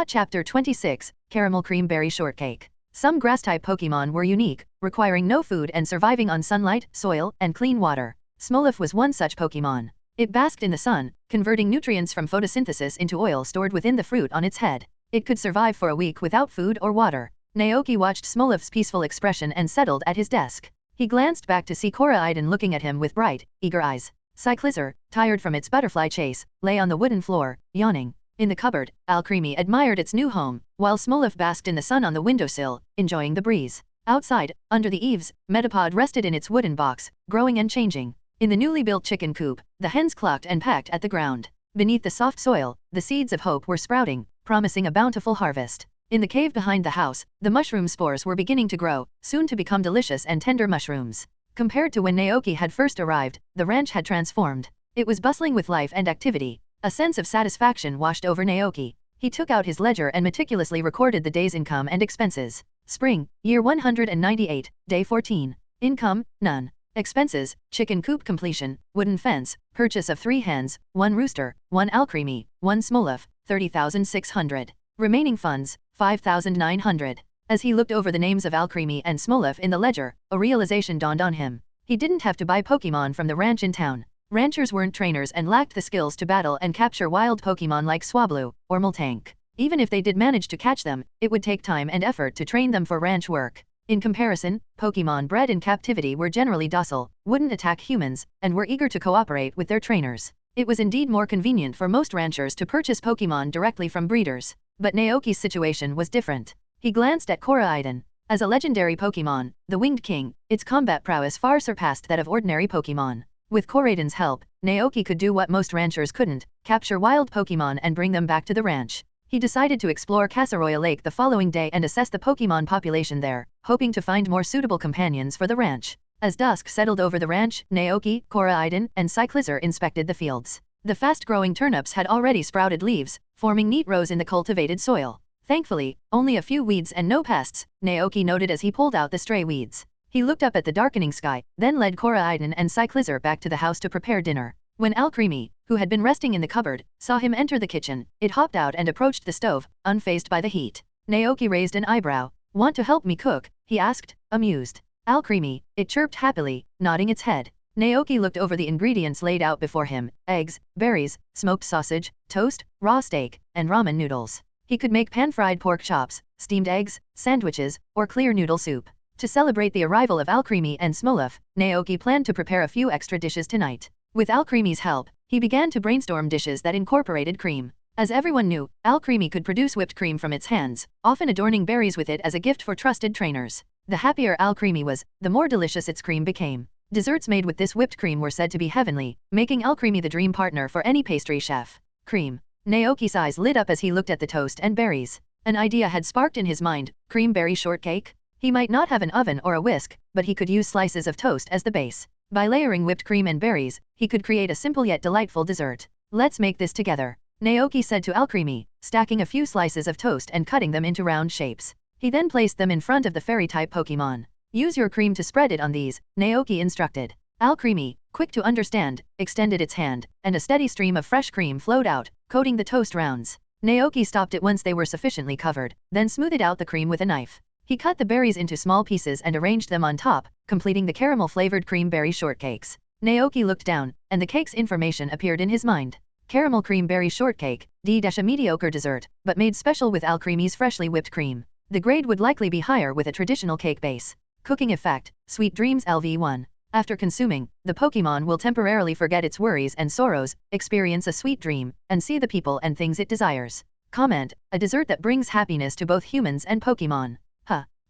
Chapter 26, Caramel Cream Berry Shortcake. Some grass-type Pokemon were unique, requiring no food and surviving on sunlight, soil, and clean water. Smoliv was one such Pokemon. It basked in the sun, converting nutrients from photosynthesis into oil stored within the fruit on its head. It could survive for a week without food or water. Naoki watched Smoliv's peaceful expression and settled at his desk. He glanced back to see Koraidon looking at him with bright, eager eyes. Cyclizar, tired from its butterfly chase, lay on the wooden floor, yawning. In the cupboard, Alcremie admired its new home, while Smoliv basked in the sun on the windowsill, enjoying the breeze. Outside, under the eaves, Metapod rested in its wooden box, growing and changing. In the newly built chicken coop, the hens clucked and pecked at the ground. Beneath the soft soil, the seeds of hope were sprouting, promising a bountiful harvest. In the cave behind the house, the mushroom spores were beginning to grow, soon to become delicious and tender mushrooms. Compared to when Naoki had first arrived, the ranch had transformed. It was bustling with life and activity. A sense of satisfaction washed over Naoki. He took out his ledger and meticulously recorded the day's income and expenses. Spring, year 198, day 14. Income, none. Expenses, chicken coop completion, wooden fence, purchase of 3 hens, 1 rooster, 1 Alcremie, 1 Smoliv, 30,600. Remaining funds, 5,900. As he looked over the names of Alcremie and Smoliv in the ledger, a realization dawned on him. He didn't have to buy Pokemon from the ranch in town. Ranchers weren't trainers and lacked the skills to battle and capture wild Pokemon like Swablu or Moltank. Even if they did manage to catch them, it would take time and effort to train them for ranch work. In comparison, Pokemon bred in captivity were generally docile, wouldn't attack humans, and were eager to cooperate with their trainers. It was indeed more convenient for most ranchers to purchase Pokemon directly from breeders. But Naoki's situation was different. He glanced at Koraidon. As a legendary Pokemon, the Winged King, its combat prowess far surpassed that of ordinary Pokemon. With Koraidon's help, Naoki could do what most ranchers couldn't, capture wild Pokemon and bring them back to the ranch. He decided to explore Casaroya Lake the following day and assess the Pokemon population there, hoping to find more suitable companions for the ranch. As dusk settled over the ranch, Naoki, Koraidon, and Cyclizar inspected the fields. The fast-growing turnips had already sprouted leaves, forming neat rows in the cultivated soil. Thankfully, only a few weeds and no pests, Naoki noted as he pulled out the stray weeds. He looked up at the darkening sky, then led Koraidon and Cyclizar back to the house to prepare dinner. When Alcremie, who had been resting in the cupboard, saw him enter the kitchen, it hopped out and approached the stove, unfazed by the heat. Naoki raised an eyebrow. "Want to help me cook?" he asked, amused. Alcremie, it chirped happily, nodding its head. Naoki looked over the ingredients laid out before him: eggs, berries, smoked sausage, toast, raw steak, and ramen noodles. He could make pan-fried pork chops, steamed eggs, sandwiches, or clear noodle soup. To celebrate the arrival of Alcremie and Smoliv, Naoki planned to prepare a few extra dishes tonight. With Alcremie's help, he began to brainstorm dishes that incorporated cream. As everyone knew, Alcremie could produce whipped cream from its hands, often adorning berries with it as a gift for trusted trainers. The happier Alcremie was, the more delicious its cream became. Desserts made with this whipped cream were said to be heavenly, making Alcremie the dream partner for any pastry chef. Cream. Naoki's eyes lit up as he looked at the toast and berries. An idea had sparked in his mind: cream berry shortcake? He might not have an oven or a whisk, but he could use slices of toast as the base. By layering whipped cream and berries, he could create a simple yet delightful dessert. "Let's make this together," Naoki said to Alcremie, stacking a few slices of toast and cutting them into round shapes. He then placed them in front of the fairy-type Pokemon. "Use your cream to spread it on these," Naoki instructed. Alcremie, quick to understand, extended its hand, and a steady stream of fresh cream flowed out, coating the toast rounds. Naoki stopped it once they were sufficiently covered, then smoothed out the cream with a knife. He cut the berries into small pieces and arranged them on top, completing the caramel-flavored cream berry shortcakes. Naoki looked down, and the cake's information appeared in his mind. Caramel cream berry shortcake, a mediocre dessert, but made special with Alcremie's freshly whipped cream. The grade would likely be higher with a traditional cake base. Cooking effect, Sweet Dreams LV1. After consuming, the Pokemon will temporarily forget its worries and sorrows, experience a sweet dream, and see the people and things it desires. Comment, a dessert that brings happiness to both humans and Pokemon.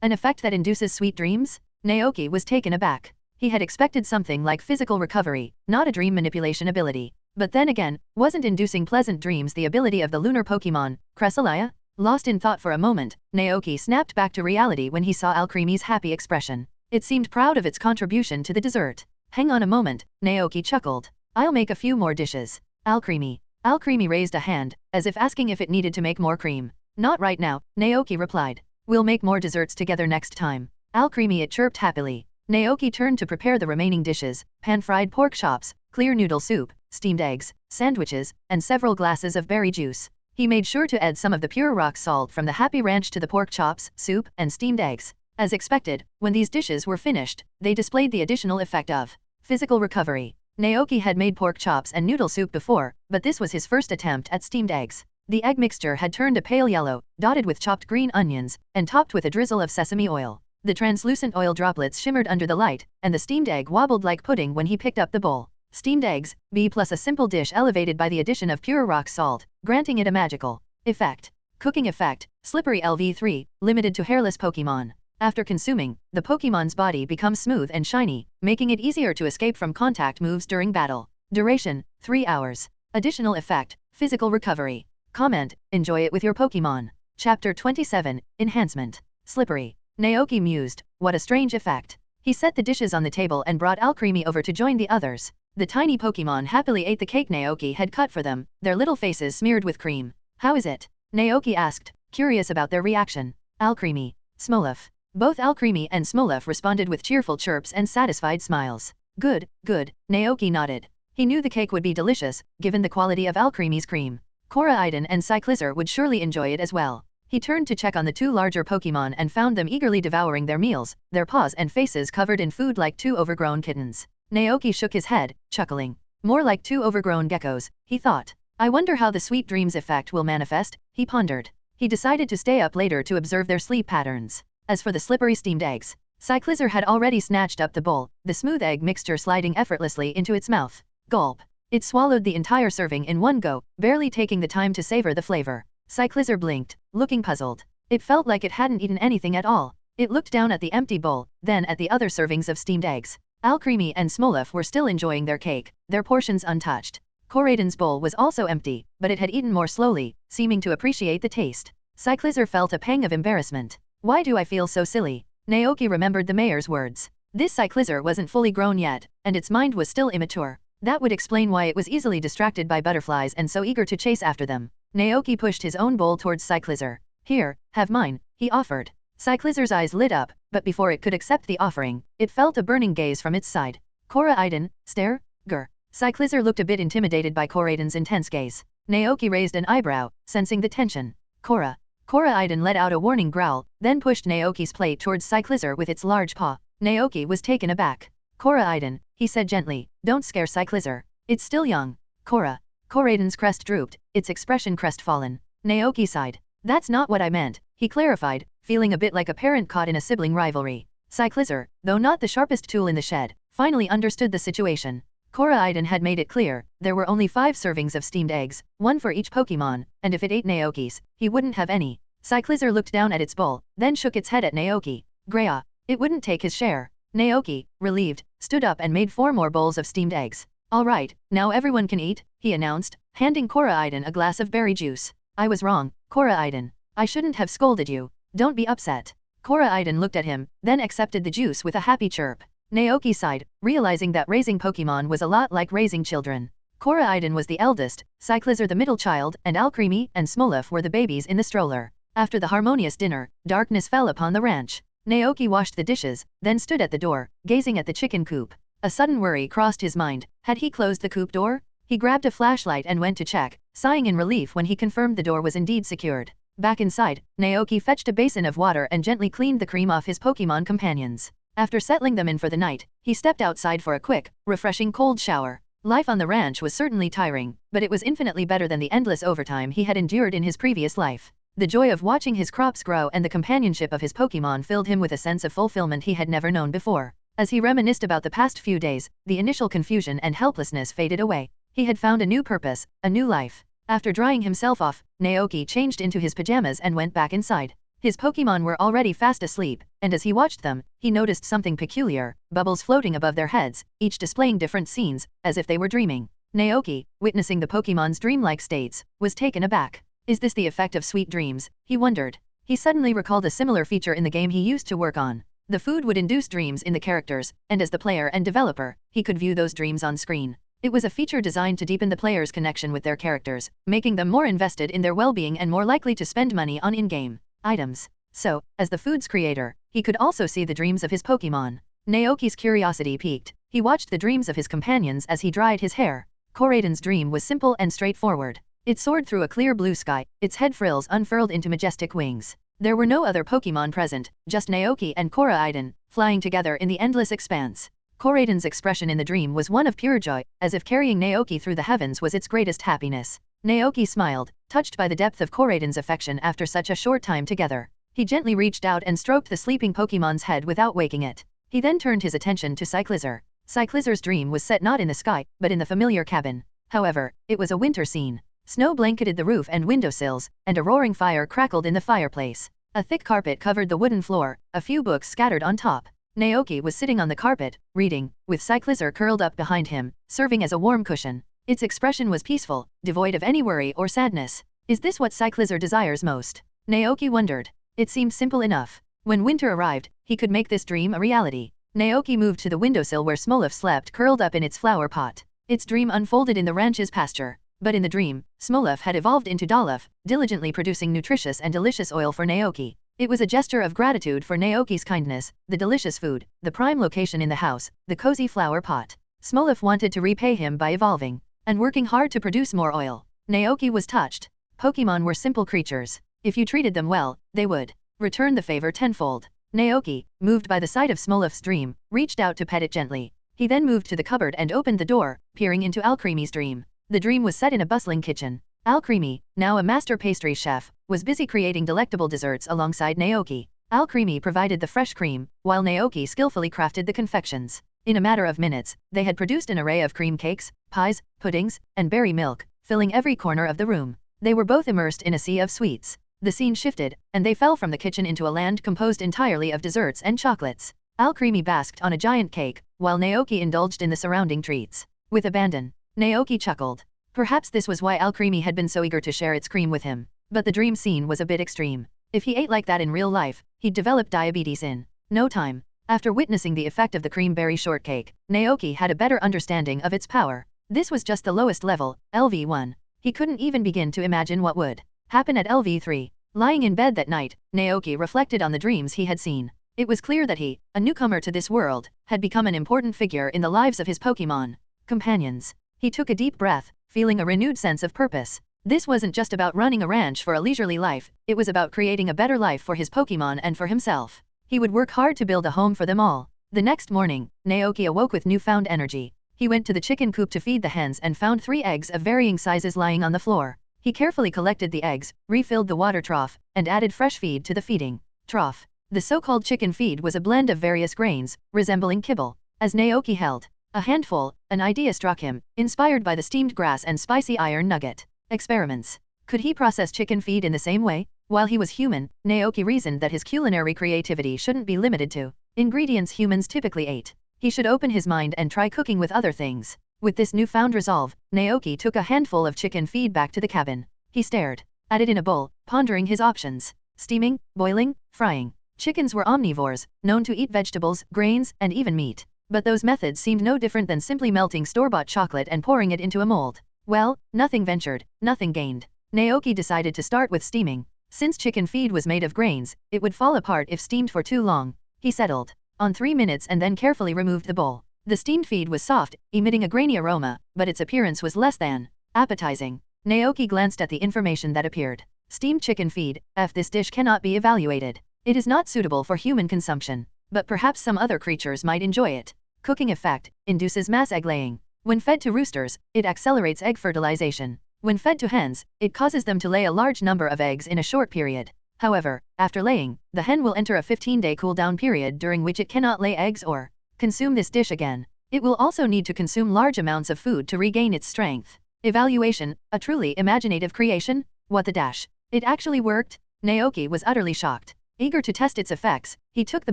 An effect that induces sweet dreams? Naoki was taken aback. He had expected something like physical recovery, not a dream manipulation ability. But then again, wasn't inducing pleasant dreams the ability of the lunar Pokemon, Cresselia? Lost in thought for a moment, Naoki snapped back to reality when he saw Alcremie's happy expression. It seemed proud of its contribution to the dessert. "Hang on a moment," Naoki chuckled. "I'll make a few more dishes." Alcremie. Alcremie raised a hand, as if asking if it needed to make more cream. "Not right now," Naoki replied. "We'll make more desserts together next time." Alcremie, it chirped happily. Naoki turned to prepare the remaining dishes: pan-fried pork chops, clear noodle soup, steamed eggs, sandwiches, and several glasses of berry juice. He made sure to add some of the pure rock salt from the Happy Ranch to the pork chops, soup, and steamed eggs. As expected, when these dishes were finished, they displayed the additional effect of physical recovery. Naoki had made pork chops and noodle soup before, but this was his first attempt at steamed eggs. The egg mixture had turned a pale yellow, dotted with chopped green onions, and topped with a drizzle of sesame oil. The translucent oil droplets shimmered under the light, and the steamed egg wobbled like pudding when he picked up the bowl. Steamed eggs, B plus a simple dish elevated by the addition of pure rock salt, granting it a magical effect. Cooking effect, slippery LV3, limited to hairless Pokemon. After consuming, the Pokemon's body becomes smooth and shiny, making it easier to escape from contact moves during battle. Duration, 3 hours. Additional effect, physical recovery. Comment, enjoy it with your Pokemon. Chapter 27, Enhancement. Slippery. Naoki mused, what a strange effect. He set the dishes on the table and brought Alcremie over to join the others. The tiny Pokemon happily ate the cake Naoki had cut for them, their little faces smeared with cream. How is it? Naoki asked, curious about their reaction. Alcremie. Smolov. Both Alcremie and Smolov responded with cheerful chirps and satisfied smiles. Good, good, Naoki nodded. He knew the cake would be delicious, given the quality of Alcremie's cream. Koraidon and Cyclizar would surely enjoy it as well. He turned to check on the two larger Pokemon and found them eagerly devouring their meals, their paws and faces covered in food like two overgrown kittens. Naoki shook his head, chuckling. More like two overgrown geckos, he thought. I wonder how the sweet dreams effect will manifest, he pondered. He decided to stay up later to observe their sleep patterns. As for the slippery steamed eggs, Cyclizar had already snatched up the bowl, the smooth egg mixture sliding effortlessly into its mouth. Gulp. It swallowed the entire serving in one go, barely taking the time to savor the flavor. Cyclizar blinked, looking puzzled. It felt like it hadn't eaten anything at all. It looked down at the empty bowl, then at the other servings of steamed eggs. Alcremie and Smolov were still enjoying their cake, their portions untouched. Koraidon's bowl was also empty, but it had eaten more slowly, seeming to appreciate the taste. Cyclizar felt a pang of embarrassment. Why do I feel so silly? Naoki remembered the mayor's words. This Cyclizar wasn't fully grown yet, and its mind was still immature. That would explain why it was easily distracted by butterflies and so eager to chase after them. Naoki pushed his own bowl towards Cyclizar. Here, have mine, he offered. Cyclizar's eyes lit up, but before it could accept the offering, it felt a burning gaze from its side. Koraidon, stare? Grr. Cyclizar looked a bit intimidated by Koraidon's intense gaze. Naoki raised an eyebrow, sensing the tension. Koraidon let out a warning growl, then pushed Naoki's plate towards Cyclizar with its large paw. Naoki was taken aback. Koraidon, he said gently, don't scare Cyclizar. It's still young. Koraidon's crest drooped, its expression crestfallen. Naoki sighed. That's not what I meant, he clarified, feeling a bit like a parent caught in a sibling rivalry. Cyclizar, though not the sharpest tool in the shed, finally understood the situation. Koraidon had made it clear, there were only 5 servings of steamed eggs, 1 for each Pokemon, and if it ate Naoki's, he wouldn't have any. Cyclizar looked down at its bowl, then shook its head at Naoki. Greya. It wouldn't take his share. Naoki, relieved, stood up and made 4 more bowls of steamed eggs. All right, now everyone can eat, he announced, handing Koraidon a glass of berry juice. I was wrong, Koraidon. I shouldn't have scolded you. Don't be upset. Koraidon looked at him, then accepted the juice with a happy chirp. Naoki sighed, realizing that raising Pokemon was a lot like raising children. Koraidon was the eldest, Cyclizar the middle child, and Alcremie and Smolov were the babies in the stroller. After the harmonious dinner, darkness fell upon the ranch. Naoki washed the dishes, then stood at the door, gazing at the chicken coop. A sudden worry crossed his mind. Had he closed the coop door? He grabbed a flashlight and went to check, sighing in relief when he confirmed the door was indeed secured. Back inside, Naoki fetched a basin of water and gently cleaned the cream off his Pokemon companions. After settling them in for the night, he stepped outside for a quick, refreshing cold shower. Life on the ranch was certainly tiring, but it was infinitely better than the endless overtime he had endured in his previous life. The joy of watching his crops grow and the companionship of his Pokemon filled him with a sense of fulfillment he had never known before. As he reminisced about the past few days, the initial confusion and helplessness faded away. He had found a new purpose, a new life. After drying himself off, Naoki changed into his pajamas and went back inside. His Pokemon were already fast asleep, and as he watched them, he noticed something peculiar, bubbles floating above their heads, each displaying different scenes, as if they were dreaming. Naoki, witnessing the Pokemon's dreamlike states, was taken aback. Is this the effect of sweet dreams? He wondered. He suddenly recalled a similar feature in the game he used to work on. The food would induce dreams in the characters, and as the player and developer, he could view those dreams on screen. It was a feature designed to deepen the player's connection with their characters, making them more invested in their well-being and more likely to spend money on in-game items. So, as the food's creator, he could also see the dreams of his Pokemon. Naoki's curiosity piqued. He watched the dreams of his companions as he dried his hair. Koraidon's dream was simple and straightforward. It soared through a clear blue sky, its head frills unfurled into majestic wings. There were no other Pokemon present, just Naoki and Koraidon, flying together in the endless expanse. Koraidon's expression in the dream was one of pure joy, as if carrying Naoki through the heavens was its greatest happiness. Naoki smiled, touched by the depth of Koraidon's affection after such a short time together. He gently reached out and stroked the sleeping Pokemon's head without waking it. He then turned his attention to Cyclizar. Cyclizar's dream was set not in the sky, but in the familiar cabin. However, it was a winter scene. Snow blanketed the roof and windowsills, and a roaring fire crackled in the fireplace. A thick carpet covered the wooden floor, a few books scattered on top. Naoki was sitting on the carpet, reading, with Cyclizar curled up behind him, serving as a warm cushion. Its expression was peaceful, devoid of any worry or sadness. Is this what Cyclizar desires most? Naoki wondered. It seemed simple enough. When winter arrived, he could make this dream a reality. Naoki moved to the windowsill where Smolov slept curled up in its flower pot. Its dream unfolded in the ranch's pasture. But in the dream, Smolov had evolved into Dolph, diligently producing nutritious and delicious oil for Naoki. It was a gesture of gratitude for Naoki's kindness, the delicious food, the prime location in the house, the cozy flower pot. Smolov wanted to repay him by evolving and working hard to produce more oil. Naoki was touched. Pokemon were simple creatures. If you treated them well, they would return the favor tenfold. Naoki, moved by the sight of Smolov's dream, reached out to pet it gently. He then moved to the cupboard and opened the door, peering into Alcreamy's dream. The dream was set in a bustling kitchen. Alcreamy, now a master pastry chef, was busy creating delectable desserts alongside Naoki. Alcreamy provided the fresh cream, while Naoki skillfully crafted the confections. In a matter of minutes, they had produced an array of cream cakes, pies, puddings, and berry milk, filling every corner of the room. They were both immersed in a sea of sweets. The scene shifted, and they fell from the kitchen into a land composed entirely of desserts and chocolates. Alcreamy basked on a giant cake, while Naoki indulged in the surrounding treats. With abandon, Naoki chuckled. Perhaps this was why Alcreamy had been so eager to share its cream with him. But the dream scene was a bit extreme. If he ate like that in real life, he'd develop diabetes in no time. After witnessing the effect of the cream-berry shortcake, Naoki had a better understanding of its power. This was just the lowest level, LV1. He couldn't even begin to imagine what would happen at LV3. Lying in bed that night, Naoki reflected on the dreams he had seen. It was clear that he, a newcomer to this world, had become an important figure in the lives of his Pokemon companions. He took a deep breath, feeling a renewed sense of purpose. This wasn't just about running a ranch for a leisurely life, it was about creating a better life for his Pokemon and for himself. He would work hard to build a home for them all. The next morning, Naoki awoke with newfound energy. He went to the chicken coop to feed the hens and found 3 eggs of varying sizes lying on the floor. He carefully collected the eggs, refilled the water trough, and added fresh feed to the feeding trough. The so-called chicken feed was a blend of various grains, resembling kibble. As Naoki held a handful, an idea struck him, inspired by the steamed grass and spicy iron nugget experiments. Could he process chicken feed in the same way? While he was human, Naoki reasoned that his culinary creativity shouldn't be limited to ingredients humans typically ate. He should open his mind and try cooking with other things. With this newfound resolve, Naoki took a handful of chicken feed back to the cabin. He stared at it in a bowl, pondering his options. Steaming, boiling, frying. Chickens were omnivores, known to eat vegetables, grains, and even meat. But those methods seemed no different than simply melting store-bought chocolate and pouring it into a mold. Well, nothing ventured, nothing gained. Naoki decided to start with steaming. Since chicken feed was made of grains, it would fall apart if steamed for too long. He settled on 3 minutes and then carefully removed the bowl. The steamed feed was soft, emitting a grainy aroma, but its appearance was less than appetizing. Naoki glanced at the information that appeared. Steamed chicken feed, this dish cannot be evaluated. It is not suitable for human consumption, but perhaps some other creatures might enjoy it. Cooking effect, induces mass egg laying. When fed to roosters, it accelerates egg fertilization. When fed to hens, it causes them to lay a large number of eggs in a short period. However, after laying, the hen will enter a 15-day cool-down period during which it cannot lay eggs or consume this dish again. It will also need to consume large amounts of food to regain its strength. Evaluation, a truly imaginative creation? What the dash? It actually worked? Naoki was utterly shocked. Eager to test its effects, he took the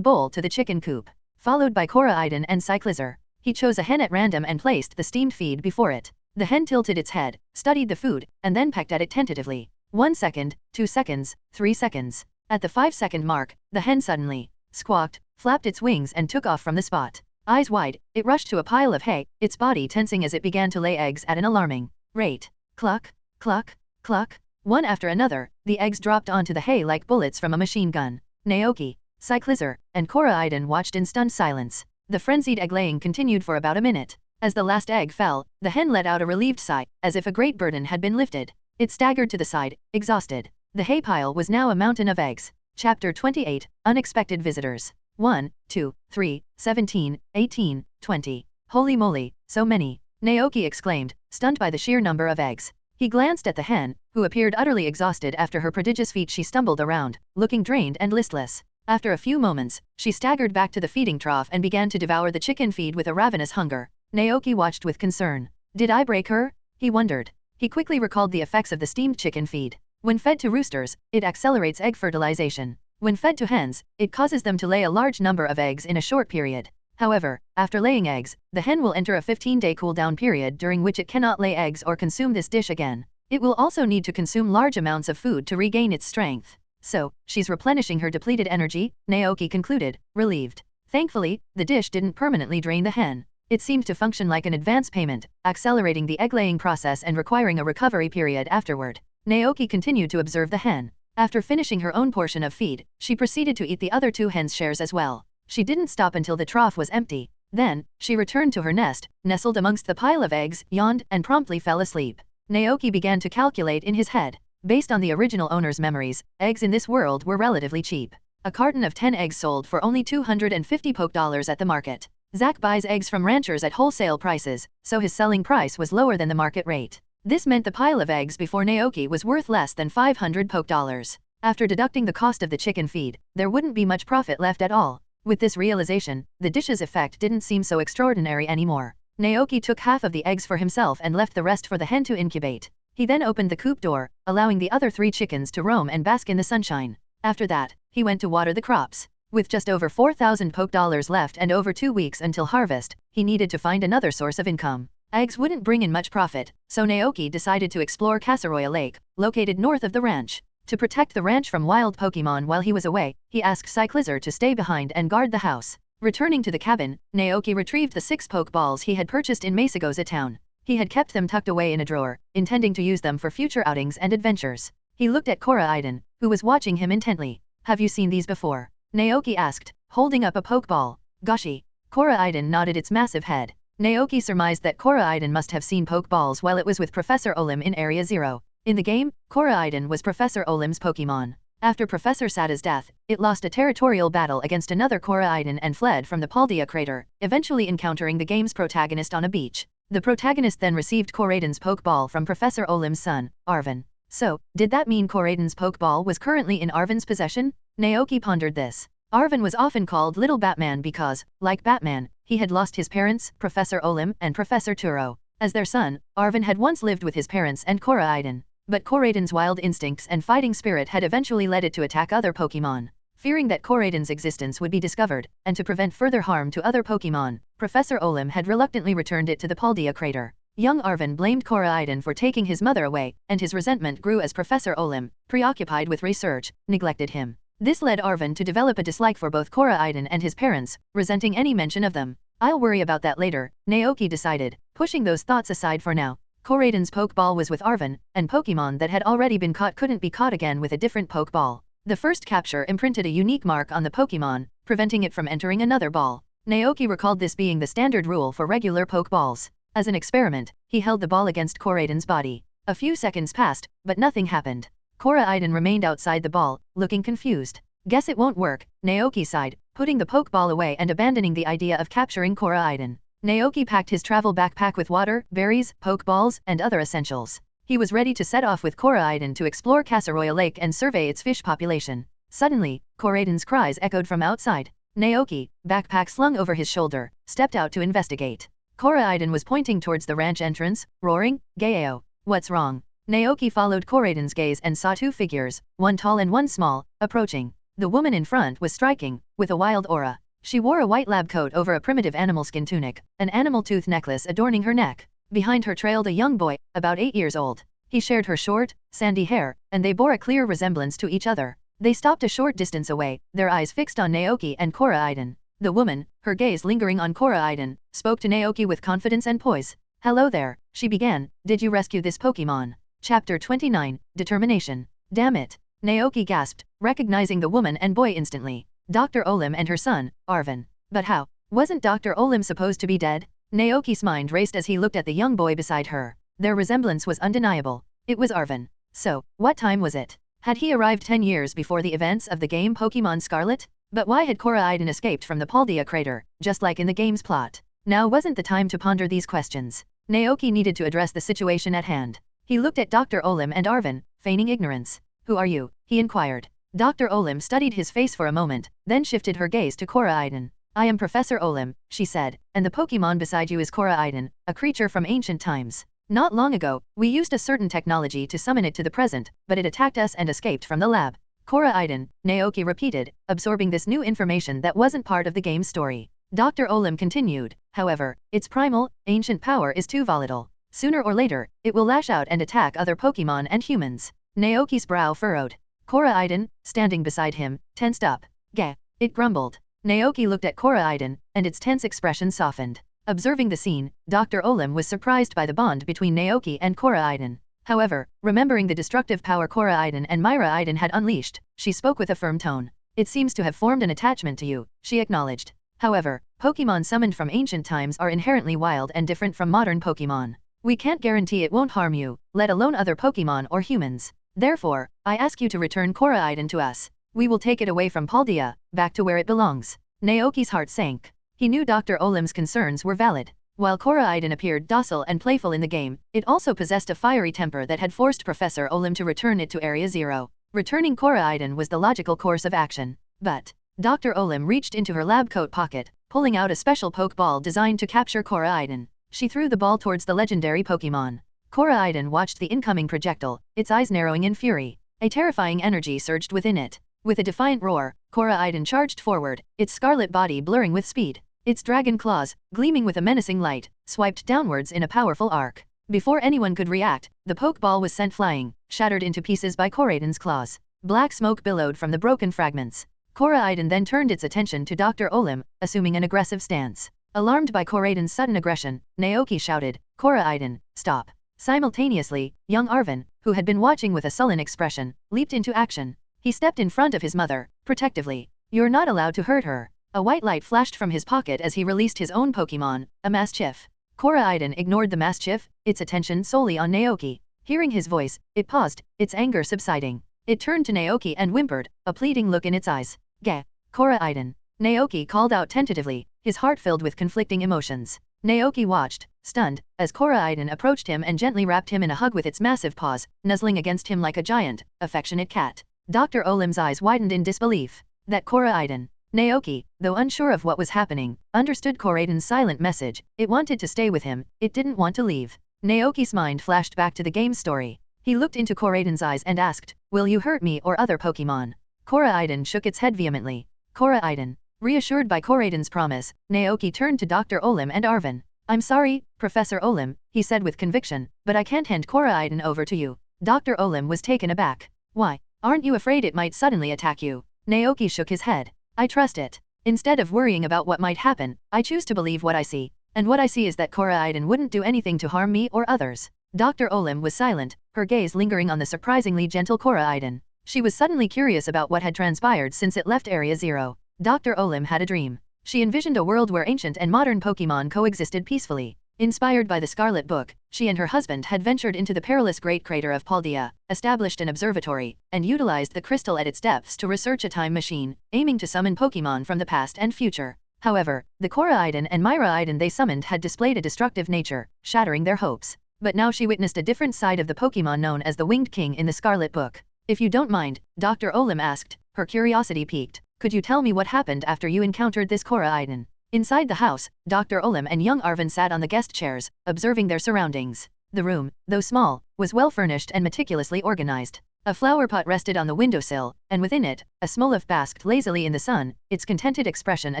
bowl to the chicken coop. Followed by Koraidon and Cyclizar. He chose a hen at random and placed the steamed feed before it. The hen tilted its head, studied the food, and then pecked at it tentatively. 1 second, 2 seconds, 3 seconds. At the 5-second mark, the hen suddenly squawked, flapped its wings and took off from the spot. Eyes wide, it rushed to a pile of hay, its body tensing as it began to lay eggs at an alarming rate. Cluck, cluck, cluck. One after another, the eggs dropped onto the hay like bullets from a machine gun. Naoki, Cyclizar, and Koraidon watched in stunned silence. The frenzied egg-laying continued for about a minute. As the last egg fell, the hen let out a relieved sigh, as if a great burden had been lifted. It staggered to the side, exhausted. The hay pile was now a mountain of eggs. Chapter 28, Unexpected Visitors. 1, 2, 3, 17, 18, 20. Holy moly, so many! Naoki exclaimed, stunned by the sheer number of eggs. He glanced at the hen, who appeared utterly exhausted after her prodigious feat. She stumbled around, looking drained and listless. After a few moments, she staggered back to the feeding trough and began to devour the chicken feed with a ravenous hunger. Naoki watched with concern. Did I break her? He wondered. He quickly recalled the effects of the steamed chicken feed. When fed to roosters, it accelerates egg fertilization. When fed to hens, it causes them to lay a large number of eggs in a short period. However, after laying eggs, the hen will enter a 15-day cool-down period during which it cannot lay eggs or consume this dish again. It will also need to consume large amounts of food to regain its strength. So, she's replenishing her depleted energy, Naoki concluded, relieved. Thankfully, the dish didn't permanently drain the hen. It seemed to function like an advance payment, accelerating the egg-laying process and requiring a recovery period afterward. Naoki continued to observe the hen. After finishing her own portion of feed, she proceeded to eat the other two hens' shares as well. She didn't stop until the trough was empty. Then, she returned to her nest, nestled amongst the pile of eggs, yawned, and promptly fell asleep. Naoki began to calculate in his head. Based on the original owner's memories, eggs in this world were relatively cheap. A carton of 10 eggs sold for only $250 at the market. Zach buys eggs from ranchers at wholesale prices, so his selling price was lower than the market rate. This meant the pile of eggs before Naoki was worth less than $500. After deducting the cost of the chicken feed, there wouldn't be much profit left at all. With this realization, the dish's effect didn't seem so extraordinary anymore. Naoki took half of the eggs for himself and left the rest for the hen to incubate. He then opened the coop door, allowing the other 3 chickens to roam and bask in the sunshine. After that, he went to water the crops. With just over $4,000 left and over 2 weeks until harvest, he needed to find another source of income. Eggs wouldn't bring in much profit, so Naoki decided to explore Casaroya Lake, located north of the ranch. To protect the ranch from wild Pokemon while he was away, he asked Cyclizar to stay behind and guard the house. Returning to the cabin, Naoki retrieved the 6 Pokeballs he had purchased in Masagoza town. He had kept them tucked away in a drawer, intending to use them for future outings and adventures. He looked at Koraiden, who was watching him intently. Have you seen these before? Naoki asked, holding up a Pokeball. Goshi. Koraiden nodded its massive head. Naoki surmised that Koraiden must have seen Pokeballs while it was with Professor Olim in Area 0. In the game, Koraiden was Professor Olim's Pokemon. After Professor Sada's death, it lost a territorial battle against another Koraiden and fled from the Paldea crater, eventually encountering the game's protagonist on a beach. The protagonist then received Koraiden's Pokeball from Professor Olim's son, Arvin. So, did that mean Koraiden's Pokeball was currently in Arvin's possession? Naoki pondered this. Arvin was often called Little Batman because, like Batman, he had lost his parents, Professor Olim and Professor Turo. As their son, Arvin had once lived with his parents and Koraiden. But Koraiden's wild instincts and fighting spirit had eventually led it to attack other Pokemon. Fearing that Koraiden's existence would be discovered, and to prevent further harm to other Pokemon, Professor Olim had reluctantly returned it to the Paldea crater. Young Arvin blamed Koraiden for taking his mother away, and his resentment grew as Professor Olim, preoccupied with research, neglected him. This led Arvin to develop a dislike for both Koraiden and his parents, resenting any mention of them. I'll worry about that later, Naoki decided, pushing those thoughts aside for now. Koraiden's Pokeball was with Arvin, and Pokemon that had already been caught couldn't be caught again with a different Pokeball. The first capture imprinted a unique mark on the Pokemon, preventing it from entering another ball. Naoki recalled this being the standard rule for regular Pokeballs. As an experiment, he held the ball against Koraiden's body. A few seconds passed, but nothing happened. Koraiden remained outside the ball, looking confused. Guess it won't work, Naoki sighed, putting the Pokeball away and abandoning the idea of capturing Koraiden. Naoki packed his travel backpack with water, berries, Pokeballs, and other essentials. He was ready to set off with Koraiden to explore Casaroya Lake and survey its fish population. Suddenly, Koraiden's cries echoed from outside. Naoki, backpack slung over his shoulder, stepped out to investigate. Koraiden was pointing towards the ranch entrance, roaring, "Gaeo! What's wrong?" Naoki followed Koraiden's gaze and saw 2 figures, one tall and one small, approaching. The woman in front was striking, with a wild aura. She wore a white lab coat over a primitive animal skin tunic, an animal tooth necklace adorning her neck. Behind her trailed a young boy, about 8 years old. He shared her short, sandy hair, and they bore a clear resemblance to each other. They stopped a short distance away, their eyes fixed on Naoki and Koraiden. The woman, her gaze lingering on Koraiden, spoke to Naoki with confidence and poise. "Hello there," she began, "did you rescue this Pokemon?" Chapter 29, Determination. Damn it. Naoki gasped, recognizing the woman and boy instantly. Dr. Olim and her son, Arvin. But how? Wasn't Dr. Olim supposed to be dead? Naoki's mind raced as he looked at the young boy beside her. Their resemblance was undeniable. It was Arvin. So, what time was it? Had he arrived 10 years before the events of the game Pokemon Scarlet? But why had Koraidon escaped from the Paldea crater, just like in the game's plot? Now wasn't the time to ponder these questions. Naoki needed to address the situation at hand. He looked at Dr. Olim and Arvin, feigning ignorance. Who are you? He inquired. Dr. Olim studied his face for a moment, then shifted her gaze to Koraidon. I am Professor Olim, she said, and the Pokemon beside you is Koraidon, a creature from ancient times. Not long ago, we used a certain technology to summon it to the present, but it attacked us and escaped from the lab. Koraidon, Naoki repeated, absorbing this new information that wasn't part of the game's story. Dr. Olim continued, however, its primal, ancient power is too volatile. Sooner or later, it will lash out and attack other Pokemon and humans. Naoki's brow furrowed. Koraidon, standing beside him, tensed up. Gah! It grumbled. Naoki looked at Koraidon, and its tense expression softened. Observing the scene, Dr. Olim was surprised by the bond between Naoki and Koraidon. However, remembering the destructive power Koraidon and Miraidon had unleashed, she spoke with a firm tone. It seems to have formed an attachment to you, she acknowledged. However, Pokemon summoned from ancient times are inherently wild and different from modern Pokemon. We can't guarantee it won't harm you, let alone other Pokemon or humans. Therefore, I ask you to return Koraidon to us. We will take it away from Paldea, back to where it belongs. Naoki's heart sank. He knew Dr. Olim's concerns were valid. While Koraidon appeared docile and playful in the game, it also possessed a fiery temper that had forced Professor Olim to return it to Area Zero. Returning Koraidon was the logical course of action. But Dr. Olim reached into her lab coat pocket, pulling out a special Pokeball designed to capture Koraidon. She threw the ball towards the legendary Pokemon. Koraidon watched the incoming projectile, its eyes narrowing in fury. A terrifying energy surged within it. With a defiant roar, Koraidon charged forward, its scarlet body blurring with speed. Its dragon claws, gleaming with a menacing light, swiped downwards in a powerful arc. Before anyone could react, the Pokeball was sent flying, shattered into pieces by Koraidon's claws. Black smoke billowed from the broken fragments. Koraidon then turned its attention to Dr. Olim, assuming an aggressive stance. Alarmed by Koraidon's sudden aggression, Naoki shouted, Koraidon, stop. Simultaneously, young Arvin, who had been watching with a sullen expression, leaped into action. He stepped in front of his mother, protectively. You're not allowed to hurt her. A white light flashed from his pocket as he released his own Pokemon, a Mastiff. Koraidon ignored the Mastiff, its attention solely on Naoki. Hearing his voice, it paused, its anger subsiding. It turned to Naoki and whimpered, a pleading look in its eyes. Gah! Koraidon. Naoki called out tentatively, his heart filled with conflicting emotions. Naoki watched, stunned, as Koraidon approached him and gently wrapped him in a hug with its massive paws, nuzzling against him like a giant, affectionate cat. Dr. Olim's eyes widened in disbelief. That Koraidon. Naoki, though unsure of what was happening, understood Koraidon's silent message. It wanted to stay with him, it didn't want to leave. Naoki's mind flashed back to the game's story. He looked into Koraidon's eyes and asked, will you hurt me or other Pokemon? Koraidon shook its head vehemently. Koraidon. Reassured by Koraidon's promise, Naoki turned to Dr. Olim and Arvin. I'm sorry, Professor Olim, he said with conviction, but I can't hand Koraidon over to you. Dr. Olim was taken aback. Why? Aren't you afraid it might suddenly attack you? Naoki shook his head. I trust it. Instead of worrying about what might happen, I choose to believe what I see. And what I see is that Koraidon wouldn't do anything to harm me or others. Dr. Olim was silent, her gaze lingering on the surprisingly gentle Koraidon. She was suddenly curious about what had transpired since it left Area Zero. Dr. Olim had a dream. She envisioned a world where ancient and modern Pokemon coexisted peacefully. Inspired by the Scarlet Book, she and her husband had ventured into the perilous Great Crater of Paldea, established an observatory, and utilized the crystal at its depths to research a time machine, aiming to summon Pokemon from the past and future. However, the Koraidon and Miraidon they summoned had displayed a destructive nature, shattering their hopes. But now she witnessed a different side of the Pokemon known as the Winged King in the Scarlet Book. If you don't mind, Dr. Olim asked, her curiosity piqued. Could you tell me what happened after you encountered this Koraidon? Inside the house, Dr. Olim and young Arvin sat on the guest chairs, observing their surroundings. The room, though small, was well furnished and meticulously organized. A flower pot rested on the windowsill, and within it, a Smoliv basked lazily in the sun, its contented expression a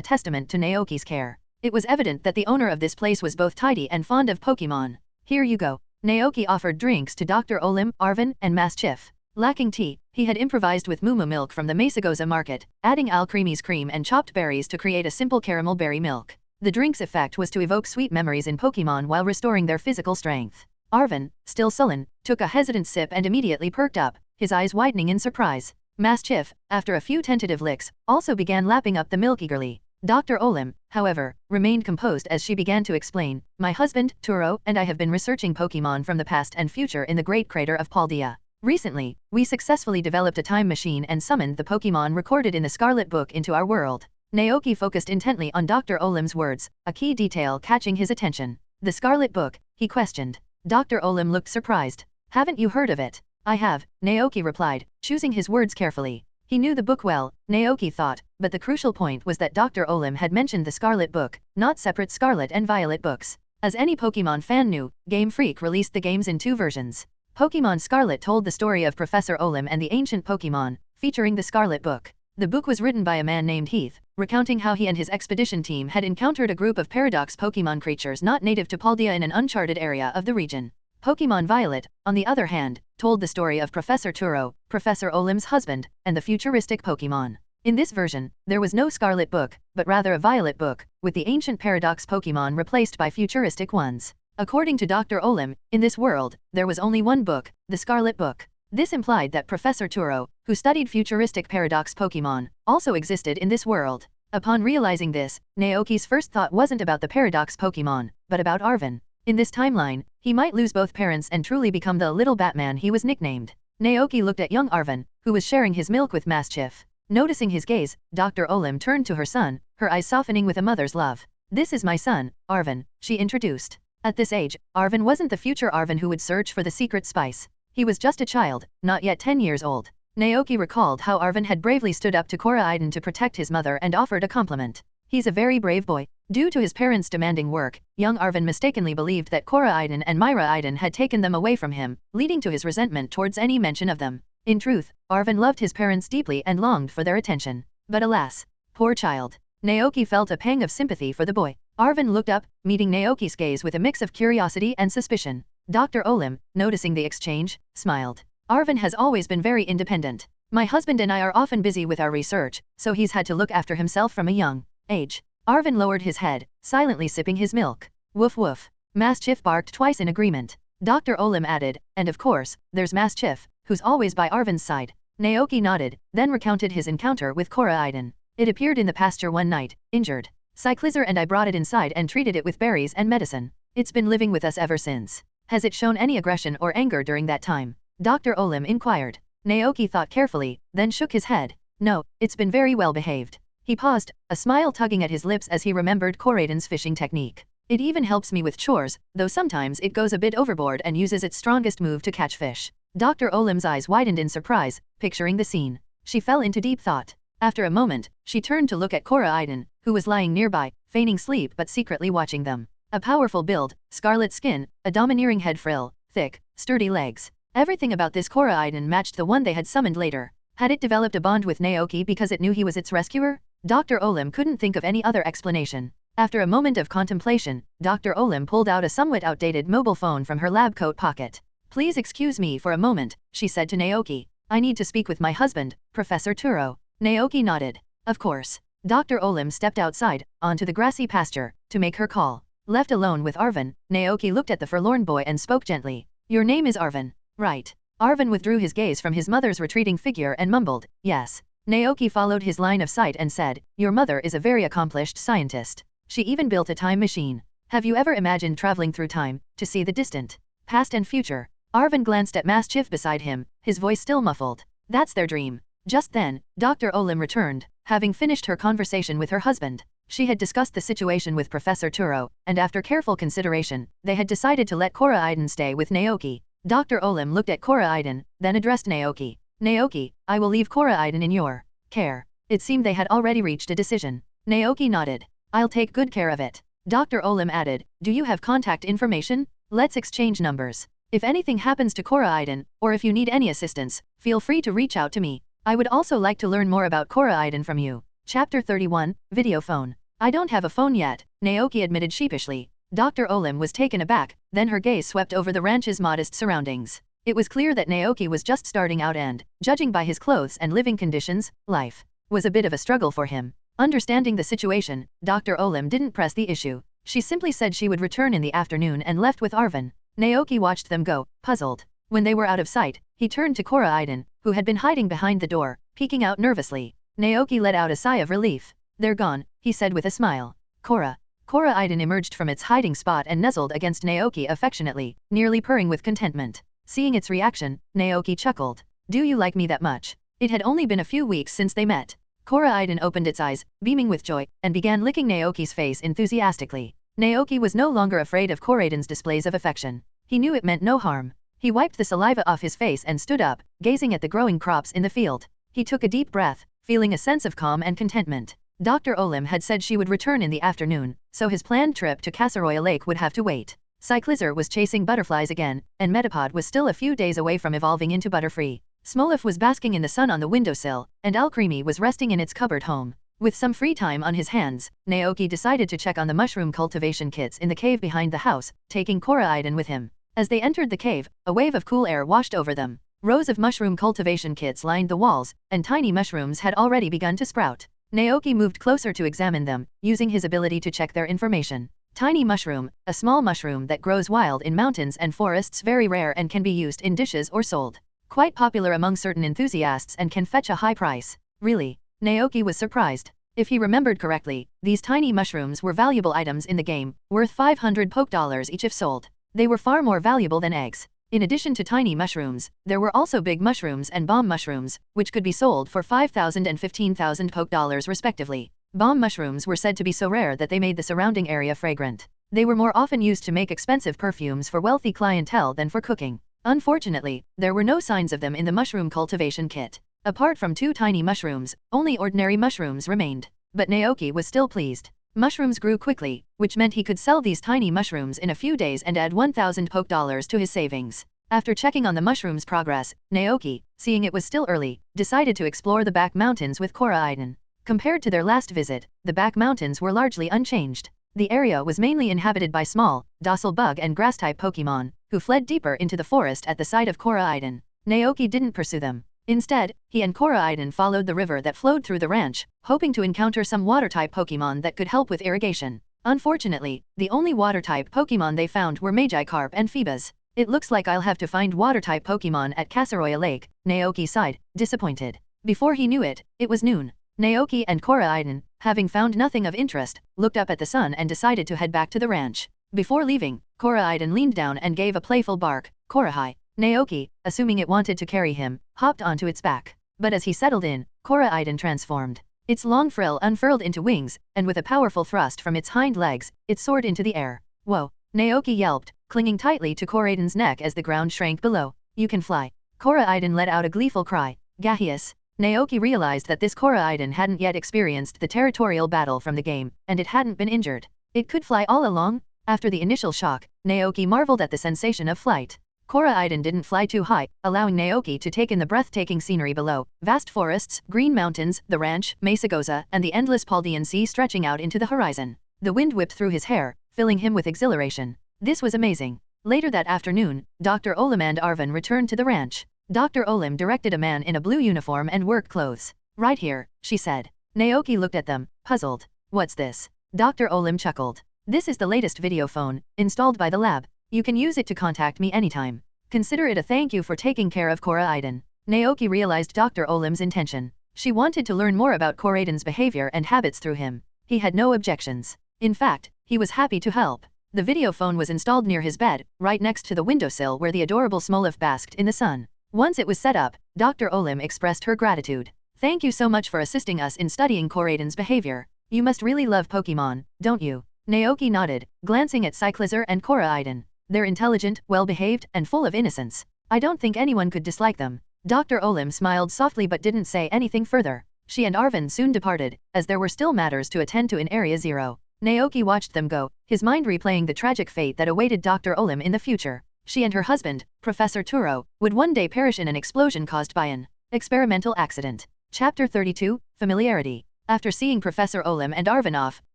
testament to Naoki's care. It was evident that the owner of this place was both tidy and fond of Pokemon. Here you go. Naoki offered drinks to Dr. Olim, Arvin, and Mastiff. Lacking tea, he had improvised with Mumu milk from the Mesagoza market, adding Alcremie's cream and chopped berries to create a simple caramel berry milk. The drink's effect was to evoke sweet memories in Pokemon while restoring their physical strength. Arvin, still sullen, took a hesitant sip and immediately perked up, his eyes widening in surprise. Mastiff, after a few tentative licks, also began lapping up the milk eagerly. Dr. Olim, however, remained composed as she began to explain, my husband, Turo, and I have been researching Pokemon from the past and future in the Great Crater of Paldea. Recently, we successfully developed a time machine and summoned the Pokemon recorded in the Scarlet Book into our world. Naoki focused intently on Dr. Olim's words, a key detail catching his attention. The Scarlet Book, he questioned. Dr. Olim looked surprised. Haven't you heard of it? I have, Naoki replied, choosing his words carefully. He knew the book well, Naoki thought, but the crucial point was that Dr. Olim had mentioned the Scarlet Book, not separate Scarlet and Violet books. As any Pokemon fan knew, Game Freak released the games in 2 versions. Pokemon Scarlet told the story of Professor Olim and the ancient Pokemon, featuring the Scarlet Book. The book was written by a man named Heath, recounting how he and his expedition team had encountered a group of paradox Pokemon creatures not native to Paldea in an uncharted area of the region. Pokemon Violet, on the other hand, told the story of Professor Turo, Professor Olim's husband, and the futuristic Pokemon. In this version, there was no Scarlet Book, but rather a Violet Book, with the ancient paradox Pokemon replaced by futuristic ones. According to Dr. Olim, in this world, there was only one book, the Scarlet Book. This implied that Professor Turo, who studied futuristic paradox Pokemon, also existed in this world. Upon realizing this, Naoki's first thought wasn't about the paradox Pokemon, but about Arven. In this timeline, he might lose both parents and truly become the little Batman he was nicknamed. Naoki looked at young Arven, who was sharing his milk with Mischief. Noticing his gaze, Dr. Olim turned to her son, her eyes softening with a mother's love. This is my son, Arven, she introduced. At this age, Arven wasn't the future Arven who would search for the secret spice. He was just a child, not yet 10 years old. Naoki recalled how Arven had bravely stood up to Korra Aiden to protect his mother and offered a compliment. He's a very brave boy. Due to his parents' demanding work, young Arven mistakenly believed that Korra Aiden and Myra Aiden had taken them away from him, leading to his resentment towards any mention of them. In truth, Arven loved his parents deeply and longed for their attention. But alas, poor child. Naoki felt a pang of sympathy for the boy. Arven looked up, meeting Naoki's gaze with a mix of curiosity and suspicion. Dr. Olim, noticing the exchange, smiled. Arven has always been very independent. My husband and I are often busy with our research, so he's had to look after himself from a young age. Arven lowered his head, silently sipping his milk. Woof woof. Mischief barked twice in agreement. Dr. Olim added, and of course, there's Mischief, who's always by Arven's side. Naoki nodded, then recounted his encounter with Korra Aiden. It appeared in the pasture one night, injured. Cyclizer and I brought it inside and treated it with berries and medicine. It's been living with us ever since. Has it shown any aggression or anger during that time? Dr. Olim inquired. Naoki thought carefully, then shook his head. No, it's been very well behaved. He paused, a smile tugging at his lips as he remembered Koraiden's fishing technique. It even helps me with chores, though sometimes it goes a bit overboard and uses its strongest move to catch fish. Dr. Olim's eyes widened in surprise, picturing the scene. She fell into deep thought. After a moment, she turned to look at Korra Aiden, who was lying nearby, feigning sleep but secretly watching them. A powerful build, scarlet skin, a domineering head frill, thick, sturdy legs. Everything about this Korra Aiden matched the one they had summoned later. Had it developed a bond with Naoki because it knew he was its rescuer? Dr. Olim couldn't think of any other explanation. After a moment of contemplation, Dr. Olim pulled out a somewhat outdated mobile phone from her lab coat pocket. Please excuse me for a moment, she said to Naoki. I need to speak with my husband, Professor Turo. Naoki nodded. Of course. Dr. Olim stepped outside, onto the grassy pasture, to make her call. Left alone with Arven, Naoki looked at the forlorn boy and spoke gently. Your name is Arven, right? Arven withdrew his gaze from his mother's retreating figure and mumbled, yes. Naoki followed his line of sight and said, your mother is a very accomplished scientist. She even built a time machine. Have you ever imagined traveling through time, to see the distant past and future? Arven glanced at Mischief beside him, his voice still muffled. That's their dream. Just then, Dr. Olim returned, having finished her conversation with her husband. She had discussed the situation with Professor Turo, and after careful consideration, they had decided to let Korra Aiden stay with Naoki. Dr. Olim looked at Korra Aiden, then addressed Naoki. Naoki, I will leave Korra Aiden in your care. It seemed they had already reached a decision. Naoki nodded. I'll take good care of it. Dr. Olim added, do you have contact information? Let's exchange numbers. If anything happens to Korra Aiden, or if you need any assistance, feel free to reach out to me. I would also like to learn more about Korra Aiden from you. Chapter 31, Video Phone. I don't have a phone yet, Naoki admitted sheepishly. Dr. Olim was taken aback, then her gaze swept over the ranch's modest surroundings. It was clear that Naoki was just starting out and, judging by his clothes and living conditions, life was a bit of a struggle for him. Understanding the situation, Dr. Olim didn't press the issue. She simply said she would return in the afternoon and left with Arven. Naoki watched them go, puzzled. When they were out of sight, he turned to Korra Aiden, who had been hiding behind the door, peeking out nervously. Naoki let out a sigh of relief. They're gone, he he said with a smile. Korra. Korra Iden emerged from its hiding spot and nuzzled against Naoki affectionately, nearly purring with contentment. Seeing its reaction, Naoki chuckled. Do you like me that much? It had only been a few weeks since they met. Korra Iden opened its eyes, beaming with joy, and began licking Naoki's face enthusiastically. Naoki was no longer afraid of Koraiden's displays of affection. He knew it meant no harm. He wiped the saliva off his face and stood up, gazing at the growing crops in the field. He took a deep breath, feeling a sense of calm and contentment. Dr. Olim had said she would return in the afternoon, so his planned trip to Casaroya Lake would have to wait. Cyclizar was chasing butterflies again, and Metapod was still a few days away from evolving into Butterfree. Smolif was basking in the sun on the windowsill, and Alcremie was resting in its cupboard home. With some free time on his hands, Naoki decided to check on the mushroom cultivation kits in the cave behind the house, taking Korra Iden with him. As they entered the cave, a wave of cool air washed over them. Rows of mushroom cultivation kits lined the walls, and tiny mushrooms had already begun to sprout. Naoki moved closer to examine them, using his ability to check their information. Tiny mushroom, a small mushroom that grows wild in mountains and forests, very rare and can be used in dishes or sold. Quite popular among certain enthusiasts and can fetch a high price. Really? Naoki was surprised. If he remembered correctly, these tiny mushrooms were valuable items in the game, worth 500 poke dollars each if sold. They were far more valuable than eggs. In addition to tiny mushrooms, there were also big mushrooms and bomb mushrooms, which could be sold for 5,000 and 15,000 poke dollars respectively. Bomb mushrooms were said to be so rare that they made the surrounding area fragrant. They were more often used to make expensive perfumes for wealthy clientele than for cooking. Unfortunately, there were no signs of them in the mushroom cultivation kit. Apart from 2 tiny mushrooms, only ordinary mushrooms remained. But Naoki was still pleased. Mushrooms grew quickly, which meant he could sell these tiny mushrooms in a few days and add 1,000 poke dollars to his savings. After checking on the mushrooms' progress, Naoki, seeing it was still early, decided to explore the back mountains with Korra Iden. Compared to their last visit, the back mountains were largely unchanged. The area was mainly inhabited by small, docile bug and grass-type Pokemon, who fled deeper into the forest at the sight of Korra Iden. Naoki didn't pursue them. Instead, he and Korra Iden followed the river that flowed through the ranch, hoping to encounter some water-type Pokemon that could help with irrigation. Unfortunately, the only water-type Pokemon they found were Magikarp and Phoebus. It looks like I'll have to find water-type Pokemon at Casaroya Lake, Naoki sighed, disappointed. Before he knew it, it was noon. Naoki and Korra Iden, having found nothing of interest, looked up at the sun and decided to head back to the ranch. Before leaving, Korra Iden leaned down and gave a playful bark. Korra hi. Naoki, assuming it wanted to carry him, hopped onto its back. But as he settled in, Korra Iden transformed. Its long frill unfurled into wings, and with a powerful thrust from its hind legs, it soared into the air. Whoa! Naoki yelped, clinging tightly to Korra Iden's neck as the ground shrank below. You can fly. Korra Iden let out a gleeful cry. Gahius. Naoki realized that this Korra Iden hadn't yet experienced the territorial battle from the game, and it hadn't been injured. It could fly all along? After the initial shock, Naoki marveled at the sensation of flight. Korra Iden didn't fly too high, allowing Naoki to take in the breathtaking scenery below. Vast forests, green mountains, the ranch, Mesagoza, and the endless Paldean Sea stretching out into the horizon. The wind whipped through his hair, filling him with exhilaration. This was amazing. Later that afternoon, Dr. Olim and Arvin returned to the ranch. Dr. Olim directed a man in a blue uniform and work clothes. Right here, she said. Naoki looked at them, puzzled. What's this? Dr. Olim chuckled. This is the latest video phone, installed by the lab. You can use it to contact me anytime. Consider it a thank you for taking care of Korra Iden. Naoki realized Dr. Olim's intention. She wanted to learn more about Korra Iden's behavior and habits through him. He had no objections. In fact, he was happy to help. The video phone was installed near his bed, right next to the windowsill where the adorable Smolif basked in the sun. Once it was set up, Dr. Olim expressed her gratitude. Thank you so much for assisting us in studying Korra Iden's behavior. You must really love Pokemon, don't you? Naoki nodded, glancing at Cyclizar and Korra Iden. They're intelligent, well-behaved, and full of innocence. I don't think anyone could dislike them. Dr. Olim smiled softly but didn't say anything further. She and Arvin soon departed, as there were still matters to attend to in Area Zero. Naoki watched them go, his mind replaying the tragic fate that awaited Dr. Olim in the future. She and her husband, Professor Turo, would one day perish in an explosion caused by an experimental accident. Chapter 32, Familiarity. After seeing Professor Olim and Arvin off,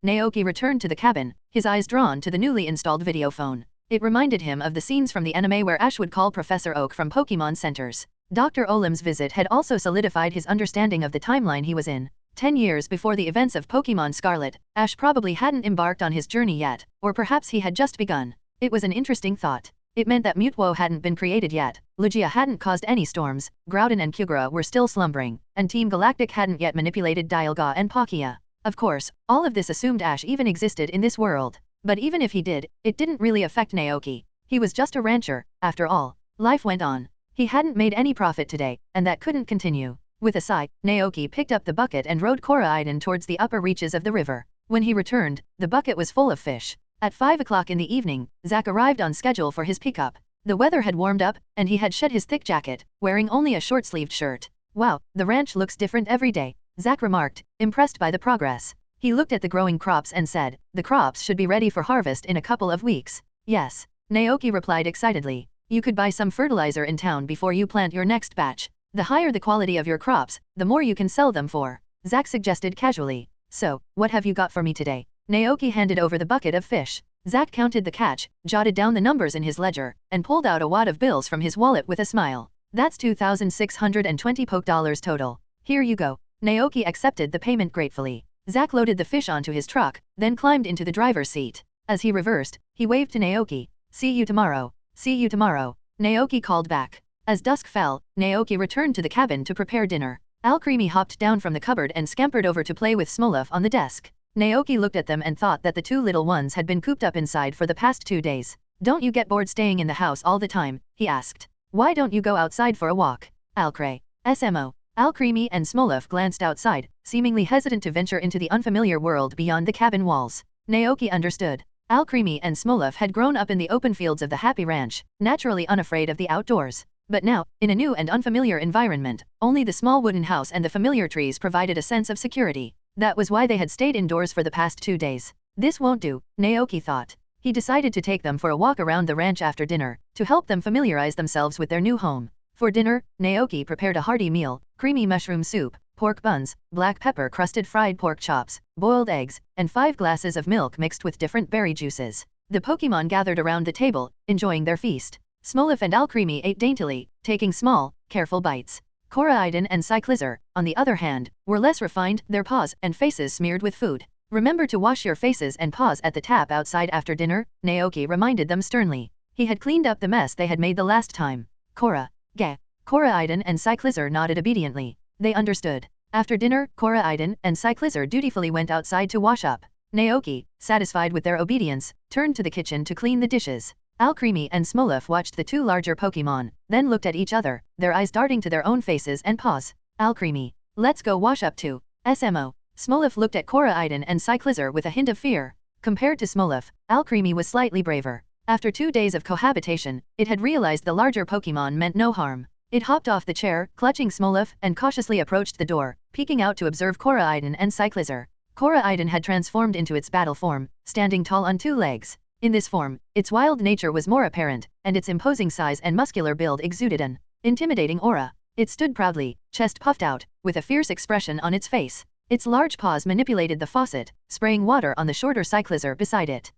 Naoki returned to the cabin, his eyes drawn to the newly installed video phone. It reminded him of the scenes from the anime where Ash would call Professor Oak from Pokemon centers. Dr. Olim's visit had also solidified his understanding of the timeline he was in. 10 years before the events of Pokemon Scarlet, Ash probably hadn't embarked on his journey yet, or perhaps he had just begun. It was an interesting thought. It meant that Mutwo hadn't been created yet, Lugia hadn't caused any storms, Groudon and Kyogre were still slumbering, and Team Galactic hadn't yet manipulated Dialga and Palkia. Of course, all of this assumed Ash even existed in this world. But even if he did, it didn't really affect Naoki. He was just a rancher, after all. Life went on. He hadn't made any profit today, and that couldn't continue. With a sigh, Naoki picked up the bucket and rowed Koraiden towards the upper reaches of the river. When he returned, the bucket was full of fish. At 5 o'clock in the evening, Zack arrived on schedule for his pickup. The weather had warmed up, and he had shed his thick jacket, wearing only a short-sleeved shirt. Wow, the ranch looks different every day, Zack remarked, impressed by the progress. He looked at the growing crops and said, the crops should be ready for harvest in a couple of weeks. Yes, Naoki replied excitedly. You could buy some fertilizer in town before you plant your next batch. The higher the quality of your crops, the more you can sell them for, Zack suggested casually. So, what have you got for me today? Naoki handed over the bucket of fish. Zack counted the catch, jotted down the numbers in his ledger, and pulled out a wad of bills from his wallet with a smile. That's 2,620 poke dollars total. Here you go. Naoki accepted the payment gratefully. Zack loaded the fish onto his truck, then climbed into the driver's seat. As he reversed, he waved to Naoki. See you tomorrow. See you tomorrow. Naoki called back. As dusk fell, Naoki returned to the cabin to prepare dinner. Alcremie hopped down from the cupboard and scampered over to play with Smolov on the desk. Naoki looked at them and thought that the two little ones had been cooped up inside for the past 2 days. Don't you get bored staying in the house all the time? He asked. Why don't you go outside for a walk? Alcre. SMO. Alcremie and Smolov glanced outside, seemingly hesitant to venture into the unfamiliar world beyond the cabin walls. Naoki understood. Alcremie and Smolov had grown up in the open fields of the Happy Ranch, naturally unafraid of the outdoors. But now, in a new and unfamiliar environment, only the small wooden house and the familiar trees provided a sense of security. That was why they had stayed indoors for the past 2 days. This won't do, Naoki thought. He decided to take them for a walk around the ranch after dinner, to help them familiarize themselves with their new home. For dinner, Naoki prepared a hearty meal, creamy mushroom soup, pork buns, black pepper-crusted fried pork chops, boiled eggs, and 5 glasses of milk mixed with different berry juices. The Pokemon gathered around the table, enjoying their feast. Smolov and Alcremie ate daintily, taking small, careful bites. Koraiden and Cyclizar, on the other hand, were less refined, their paws and faces smeared with food. Remember to wash your faces and paws at the tap outside after dinner, Naoki reminded them sternly. He had cleaned up the mess they had made the last time. Koraiden and Cyclizar nodded obediently. They understood. After dinner, Koraiden and Cyclizar dutifully went outside to wash up. Naoki, satisfied with their obedience, turned to the kitchen to clean the dishes. Alcremie and Smolov watched the 2 larger Pokemon, then looked at each other, their eyes darting to their own faces and paws. Alcremie. Let's go wash up too. SMO. Smolov looked at Koraiden and Cyclizar with a hint of fear. Compared to Smolov, Alcremie was slightly braver. After 2 days of cohabitation, it had realized the larger Pokemon meant no harm. It hopped off the chair, clutching Smolov, and cautiously approached the door, peeking out to observe Koraiden and Cyclizar. Koraiden had transformed into its battle form, standing tall on 2 legs. In this form, its wild nature was more apparent, and its imposing size and muscular build exuded an intimidating aura. It stood proudly, chest puffed out, with a fierce expression on its face. Its large paws manipulated the faucet, spraying water on the shorter Cyclizar beside it.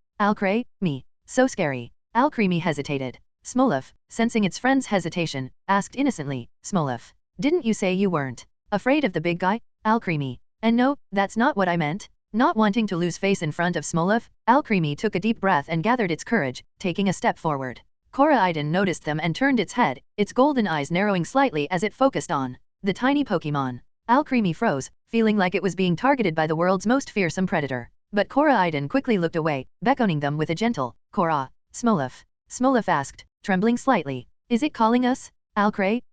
Me. So scary. Alcremie hesitated. Smolov, sensing its friend's hesitation, asked innocently, Smolov, didn't you say you weren't afraid of the big guy? Alcremie. And no, that's not what I meant. Not wanting to lose face in front of Smolov, Alcremie took a deep breath and gathered its courage, taking a step forward. Koraiden noticed them and turned its head, its golden eyes narrowing slightly as it focused on the tiny Pokemon. Alcremie froze, feeling like it was being targeted by the world's most fearsome predator. But Koraiden quickly looked away, beckoning them with a gentle, Kora. Smolov. Smolov asked, trembling slightly. Is it calling us?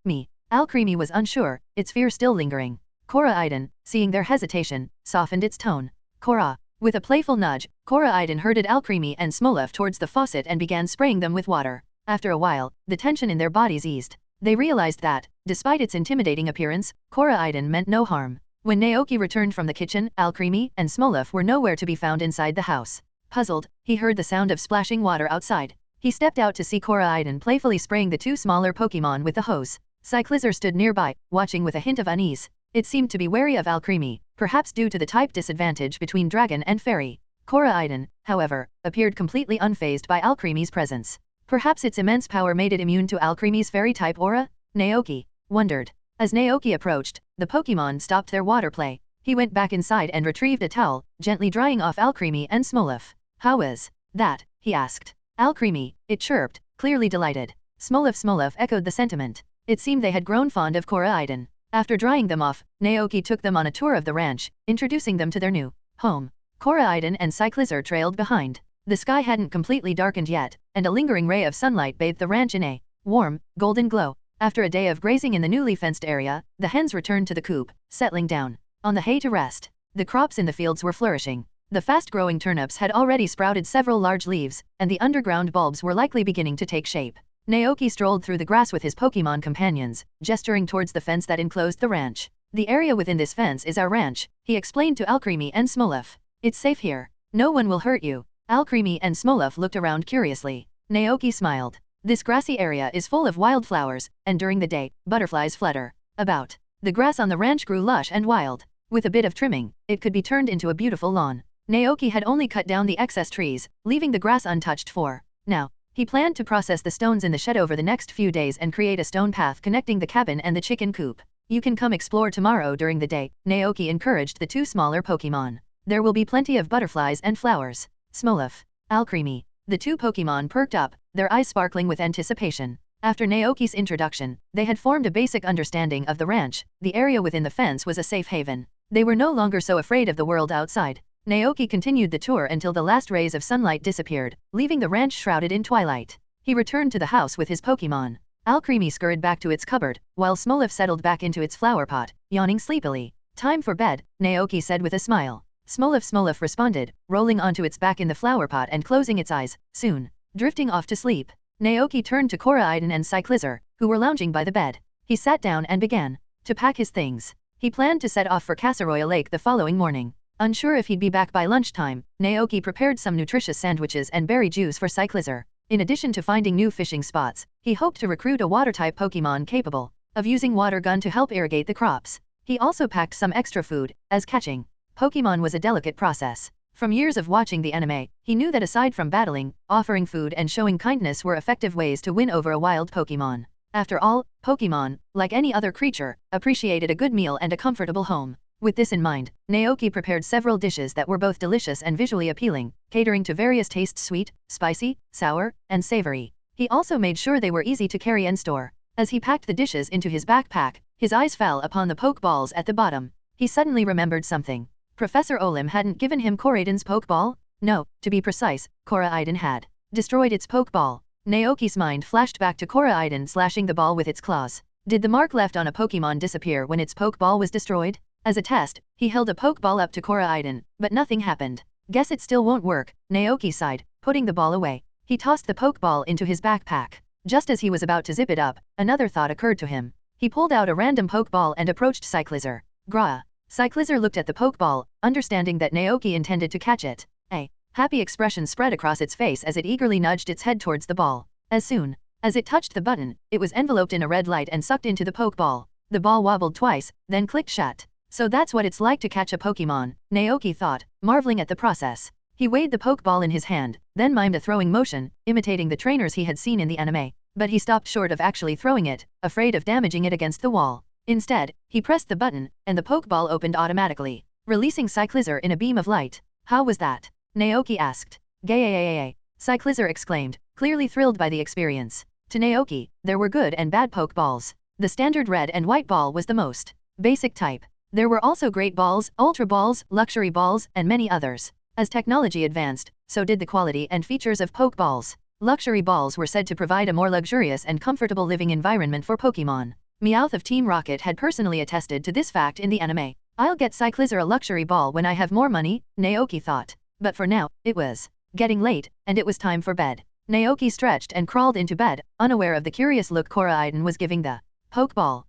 Me. Alcremie was unsure, its fear still lingering. Koraiden, seeing their hesitation, softened its tone. Kora. With a playful nudge, Koraiden herded Alcremie and Smolov towards the faucet and began spraying them with water. After a while, the tension in their bodies eased. They realized that, despite its intimidating appearance, Koraiden meant no harm. When Naoki returned from the kitchen, Alcremie and Smolov were nowhere to be found inside the house. Puzzled, he heard the sound of splashing water outside. He stepped out to see Koraiden playfully spraying the 2 smaller Pokemon with the hose. Cyclizar stood nearby, watching with a hint of unease. It seemed to be wary of Alcremie, perhaps due to the type disadvantage between dragon and fairy. Koraiden, however, appeared completely unfazed by Alcremie's presence. Perhaps its immense power made it immune to Alcremie's fairy-type aura? Naoki wondered. As Naoki approached, the Pokemon stopped their water play. He went back inside and retrieved a towel, gently drying off Alcremie and Smolov. How is that? He asked. Alcremie, it chirped, clearly delighted. Smolov echoed the sentiment. It seemed they had grown fond of Koraiden. After drying them off, Naoki took them on a tour of the ranch, introducing them to their new Home. Koraidon and Cyclizer trailed behind. The sky hadn't completely darkened yet, and a lingering ray of sunlight bathed the ranch in a warm, golden glow. After a day of grazing in the newly fenced area, the hens returned to the coop, settling down on the hay to rest. The crops in the fields were flourishing. The fast-growing turnips had already sprouted several large leaves, and the underground bulbs were likely beginning to take shape. Naoki strolled through the grass with his Pokemon companions, gesturing towards the fence that enclosed the ranch. The area within this fence is our ranch, he explained to Alcremie and Smolov. It's safe here. No one will hurt you. Alcremie and Smolov looked around curiously. Naoki smiled. This grassy area is full of wildflowers, and during the day, butterflies flutter about. The grass on the ranch grew lush and wild. With a bit of trimming, it could be turned into a beautiful lawn. Naoki had only cut down the excess trees, leaving the grass untouched for now. He planned to process the stones in the shed over the next few days and create a stone path connecting the cabin and the chicken coop. You can come explore tomorrow during the day, Naoki encouraged the two smaller Pokemon. There will be plenty of butterflies and flowers. Smolov. Alcremie. The two Pokemon perked up, their eyes sparkling with anticipation. After Naoki's introduction, they had formed a basic understanding of the ranch. The area within the fence was a safe haven. They were no longer so afraid of the world outside. Naoki continued the tour until the last rays of sunlight disappeared, leaving the ranch shrouded in twilight. He returned to the house with his Pokemon. Alcremie scurried back to its cupboard, while Smolov settled back into its flower pot, yawning sleepily. Time for bed, Naoki said with a smile. Smolov responded, rolling onto its back in the flower pot and closing its eyes, soon drifting off to sleep. Naoki turned to Koraidon and Cyclizer, who were lounging by the bed. He sat down and began to pack his things. He planned to set off for Casaroya Lake the following morning. Unsure if he'd be back by lunchtime, Naoki prepared some nutritious sandwiches and berry juice for Cyclizer. In addition to finding new fishing spots, he hoped to recruit a water-type Pokemon capable of using water gun to help irrigate the crops. He also packed some extra food, as catching Pokemon was a delicate process. From years of watching the anime, he knew that aside from battling, offering food and showing kindness were effective ways to win over a wild Pokemon. After all, Pokemon, like any other creature, appreciated a good meal and a comfortable home. With this in mind, Naoki prepared several dishes that were both delicious and visually appealing, catering to various tastes: sweet, spicy, sour, and savory. He also made sure they were easy to carry and store. As he packed the dishes into his backpack, his eyes fell upon the Pokeballs at the bottom. He suddenly remembered something. Professor Olim hadn't given him Koraidon's Pokeball? No, to be precise, Koraidon had destroyed its Pokeball. Naoki's mind flashed back to Koraidon slashing the ball with its claws. Did the mark left on a Pokemon disappear when its Pokeball was destroyed? As a test, he held a Pokeball up to Koraidon, but nothing happened. Guess it still won't work, Naoki sighed, putting the ball away. He tossed the Pokeball into his backpack. Just as he was about to zip it up, another thought occurred to him. He pulled out a random Pokeball and approached Cyclizer. Gra. Cyclizer looked at the Pokeball, understanding that Naoki intended to catch it. A happy expression spread across its face as it eagerly nudged its head towards the ball. As soon as it touched the button, it was enveloped in a red light and sucked into the Pokeball. The ball wobbled twice, then clicked shut. So that's what it's like to catch a Pokemon, Naoki thought, marveling at the process. He weighed the Pokeball in his hand, then mimed a throwing motion, imitating the trainers he had seen in the anime. But he stopped short of actually throwing it, afraid of damaging it against the wall. Instead, he pressed the button, and the Pokeball opened automatically, releasing Cyclizer in a beam of light. How was that? Naoki asked. Gay! Cyclizer exclaimed, clearly thrilled by the experience. To Naoki, there were good and bad Pokeballs. The standard red and white ball was the most basic type. There were also great balls, ultra balls, luxury balls, and many others. As technology advanced, so did the quality and features of Pokeballs. Luxury balls were said to provide a more luxurious and comfortable living environment for Pokemon. Meowth of Team Rocket had personally attested to this fact in the anime. I'll get Cyclizer a luxury ball when I have more money, Naoki thought. But for now, it was getting late, and it was time for bed. Naoki stretched and crawled into bed, unaware of the curious look Koraidon was giving the Pokeball.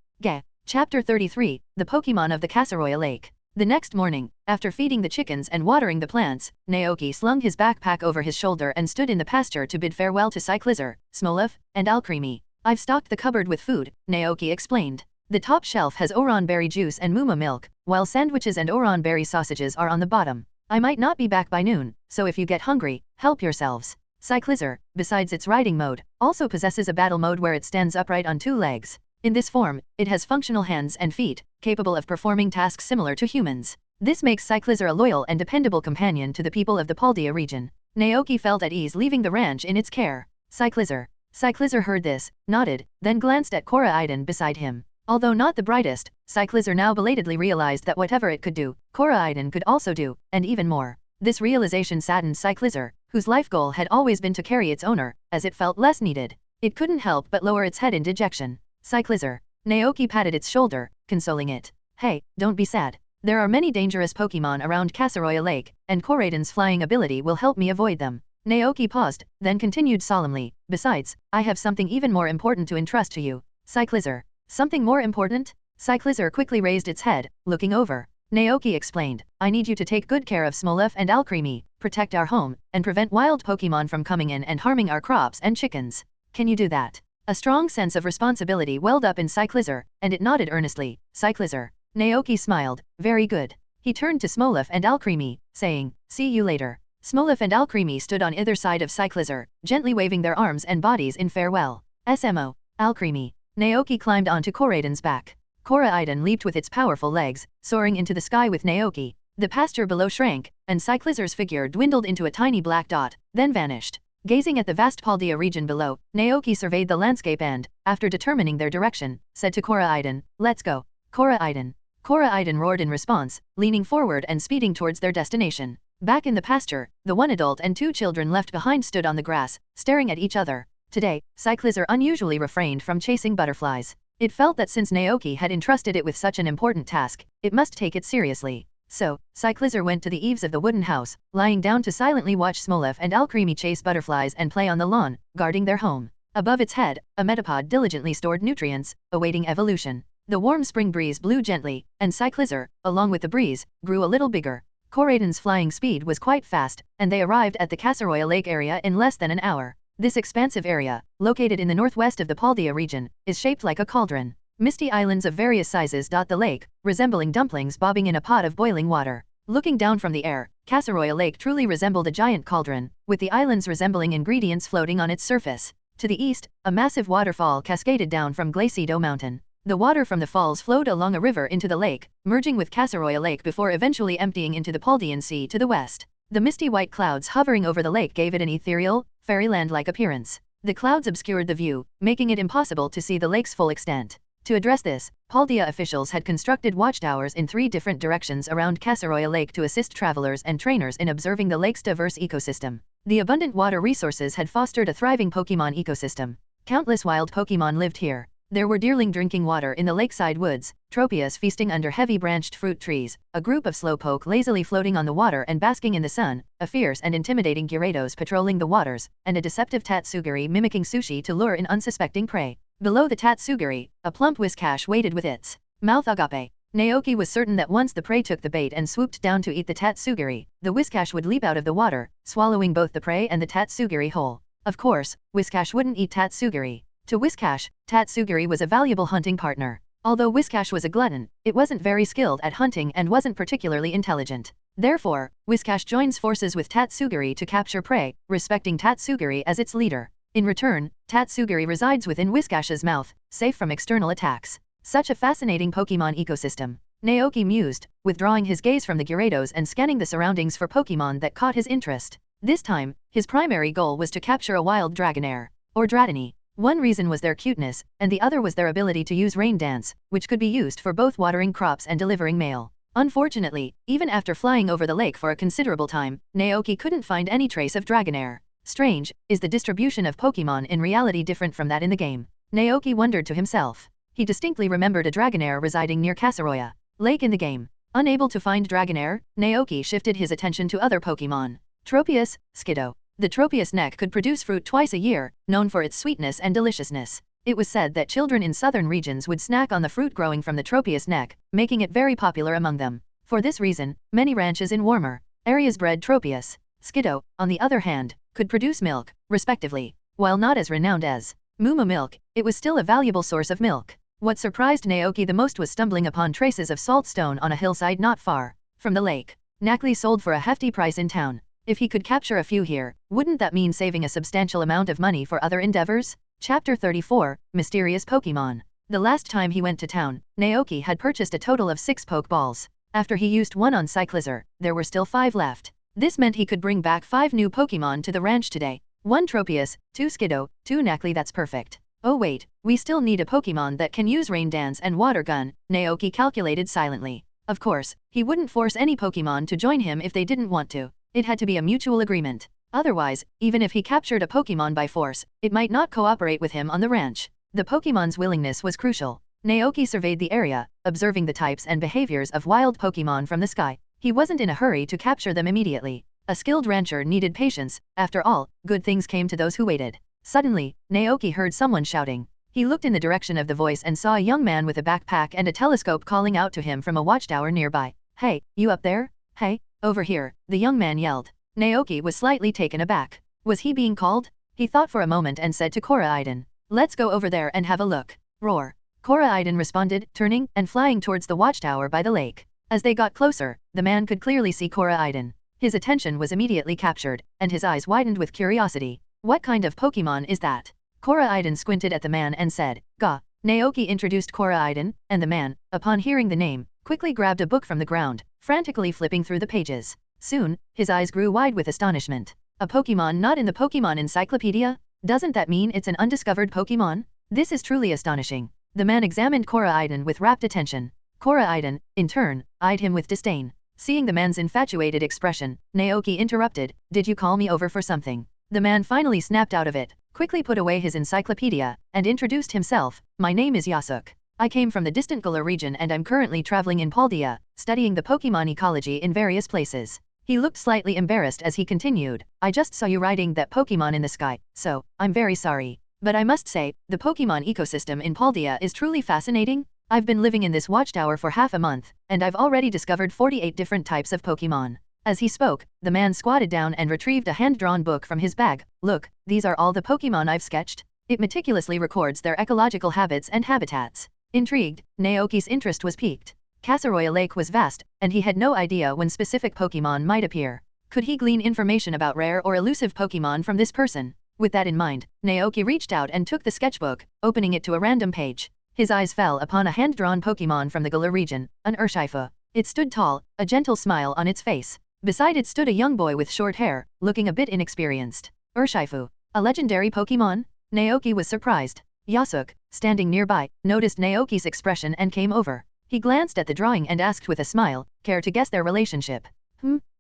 Chapter 33, The Pokemon of the Casaroya Lake. The next morning, after feeding the chickens and watering the plants, Naoki slung his backpack over his shoulder and stood in the pasture to bid farewell to Cyclizer, Smolov, and Alcremie. I've stocked the cupboard with food, Naoki explained. The top shelf has Oran berry juice and Muma milk, while sandwiches and Oran berry sausages are on the bottom. I might not be back by noon, so if you get hungry, help yourselves. Cyclizer, besides its riding mode, also possesses a battle mode where it stands upright on two legs. In this form, it has functional hands and feet, capable of performing tasks similar to humans. This makes Cyclizer a loyal and dependable companion to the people of the Paldea region. Naoki felt at ease leaving the ranch in its care. Cyclizer heard this, nodded, then glanced at Koraidon beside him. Although not the brightest, Cyclizar now belatedly realized that whatever it could do, Koraidon could also do, and even more. This realization saddened Cyclizar, whose life goal had always been to carry its owner, as it felt less needed. It couldn't help but lower its head in dejection. Cyclizar. Naoki patted its shoulder, consoling it. Hey, don't be sad. There are many dangerous Pokemon around Kasaroya Lake, and Koraidon's flying ability will help me avoid them. Naoki paused, then continued solemnly, besides, I have something even more important to entrust to you. Cyclizar. Something more important? Cyclizar quickly raised its head, looking over. Naoki explained, I need you to take good care of Smolov and Alcremie, protect our home, and prevent wild Pokemon from coming in and harming our crops and chickens. Can you do that? A strong sense of responsibility welled up in Cyclizar, and it nodded earnestly. Cyclizar. Naoki smiled, very good. He turned to Smolov and Alcremie, saying, see you later. Smolov and Alcremie stood on either side of Cyclizar, gently waving their arms and bodies in farewell. SMO. Alcremie. Naoki climbed onto Koraidon's back. Koraidon leaped with its powerful legs, soaring into the sky with Naoki. The pasture below shrank, and Cyclizar's figure dwindled into a tiny black dot, then vanished. Gazing at the vast Paldea region below, Naoki surveyed the landscape and, after determining their direction, said to Koraidon, let's go. Koraidon. Koraidon roared in response, leaning forward and speeding towards their destination. Back in the pasture, the one adult and two children left behind stood on the grass, staring at each other. Today, Cyclizar unusually refrained from chasing butterflies. It felt that since Naoki had entrusted it with such an important task, it must take it seriously. So, Cyclizar went to the eaves of the wooden house, lying down to silently watch Smolov and Alcremie chase butterflies and play on the lawn, guarding their home. Above its head, a metapod diligently stored nutrients, awaiting evolution. The warm spring breeze blew gently, and Cyclizar, along with the breeze, grew a little bigger. Koraidon's flying speed was quite fast, and they arrived at the Kasaroya Lake area in less than an hour. This expansive area, located in the northwest of the Paldea region, is shaped like a cauldron. Misty islands of various sizes dot the lake, resembling dumplings bobbing in a pot of boiling water. Looking down from the air, Kasaroya Lake truly resembled a giant cauldron, with the islands resembling ingredients floating on its surface. To the east, a massive waterfall cascaded down from Glacido Mountain. The water from the falls flowed along a river into the lake, merging with Kasaroya Lake before eventually emptying into the Paldean Sea to the west. The misty white clouds hovering over the lake gave it an ethereal, fairyland-like appearance. The clouds obscured the view, making it impossible to see the lake's full extent. To address this, Paldea officials had constructed watchtowers in 3 different directions around Kasaroya Lake to assist travelers and trainers in observing the lake's diverse ecosystem. The abundant water resources had fostered a thriving Pokemon ecosystem. Countless wild Pokemon lived here. There were deerling drinking water in the lakeside woods, Tropius feasting under heavy branched fruit trees, a group of slowpoke lazily floating on the water and basking in the sun, a fierce and intimidating Gyarados patrolling the waters, and a deceptive Tatsugiri mimicking sushi to lure in unsuspecting prey. Below the Tatsugiri, a plump Whiscash waited with its mouth agape. Naoki was certain that once the prey took the bait and swooped down to eat the Tatsugiri, the Whiscash would leap out of the water, swallowing both the prey and the Tatsugiri whole. Of course, Whiscash wouldn't eat Tatsugiri. To Whiscash, Tatsugiri was a valuable hunting partner. Although Whiscash was a glutton, it wasn't very skilled at hunting and wasn't particularly intelligent. Therefore, Whiscash joins forces with Tatsugiri to capture prey, respecting Tatsugiri as its leader. In return, Tatsugiri resides within Whiscash's mouth, safe from external attacks. Such a fascinating Pokemon ecosystem. Naoki mused, withdrawing his gaze from the Gyarados and scanning the surroundings for Pokemon that caught his interest. This time, his primary goal was to capture a wild Dragonair, or Dratini. One reason was their cuteness, and the other was their ability to use Rain Dance, which could be used for both watering crops and delivering mail. Unfortunately, even after flying over the lake for a considerable time, Naoki couldn't find any trace of Dragonair. Strange, is the distribution of Pokemon in reality different from that in the game? Naoki wondered to himself. He distinctly remembered a Dragonair residing near Kasaroya Lake in the game. Unable to find Dragonair, Naoki shifted his attention to other Pokemon. Tropius, Skiddo. The Tropius neck could produce fruit twice a year, known for its sweetness and deliciousness. It was said that children in southern regions would snack on the fruit growing from the Tropius neck, making it very popular among them. For this reason, many ranches in warmer areas bred Tropius. Skiddo, on the other hand, could produce milk, respectively. While not as renowned as Muma milk, it was still a valuable source of milk. What surprised Naoki the most was stumbling upon traces of salt stone on a hillside not far from the lake. Knackley sold for a hefty price in town. If he could capture a few here, wouldn't that mean saving a substantial amount of money for other endeavors? Chapter 34, Mysterious Pokemon. The last time he went to town, Naoki had purchased a total of 6 Pokeballs. After he used one on Cyclizar, there were still 5 left. This meant he could bring back 5 new Pokemon to the ranch today. 1 Tropius, 2 Skiddo, 2 Knackley. That's perfect. Oh wait, we still need a Pokemon that can use Rain Dance and Water Gun, Naoki calculated silently. Of course, he wouldn't force any Pokemon to join him if they didn't want to. It had to be a mutual agreement. Otherwise, even if he captured a Pokemon by force, it might not cooperate with him on the ranch. The Pokemon's willingness was crucial. Naoki surveyed the area, observing the types and behaviors of wild Pokemon from the sky. He wasn't in a hurry to capture them immediately. A skilled rancher needed patience. After all, good things came to those who waited. Suddenly, Naoki heard someone shouting. He looked in the direction of the voice and saw a young man with a backpack and a telescope calling out to him from a watchtower nearby. Hey, you up there? Hey, over here, the young man yelled. Naoki was slightly taken aback. Was he being called? He thought for a moment and said to Koraiden. Let's go over there and have a look. Roar. Koraiden responded, turning and flying towards the watchtower by the lake. As they got closer, the man could clearly see Koraiden. His attention was immediately captured, and his eyes widened with curiosity. What kind of Pokemon is that? Koraiden squinted at the man and said, Ga. Naoki introduced Koraiden, and the man, upon hearing the name, quickly grabbed a book from the ground, frantically flipping through the pages. Soon, his eyes grew wide with astonishment. A Pokemon not in the Pokemon Encyclopedia? Doesn't that mean it's an undiscovered Pokemon? This is truly astonishing. The man examined Koraiden with rapt attention. Koraiden, in turn, eyed him with disdain. Seeing the man's infatuated expression, Naoki interrupted, Did you call me over for something? The man finally snapped out of it, quickly put away his encyclopedia, and introduced himself. My name is Yasuk. I came from the distant Galar region and I'm currently traveling in Paldea, studying the Pokemon ecology in various places. He looked slightly embarrassed as he continued, I just saw you riding that Pokemon in the sky, so, I'm very sorry. But I must say, the Pokemon ecosystem in Paldea is truly fascinating. I've been living in this watchtower for half a month, and I've already discovered 48 different types of Pokemon. As he spoke, the man squatted down and retrieved a hand-drawn book from his bag. Look, these are all the Pokemon I've sketched. It meticulously records their ecological habits and habitats. Intrigued, Naoki's interest was piqued. Kasaraya Lake was vast, and he had no idea when specific Pokemon might appear. Could he glean information about rare or elusive Pokemon from this person? With that in mind, Naoki reached out and took the sketchbook, opening it to a random page. His eyes fell upon a hand-drawn Pokemon from the Galar region, an Urshifu. It stood tall, a gentle smile on its face. Beside it stood a young boy with short hair, looking a bit inexperienced. Urshifu, a legendary Pokemon? Naoki was surprised. Yasuk, standing nearby, noticed Naoki's expression and came over. He glanced at the drawing and asked with a smile, care to guess their relationship?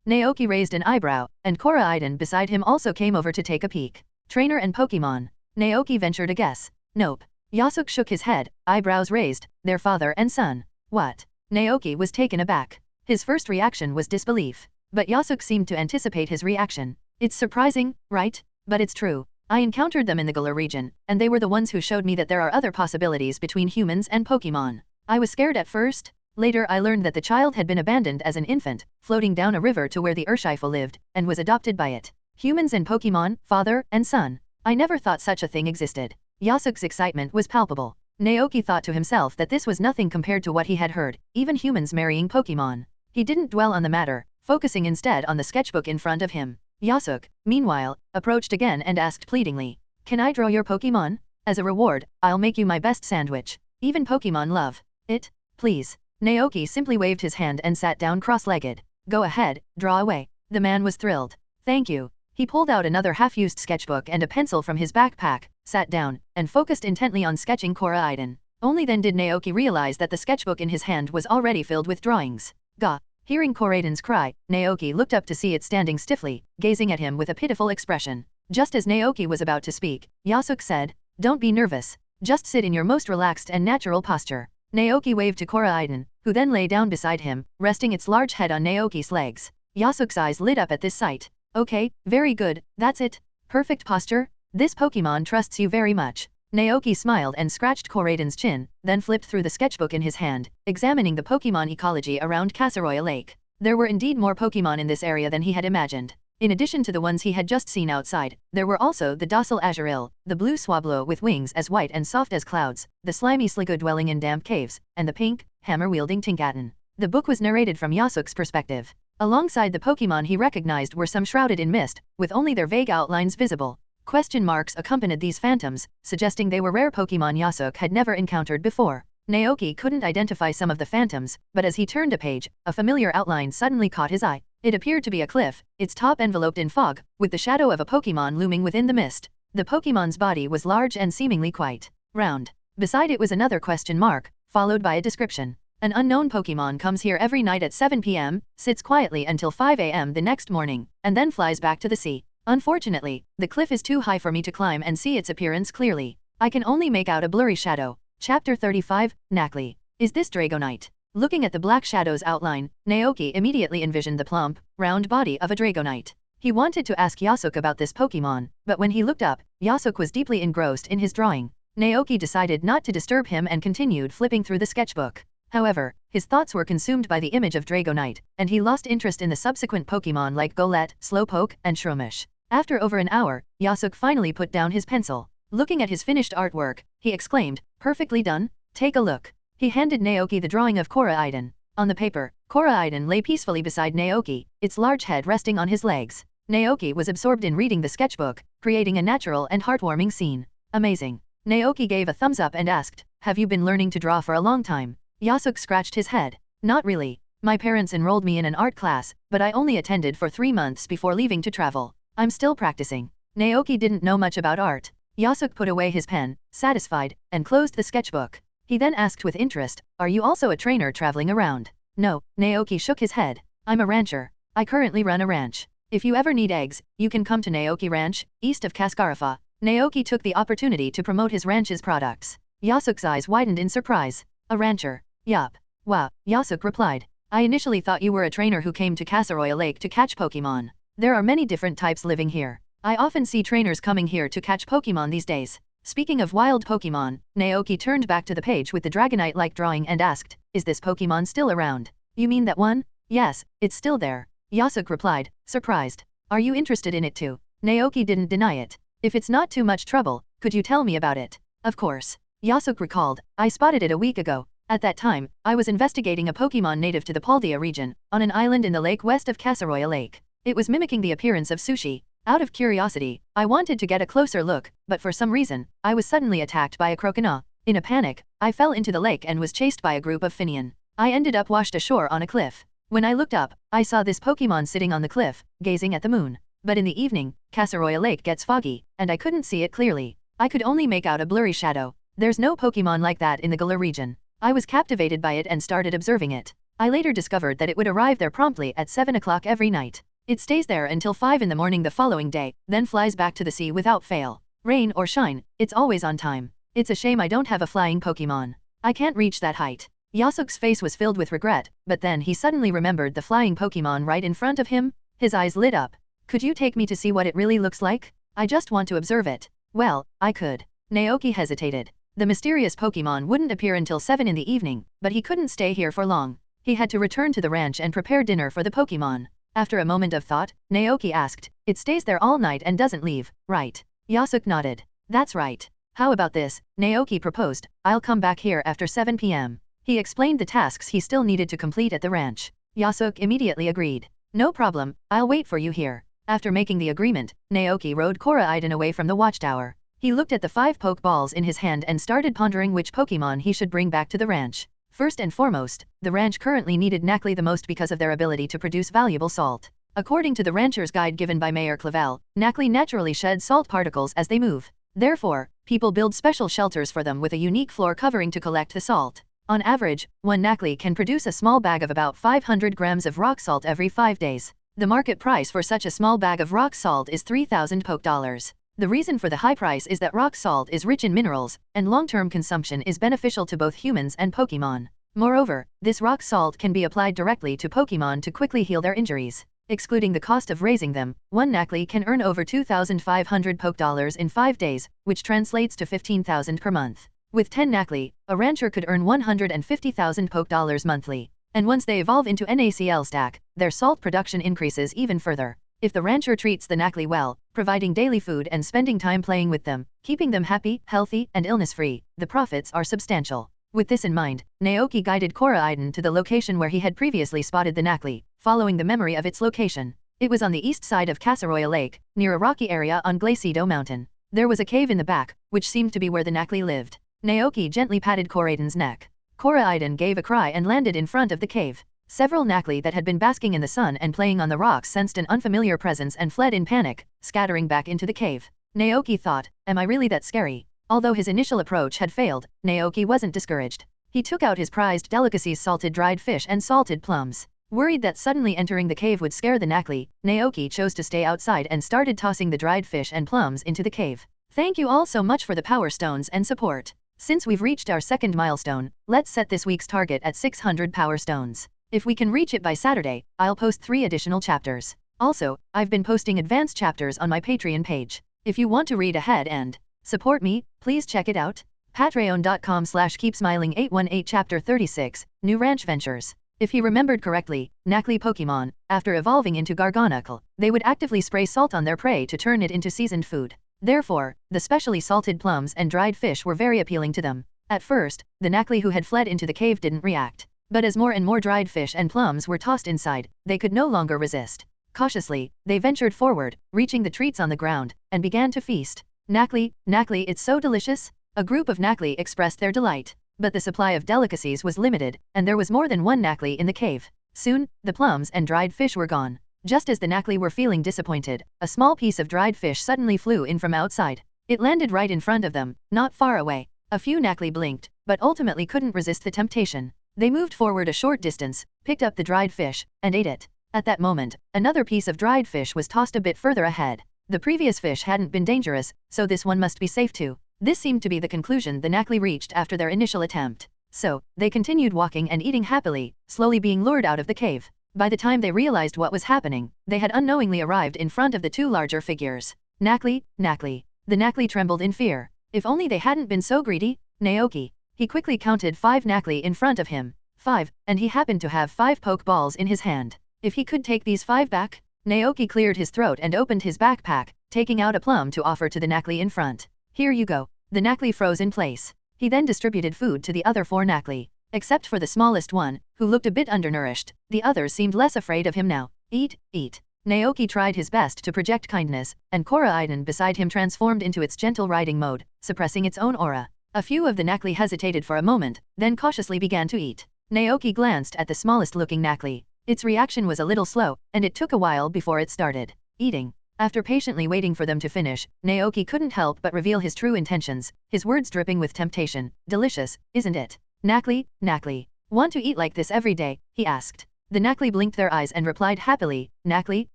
Naoki raised an eyebrow, and Koraiden beside him also came over to take a peek. Trainer and Pokemon. Naoki ventured a guess. Nope. Yasuk shook his head, eyebrows raised, their father and son. What? Naoki was taken aback. His first reaction was disbelief. But Yasuk seemed to anticipate his reaction. It's surprising, right? But it's true. I encountered them in the Galar region, and they were the ones who showed me that there are other possibilities between humans and Pokemon. I was scared at first. Later I learned that the child had been abandoned as an infant, floating down a river to where the Urshifu lived, and was adopted by it. Humans and Pokemon, father and son. I never thought such a thing existed. Yasuk's excitement was palpable. Naoki thought to himself that this was nothing compared to what he had heard, even humans marrying Pokemon. He didn't dwell on the matter, focusing instead on the sketchbook in front of him. Yasuk, meanwhile, approached again and asked pleadingly, Can I draw your Pokemon? As a reward, I'll make you my best sandwich. Even Pokemon love it. Please. Naoki simply waved his hand and sat down cross-legged. Go ahead, draw away. The man was thrilled. Thank you. He pulled out another half-used sketchbook and a pencil from his backpack, sat down, and focused intently on sketching Koraiden. Only then did Naoki realize that the sketchbook in his hand was already filled with drawings. Gah! Hearing Koraiden's cry, Naoki looked up to see it standing stiffly, gazing at him with a pitiful expression. Just as Naoki was about to speak, Yasuk said, Don't be nervous. Just sit in your most relaxed and natural posture. Naoki waved to Koraiden, who then lay down beside him, resting its large head on Naoki's legs. Yasuk's eyes lit up at this sight. Okay, very good, that's it. Perfect posture. This Pokemon trusts you very much. Naoki smiled and scratched Koraiden's chin, then flipped through the sketchbook in his hand, examining the Pokemon ecology around Kasaraya Lake. There were indeed more Pokemon in this area than he had imagined. In addition to the ones he had just seen outside, there were also the docile Azurill, the blue Swablu with wings as white and soft as clouds, the slimy Sliggoo dwelling in damp caves, and the pink, hammer-wielding Tinkaton. The book was narrated from Yasuk's perspective. Alongside the Pokemon he recognized were some shrouded in mist, with only their vague outlines visible. Question marks accompanied these phantoms, suggesting they were rare Pokemon Yasuk had never encountered before. Naoki couldn't identify some of the phantoms, but as he turned a page, a familiar outline suddenly caught his eye. It appeared to be a cliff, its top enveloped in fog, with the shadow of a Pokemon looming within the mist. The Pokemon's body was large and seemingly quite round. Beside it was another question mark, followed by a description. An unknown Pokemon comes here every night at 7 p.m., sits quietly until 5 a.m. the next morning, and then flies back to the sea. Unfortunately, the cliff is too high for me to climb and see its appearance clearly. I can only make out a blurry shadow. Chapter 35, Nacli. Is this Dragonite? Looking at the black shadow's outline, Naoki immediately envisioned the plump, round body of a Dragonite. He wanted to ask Yasuke about this Pokemon, but when he looked up, Yasuke was deeply engrossed in his drawing. Naoki decided not to disturb him and continued flipping through the sketchbook. However, his thoughts were consumed by the image of Dragonite, and he lost interest in the subsequent Pokemon like Golett, Slowpoke, and Shroomish. After over an hour, Yasuke finally put down his pencil. Looking at his finished artwork, he exclaimed, "Perfectly done? Take a look." He handed Naoki the drawing of Koraidon. On the paper, Koraidon lay peacefully beside Naoki, its large head resting on his legs. Naoki was absorbed in reading the sketchbook, creating a natural and heartwarming scene. Amazing. Naoki gave a thumbs up and asked, "Have you been learning to draw for a long time?" Yasuke scratched his head. "Not really. My parents enrolled me in an art class, but I only attended for 3 months before leaving to travel. I'm still practicing." Naoki didn't know much about art. Yasuke put away his pen, satisfied, and closed the sketchbook. He then asked with interest, "Are you also a trainer traveling around?" "No," Naoki shook his head. "I'm a rancher. I currently run a ranch. If you ever need eggs, you can come to Naoki Ranch, east of Cascarafa." Naoki took the opportunity to promote his ranch's products. Yasuke's eyes widened in surprise. "A rancher? Yup. Wow," Yasuke replied. "I initially thought you were a trainer who came to Casaroya Lake to catch Pokemon. There are many different types living here. I often see trainers coming here to catch Pokemon these days." Speaking of wild Pokemon, Naoki turned back to the page with the Dragonite-like drawing and asked, "Is this Pokemon still around?" "You mean that one?" "Yes, it's still there," Yasuke replied, surprised. "Are you interested in it too?" Naoki didn't deny it. "If it's not too much trouble, could you tell me about it?" "Of course." Yasuke recalled, "I spotted it a week ago. At that time, I was investigating a Pokemon native to the Paldea region, on an island in the lake west of Casaroya Lake. It was mimicking the appearance of sushi. Out of curiosity, I wanted to get a closer look, but for some reason, I was suddenly attacked by a crocodile. In a panic, I fell into the lake and was chased by a group of Finian. I ended up washed ashore on a cliff. When I looked up, I saw this Pokemon sitting on the cliff, gazing at the moon. But in the evening, Casaroya Lake gets foggy, and I couldn't see it clearly. I could only make out a blurry shadow. There's no Pokemon like that in the Galar region. I was captivated by it and started observing it. I later discovered that it would arrive there promptly at 7 o'clock every night. It stays there until 5 in the morning the following day, then flies back to the sea without fail. Rain or shine, it's always on time. It's a shame I don't have a flying Pokemon. I can't reach that height." Yasuke's face was filled with regret, but then he suddenly remembered the flying Pokemon right in front of him. His eyes lit up. "Could you take me to see what it really looks like? I just want to observe it." "Well, I could." Naoki hesitated. The mysterious Pokemon wouldn't appear until 7 in the evening, but he couldn't stay here for long. He had to return to the ranch and prepare dinner for the Pokemon. After a moment of thought, Naoki asked, "It stays there all night and doesn't leave, right?" Yasuke nodded. "That's right. How about this?" Naoki proposed. "I'll come back here after 7 p.m. He explained the tasks he still needed to complete at the ranch. Yasuke immediately agreed. "No problem, I'll wait for you here." After making the agreement, Naoki rode Koraidon away from the watchtower. He looked at the 5 Pokeballs in his hand and started pondering which Pokemon he should bring back to the ranch. First and foremost, the ranch currently needed Nacli the most because of their ability to produce valuable salt. According to the rancher's guide given by Mayor Clavel, Nacli naturally shed salt particles as they move. Therefore, people build special shelters for them with a unique floor covering to collect the salt. On average, one Nacli can produce a small bag of about 500 grams of rock salt every 5 days. The market price for such a small bag of rock salt is 3,000 poke dollars. The reason for the high price is that rock salt is rich in minerals, and long-term consumption is beneficial to both humans and Pokemon. Moreover, this rock salt can be applied directly to Pokemon to quickly heal their injuries. Excluding the cost of raising them, one Nacli can earn over 2,500 poke dollars in 5 days, which translates to 15,000 per month. With 10 Nacli, a rancher could earn 150,000 poke dollars monthly. And once they evolve into NACL stack, their salt production increases even further. If the rancher treats the Nacli well, providing daily food and spending time playing with them, keeping them happy, healthy, and illness-free, the profits are substantial. With this in mind, Naoki guided Koraidon to the location where he had previously spotted the Nacli, following the memory of its location. It was on the east side of Casaroya Lake, near a rocky area on Glacido Mountain. There was a cave in the back, which seemed to be where the Nacli lived. Naoki gently patted Koraidon's neck. Koraidon gave a cry and landed in front of the cave. Several Nacli that had been basking in the sun and playing on the rocks sensed an unfamiliar presence and fled in panic, scattering back into the cave. Naoki thought, "Am I really that scary?" Although his initial approach had failed, Naoki wasn't discouraged. He took out his prized delicacies, salted dried fish and salted plums. Worried that suddenly entering the cave would scare the Nakli, Naoki chose to stay outside and started tossing the dried fish and plums into the cave. Thank you all so much for the power stones and support. Since we've reached our second milestone, let's set this week's target at 600 power stones. If we can reach it by Saturday, I'll post 3 additional chapters. Also, I've been posting advanced chapters on my Patreon page. If you want to read ahead and support me, please check it out. Patreon.com/keepsmiling818 Chapter 36, New Ranch Ventures. If he remembered correctly, Nakli Pokemon, after evolving into Garganacl, they would actively spray salt on their prey to turn it into seasoned food. Therefore, the specially salted plums and dried fish were very appealing to them. At first, the Nakli who had fled into the cave didn't react. But as more and more dried fish and plums were tossed inside, they could no longer resist. Cautiously, they ventured forward, reaching the treats on the ground, and began to feast. Nakli, Nakli, it's so delicious! A group of Nakli expressed their delight. But the supply of delicacies was limited, and there was more than one Nakli in the cave. Soon, the plums and dried fish were gone. Just as the Nakli were feeling disappointed, a small piece of dried fish suddenly flew in from outside. It landed right in front of them, not far away. A few Nakli blinked, but ultimately couldn't resist the temptation. They moved forward a short distance, picked up the dried fish, and ate it. At that moment, another piece of dried fish was tossed a bit further ahead. The previous fish hadn't been dangerous, so this one must be safe too. This seemed to be the conclusion the Nakli reached after their initial attempt. So, they continued walking and eating happily, slowly being lured out of the cave. By the time they realized what was happening, they had unknowingly arrived in front of the 2 larger figures. Nakli, Nakli. The Nakli trembled in fear. If only they hadn't been so greedy. Naoki. He quickly counted 5 Nakli in front of him. 5, and he happened to have 5 poke balls in his hand. If he could take these 5 back? Naoki cleared his throat and opened his backpack, taking out a plum to offer to the Nakli in front. Here you go. The Nakli froze in place. He then distributed food to the other 4 Nakli. Except for the smallest one, who looked a bit undernourished, the others seemed less afraid of him now. Eat, eat. Naoki tried his best to project kindness, and Koraiden beside him transformed into its gentle riding mode, suppressing its own aura. A few of the Nakli hesitated for a moment, then cautiously began to eat. Naoki glanced at the smallest looking Nakli. Its reaction was a little slow, and it took a while before it started eating. After patiently waiting for them to finish, Naoki couldn't help but reveal his true intentions, his words dripping with temptation. Delicious, isn't it? Nakli, Nakli. Want to eat like this every day? He asked. The Nakli blinked their eyes and replied happily, Nakli,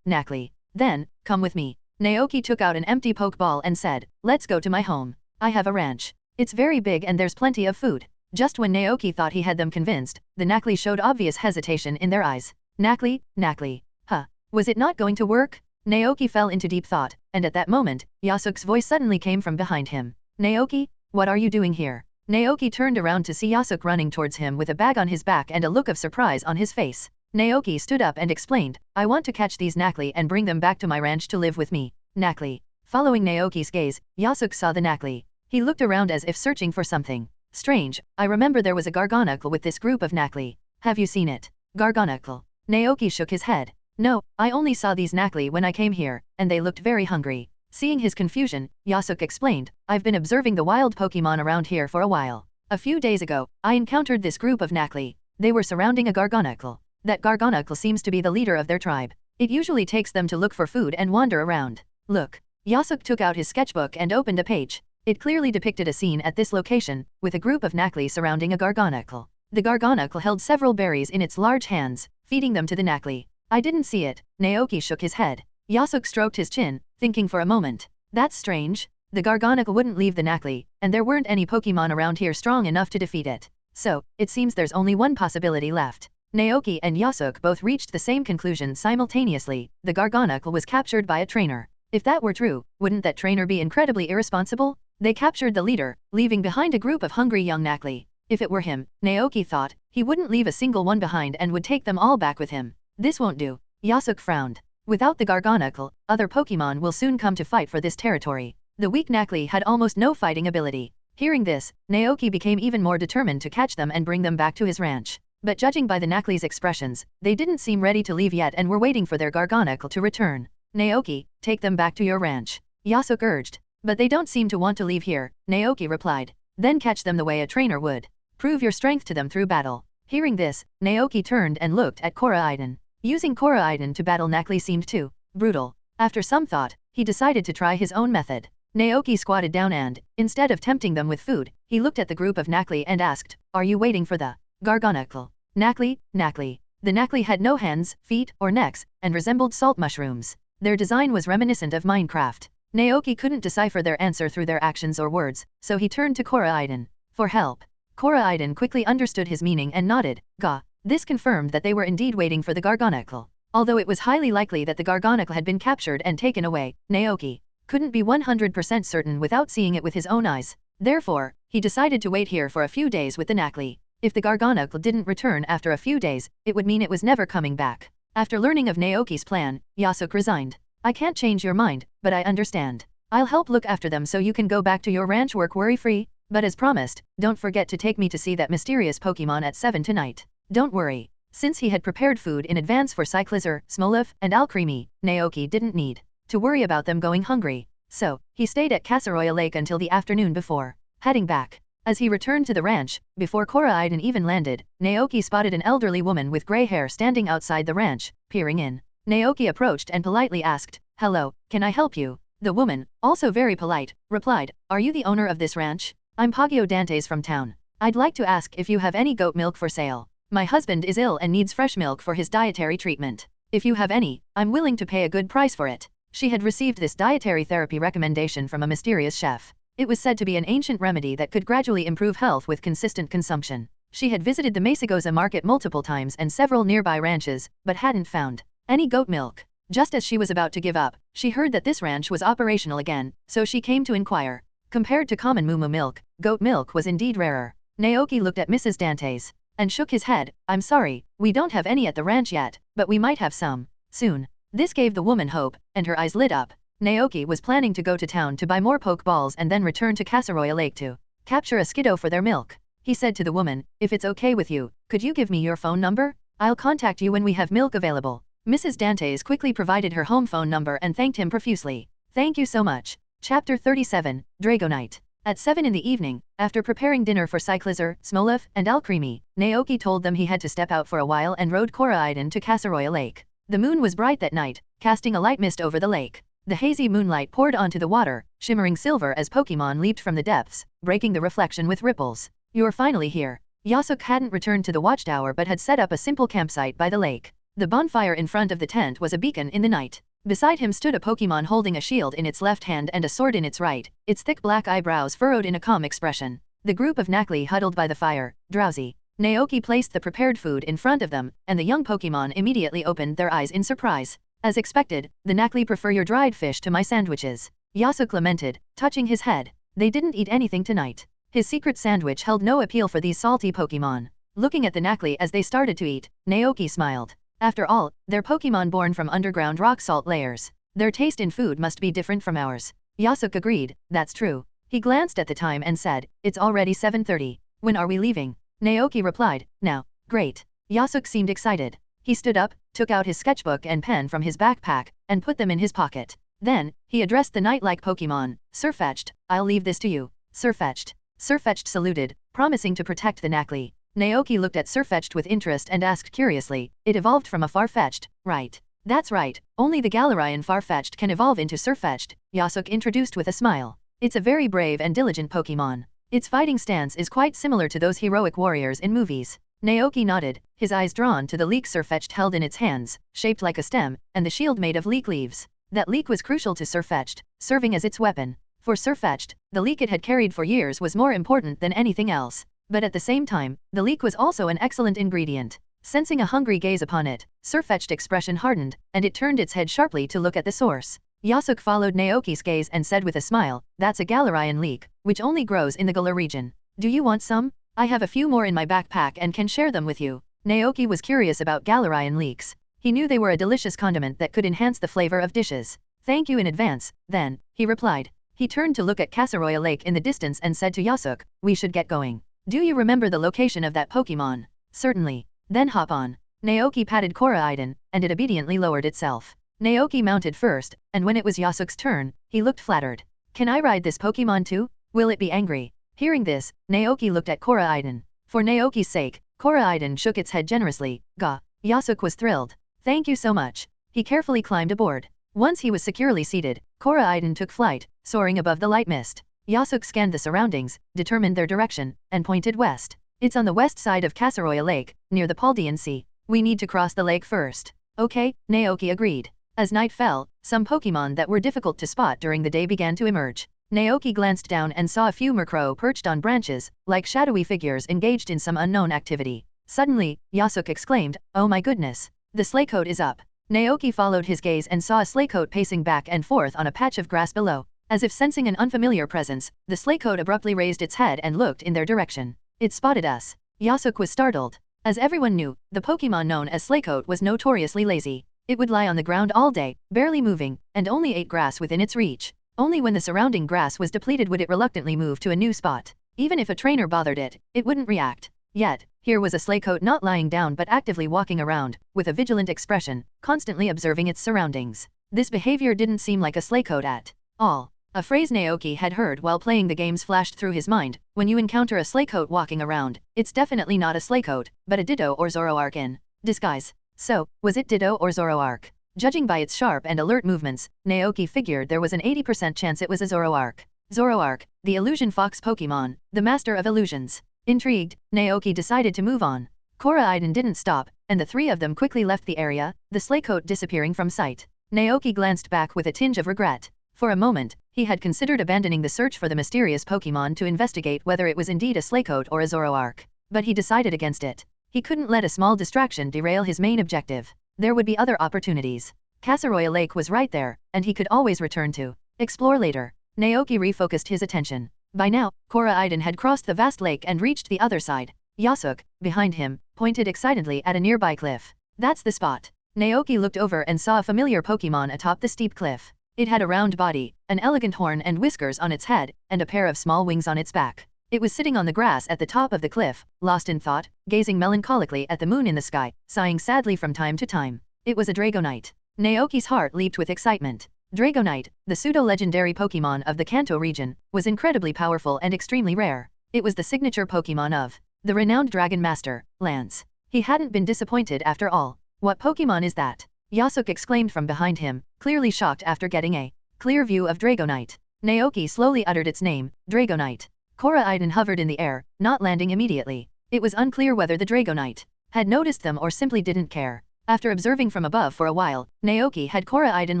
Nakli. Then, come with me. Naoki took out an empty pokeball and said, let's go to my home. I have a ranch. It's very big and there's plenty of food. Just when Naoki thought he had them convinced, the Nakli showed obvious hesitation in their eyes. Nakli, Nakli. Huh. Was it not going to work? Naoki fell into deep thought, and at that moment, Yasuk's voice suddenly came from behind him. Naoki, what are you doing here? Naoki turned around to see Yasuk running towards him with a bag on his back and a look of surprise on his face. Naoki stood up and explained, I want to catch these Nakli and bring them back to my ranch to live with me. Nakli. Following Naoki's gaze, Yasuk saw the Nakli. He looked around as if searching for something. Strange, I remember there was a Garganacl with this group of Nakli. Have you seen it? Garganacl. Naoki shook his head. No, I only saw these Nakli when I came here, and they looked very hungry. Seeing his confusion, Yasuk explained, I've been observing the wild Pokemon around here for a while. A few days ago, I encountered this group of Nakli. They were surrounding a Garganacl. That Garganacl seems to be the leader of their tribe. It usually takes them to look for food and wander around. Look. Yasuk took out his sketchbook and opened a page. It clearly depicted a scene at this location, with a group of Nakli surrounding a Garganacl. The Garganacl held several berries in its large hands, feeding them to the Nakli. I didn't see it. Naoki shook his head. Yasuk stroked his chin, thinking for a moment. That's strange. The Garganacl wouldn't leave the Nakli, and there weren't any Pokemon around here strong enough to defeat it. So, it seems there's only one possibility left. Naoki and Yasuk both reached the same conclusion simultaneously. The Garganacl was captured by a trainer. If that were true, wouldn't that trainer be incredibly irresponsible? They captured the leader, leaving behind a group of hungry young Nakli. If it were him, Naoki thought, he wouldn't leave a single one behind and would take them all back with him. This won't do. Yasuk frowned. Without the Garganacl, other Pokemon will soon come to fight for this territory. The weak Nakli had almost no fighting ability. Hearing this, Naoki became even more determined to catch them and bring them back to his ranch. But judging by the Nakli's expressions, they didn't seem ready to leave yet and were waiting for their Garganacl to return. Naoki, take them back to your ranch. Yasuk urged. But they don't seem to want to leave here, Naoki replied. Then catch them the way a trainer would. Prove your strength to them through battle. Hearing this, Naoki turned and looked at Koraiden. Using Koraiden to battle Nakli seemed too brutal. After some thought, he decided to try his own method. Naoki squatted down and, instead of tempting them with food, he looked at the group of Nakli and asked, "Are you waiting for the gargonacle?" Nakli, Nakli. The Nakli had no hands, feet, or necks, and resembled salt mushrooms. Their design was reminiscent of Minecraft. Naoki couldn't decipher their answer through their actions or words, so he turned to Koraiden for help. Koraiden quickly understood his meaning and nodded. Ga. This confirmed that they were indeed waiting for the gargonacle. Although it was highly likely that the gargonacle had been captured and taken away, Naoki couldn't be 100% certain without seeing it with his own eyes. Therefore, he decided to wait here for a few days with the Nakli. If the gargonacle didn't return after a few days, it would mean it was never coming back. After learning of Naoki's plan, Yasuke resigned. "I can't change your mind, but I understand. I'll help look after them so you can go back to your ranch work worry-free. But as promised, don't forget to take me to see that mysterious Pokemon at 7 tonight." Don't worry. Since he had prepared food in advance for Cyclizar, Smoliv, and Alcremie, Naoki didn't need to worry about them going hungry. So, he stayed at Casaroya Lake until the afternoon before heading back. As he returned to the ranch, before Koraiden even landed, Naoki spotted an elderly woman with gray hair standing outside the ranch, peering in. Naoki approached and politely asked, "Hello, can I help you?" The woman, also very polite, replied, "Are you the owner of this ranch? I'm Pagio Dantes from town. I'd like to ask if you have any goat milk for sale. My husband is ill and needs fresh milk for his dietary treatment. If you have any, I'm willing to pay a good price for it." She had received this dietary therapy recommendation from a mysterious chef. It was said to be an ancient remedy that could gradually improve health with consistent consumption. She had visited the Mesagoza market multiple times and several nearby ranches, but hadn't found any goat milk. Just as she was about to give up, she heard that this ranch was operational again, so she came to inquire. Compared to common mumu milk, goat milk was indeed rarer. Naoki looked at Mrs. Dantes and shook his head. "I'm sorry, we don't have any at the ranch yet, but we might have some soon." This gave the woman hope, and her eyes lit up. Naoki was planning to go to town to buy more Pokeballs and then return to Casaroya Lake to capture a Skiddo for their milk. He said to the woman, "If it's okay with you, could you give me your phone number? I'll contact you when we have milk available." Mrs. Dantes quickly provided her home phone number and thanked him profusely. "Thank you so much." Chapter 37, Dragonite. At 7 in the evening, after preparing dinner for Cyclizar, Smoliv, and Alcremie, Naoki told them he had to step out for a while and rode Koraiden to Casaroya Lake. The moon was bright that night, casting a light mist over the lake. The hazy moonlight poured onto the water, shimmering silver as Pokemon leaped from the depths, breaking the reflection with ripples. "You're finally here." Yasuke hadn't returned to the watchtower but had set up a simple campsite by the lake. The bonfire in front of the tent was a beacon in the night. Beside him stood a Pokemon holding a shield in its left hand and a sword in its right, its thick black eyebrows furrowed in a calm expression. The group of Nakli huddled by the fire, drowsy. Naoki placed the prepared food in front of them, and the young Pokemon immediately opened their eyes in surprise. "As expected, the Nakli prefer your dried fish to my sandwiches," Yasuke lamented, touching his head. They didn't eat anything tonight. His secret sandwich held no appeal for these salty Pokemon. Looking at the Nakli as they started to eat, Naoki smiled. After all, they're Pokemon born from underground rock salt layers. Their taste in food must be different from ours. Yasuke agreed, "That's true." He glanced at the time and said, "It's already 7:30. When are we leaving?" Naoki replied, "Now." "Great." Yasuke seemed excited. He stood up, took out his sketchbook and pen from his backpack, and put them in his pocket. Then, he addressed the night-like Pokemon, "Sirfetch'd, I'll leave this to you." Sirfetch'd. Sirfetch'd saluted, promising to protect the Nakli. Naoki looked at Sirfetch'd with interest and asked curiously, "It evolved from a Farfetch'd, right?" "That's right, only the Galarian Farfetch'd can evolve into Sirfetch'd," Yasuke introduced with a smile. "It's a very brave and diligent Pokemon. Its fighting stance is quite similar to those heroic warriors in movies." Naoki nodded, his eyes drawn to the leek Sirfetch'd held in its hands, shaped like a stem, and the shield made of leek leaves. That leek was crucial to Sirfetch'd, serving as its weapon. For Sirfetch'd, the leek it had carried for years was more important than anything else. But at the same time, the leek was also an excellent ingredient. Sensing a hungry gaze upon it, Sirfetch'd expression hardened, and it turned its head sharply to look at the source. Yasuke followed Naoki's gaze and said with a smile, "That's a Galarian leek, which only grows in the Galar region. Do you want some? I have a few more in my backpack and can share them with you." Naoki was curious about Galarian leeks. He knew they were a delicious condiment that could enhance the flavor of dishes. "Thank you in advance, then," he replied. He turned to look at Casaroya Lake in the distance and said to Yasuke, "We should get going. Do you remember the location of that Pokemon?" "Certainly." "Then hop on." Naoki patted Koraiden, and it obediently lowered itself. Naoki mounted first, and when it was Yasuke's turn, he looked flattered. "Can I ride this Pokemon too? Will it be angry?" Hearing this, Naoki looked at Koraiden. For Naoki's sake, Koraiden shook its head generously. "Ga." Yasuke was thrilled. "Thank you so much." He carefully climbed aboard. Once he was securely seated, Koraiden took flight, soaring above the light mist. Yasuk scanned the surroundings, determined their direction, and pointed west. It's on the west side of Kasaroya Lake, near the Paldean Sea. We need to cross the lake first. Okay, Naoki agreed. As night fell, some Pokemon that were difficult to spot during the day began to emerge. Naoki glanced down and saw a few Murkrow perched on branches, like shadowy figures engaged in some unknown activity. Suddenly, Yasuk exclaimed, "Oh my goodness! The Slaycoat is up!" Naoki followed his gaze and saw a Slaycoat pacing back and forth on a patch of grass below. As if sensing an unfamiliar presence, the Slaycoat abruptly raised its head and looked in their direction. It spotted us. Yasuk was startled. As everyone knew, the Pokemon known as Slaycoat was notoriously lazy. It would lie on the ground all day, barely moving, and only ate grass within its reach. Only when the surrounding grass was depleted would it reluctantly move to a new spot. Even if a trainer bothered it, it wouldn't react. Yet, here was a Slaycoat not lying down but actively walking around, with a vigilant expression, constantly observing its surroundings. This behavior didn't seem like a Slaycoat at all. A phrase Naoki had heard while playing the games flashed through his mind: when you encounter a Slaycoat walking around, it's definitely not a Slaycoat, but a Ditto or Zoroark in disguise. So, was it Ditto or Zoroark? Judging by its sharp and alert movements, Naoki figured there was an 80% chance it was a Zoroark. Zoroark, the illusion fox Pokemon, the master of illusions. Intrigued, Naoki decided to move on. Koraidon didn't stop, and the three of them quickly left the area, the Slaycoat disappearing from sight. Naoki glanced back with a tinge of regret. For a moment, he had considered abandoning the search for the mysterious Pokemon to investigate whether it was indeed a Slaycoat or a Zoroark. But he decided against it. He couldn't let a small distraction derail his main objective. There would be other opportunities. Kasaroya Lake was right there, and he could always return to explore later. Naoki refocused his attention. By now, Koraidon had crossed the vast lake and reached the other side. Yasuk, behind him, pointed excitedly at a nearby cliff. That's the spot. Naoki looked over and saw a familiar Pokemon atop the steep cliff. It had a round body, an elegant horn and whiskers on its head, and a pair of small wings on its back. It was sitting on the grass at the top of the cliff, lost in thought, gazing melancholically at the moon in the sky, sighing sadly from time to time. It was a Dragonite. Naoki's heart leaped with excitement. Dragonite, the pseudo-legendary Pokemon of the Kanto region, was incredibly powerful and extremely rare. It was the signature Pokemon of the renowned Dragon Master, Lance. He hadn't been disappointed after all. What Pokemon is that? Yasuk exclaimed from behind him, clearly shocked after getting a clear view of Dragonite. Naoki slowly uttered its name, Dragonite. Koraidon hovered in the air, not landing immediately. It was unclear whether the Dragonite had noticed them or simply didn't care. After observing from above for a while, Naoki had Koraidon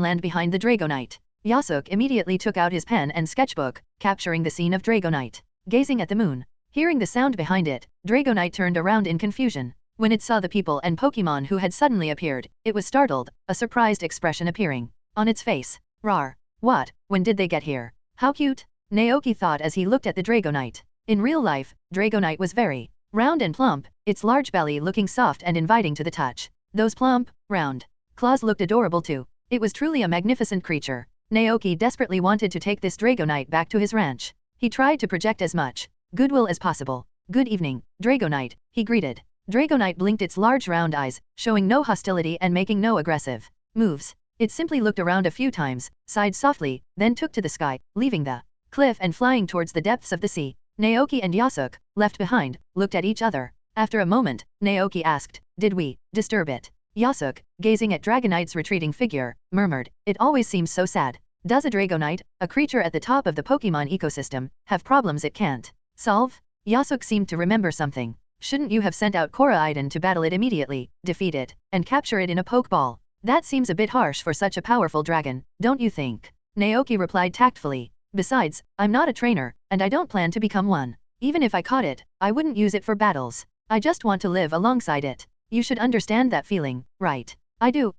land behind the Dragonite. Yasuk immediately took out his pen and sketchbook, capturing the scene of Dragonite gazing at the moon. Hearing the sound behind it, Dragonite turned around in confusion. When it saw the people and Pokemon who had suddenly appeared, it was startled, a surprised expression appearing on its face. Rawr. What? When did they get here? How cute? Naoki thought as he looked at the Dragonite. In real life, Dragonite was very round and plump, its large belly looking soft and inviting to the touch. Those plump, round claws looked adorable too. It was truly a magnificent creature. Naoki desperately wanted to take this Dragonite back to his ranch. He tried to project as much goodwill as possible. Good evening, Dragonite, he greeted. Dragonite blinked its large round eyes, showing no hostility and making no aggressive moves. It simply looked around a few times, sighed softly, then took to the sky, leaving the cliff and flying towards the depths of the sea. Naoki and Yasuk, left behind, looked at each other. After a moment, Naoki asked, "Did we disturb it?" Yasuk, gazing at Dragonite's retreating figure, murmured, "It always seems so sad. Does a Dragonite, a creature at the top of the Pokemon ecosystem, have problems it can't solve?" Yasuk seemed to remember something. "Shouldn't you have sent out Koraidon to battle it immediately, defeat it, and capture it in a Pokeball? That seems a bit harsh for such a powerful dragon, don't you think?" Naoki replied tactfully. "Besides, I'm not a trainer, and I don't plan to become one. Even if I caught it, I wouldn't use it for battles. I just want to live alongside it. You should understand that feeling, right?" I do,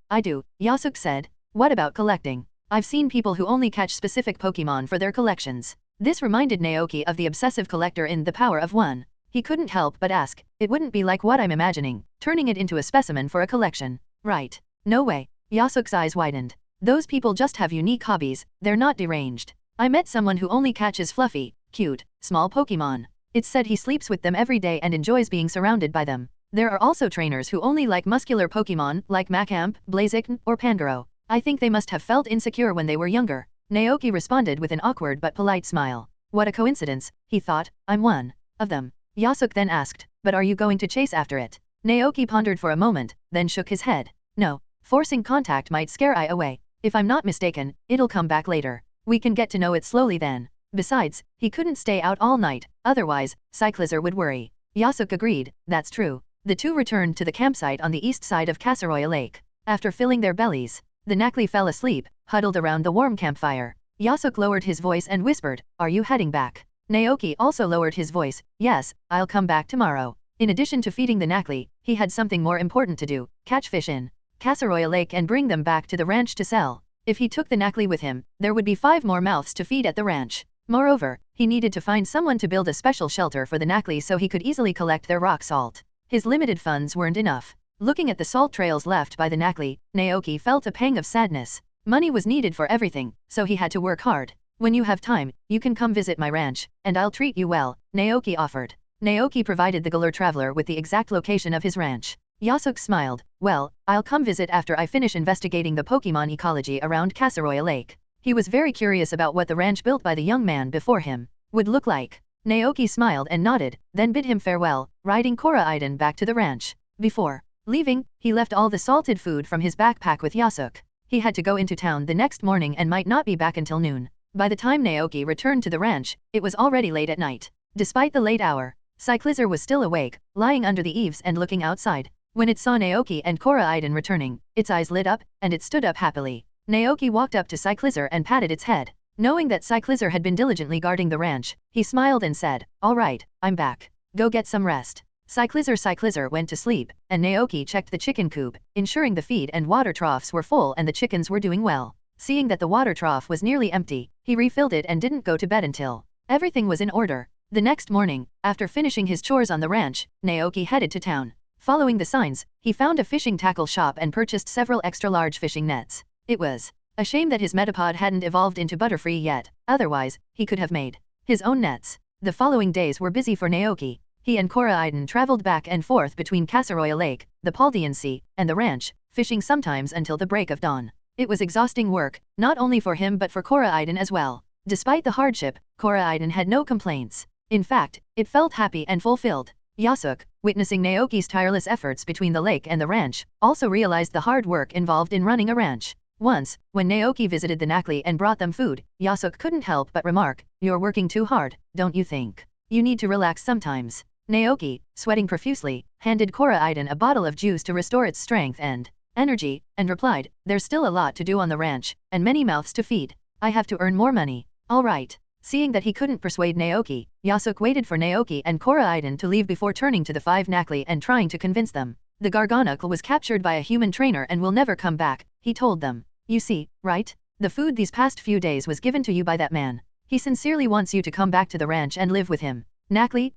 Yasuk said. "What about collecting? I've seen people who only catch specific Pokemon for their collections." This reminded Naoki of the obsessive collector in The Power of One. He couldn't help but ask, "It wouldn't be like what I'm imagining, turning it into a specimen for a collection, right?" "No way." Yasuk's eyes widened. "Those people just have unique hobbies, they're not deranged. I met someone who only catches fluffy, cute, small Pokemon. It's said he sleeps with them every day and enjoys being surrounded by them. There are also trainers who only like muscular Pokemon, like Machamp, Blaziken, or Pangoro. I think they must have felt insecure when they were younger." Naoki responded with an awkward but polite smile. "What a coincidence," he thought, "I'm one of them." Yasuk then asked, "But are you going to chase after it?" Naoki pondered for a moment, then shook his head. "No, forcing contact might scare I away. If I'm not mistaken, it'll come back later." We can get to know it slowly then. Besides, he couldn't stay out all night, otherwise, Cyclizer would worry. Yasuk agreed, that's true. The two returned to the campsite on the east side of Kasaroya Lake. After filling their bellies, the Nakli fell asleep, huddled around the warm campfire. Yasuk lowered his voice and whispered, "Are you heading back?" Naoki also lowered his voice, "Yes, I'll come back tomorrow." In addition to feeding the Nakli, he had something more important to do, catch fish in Kasaroya Lake and bring them back to the ranch to sell. If he took the Nakli with him, there would be 5 more mouths to feed at the ranch. Moreover, he needed to find someone to build a special shelter for the Nakli so he could easily collect their rock salt. His limited funds weren't enough. Looking at the salt trails left by the Nakli, Naoki felt a pang of sadness. Money was needed for everything, so he had to work hard. "When you have time, you can come visit my ranch, and I'll treat you well," Naoki offered. Naoki provided the Galar traveler with the exact location of his ranch. Yasuk smiled, "Well, I'll come visit after I finish investigating the Pokemon ecology around Kasaroya Lake." He was very curious about what the ranch built by the young man before him would look like. Naoki smiled and nodded, then bid him farewell, riding Koraiden back to the ranch. Before leaving, he left all the salted food from his backpack with Yasuk. He had to go into town the next morning and might not be back until noon. By the time Naoki returned to the ranch, it was already late at night. Despite the late hour, Cyclizer was still awake, lying under the eaves and looking outside. When it saw Naoki and Koraiden returning, its eyes lit up, and it stood up happily. Naoki walked up to Cyclizer and patted its head. Knowing that Cyclizer had been diligently guarding the ranch, he smiled and said, "All right, I'm back. Go get some rest." Cyclizer went to sleep, and Naoki checked the chicken coop, ensuring the feed and water troughs were full and the chickens were doing well. Seeing that the water trough was nearly empty, he refilled it and didn't go to bed until everything was in order. The next morning, after finishing his chores on the ranch, Naoki headed to town. Following the signs, he found a fishing tackle shop and purchased several extra-large fishing nets. It was a shame that his Metapod hadn't evolved into Butterfree yet, otherwise, he could have made his own nets. The following days were busy for Naoki. He and Koraiden traveled back and forth between Kasaroya Lake, the Paldean Sea, and the ranch, fishing sometimes until the break of dawn. It was exhausting work, not only for him but for Koraiden as well. Despite the hardship, Koraiden had no complaints. In fact, it felt happy and fulfilled. Yasuk, witnessing Naoki's tireless efforts between the lake and the ranch, also realized the hard work involved in running a ranch. Once, when Naoki visited the Nakli and brought them food, Yasuk couldn't help but remark, "You're working too hard, don't you think? You need to relax sometimes." Naoki, sweating profusely, handed Koraiden a bottle of juice to restore its strength and energy, and replied, "There's still a lot to do on the ranch, and many mouths to feed. I have to earn more money." "All right." Seeing that he couldn't persuade Naoki, Yasuk waited for Naoki and Koraiden to leave before turning to the 5 Nakli and trying to convince them. "The Gargonacle was captured by a human trainer and will never come back," he told them. "You see, right? The food these past few days was given to you by that man. He sincerely wants you to come back to the ranch and live with him." Nakli.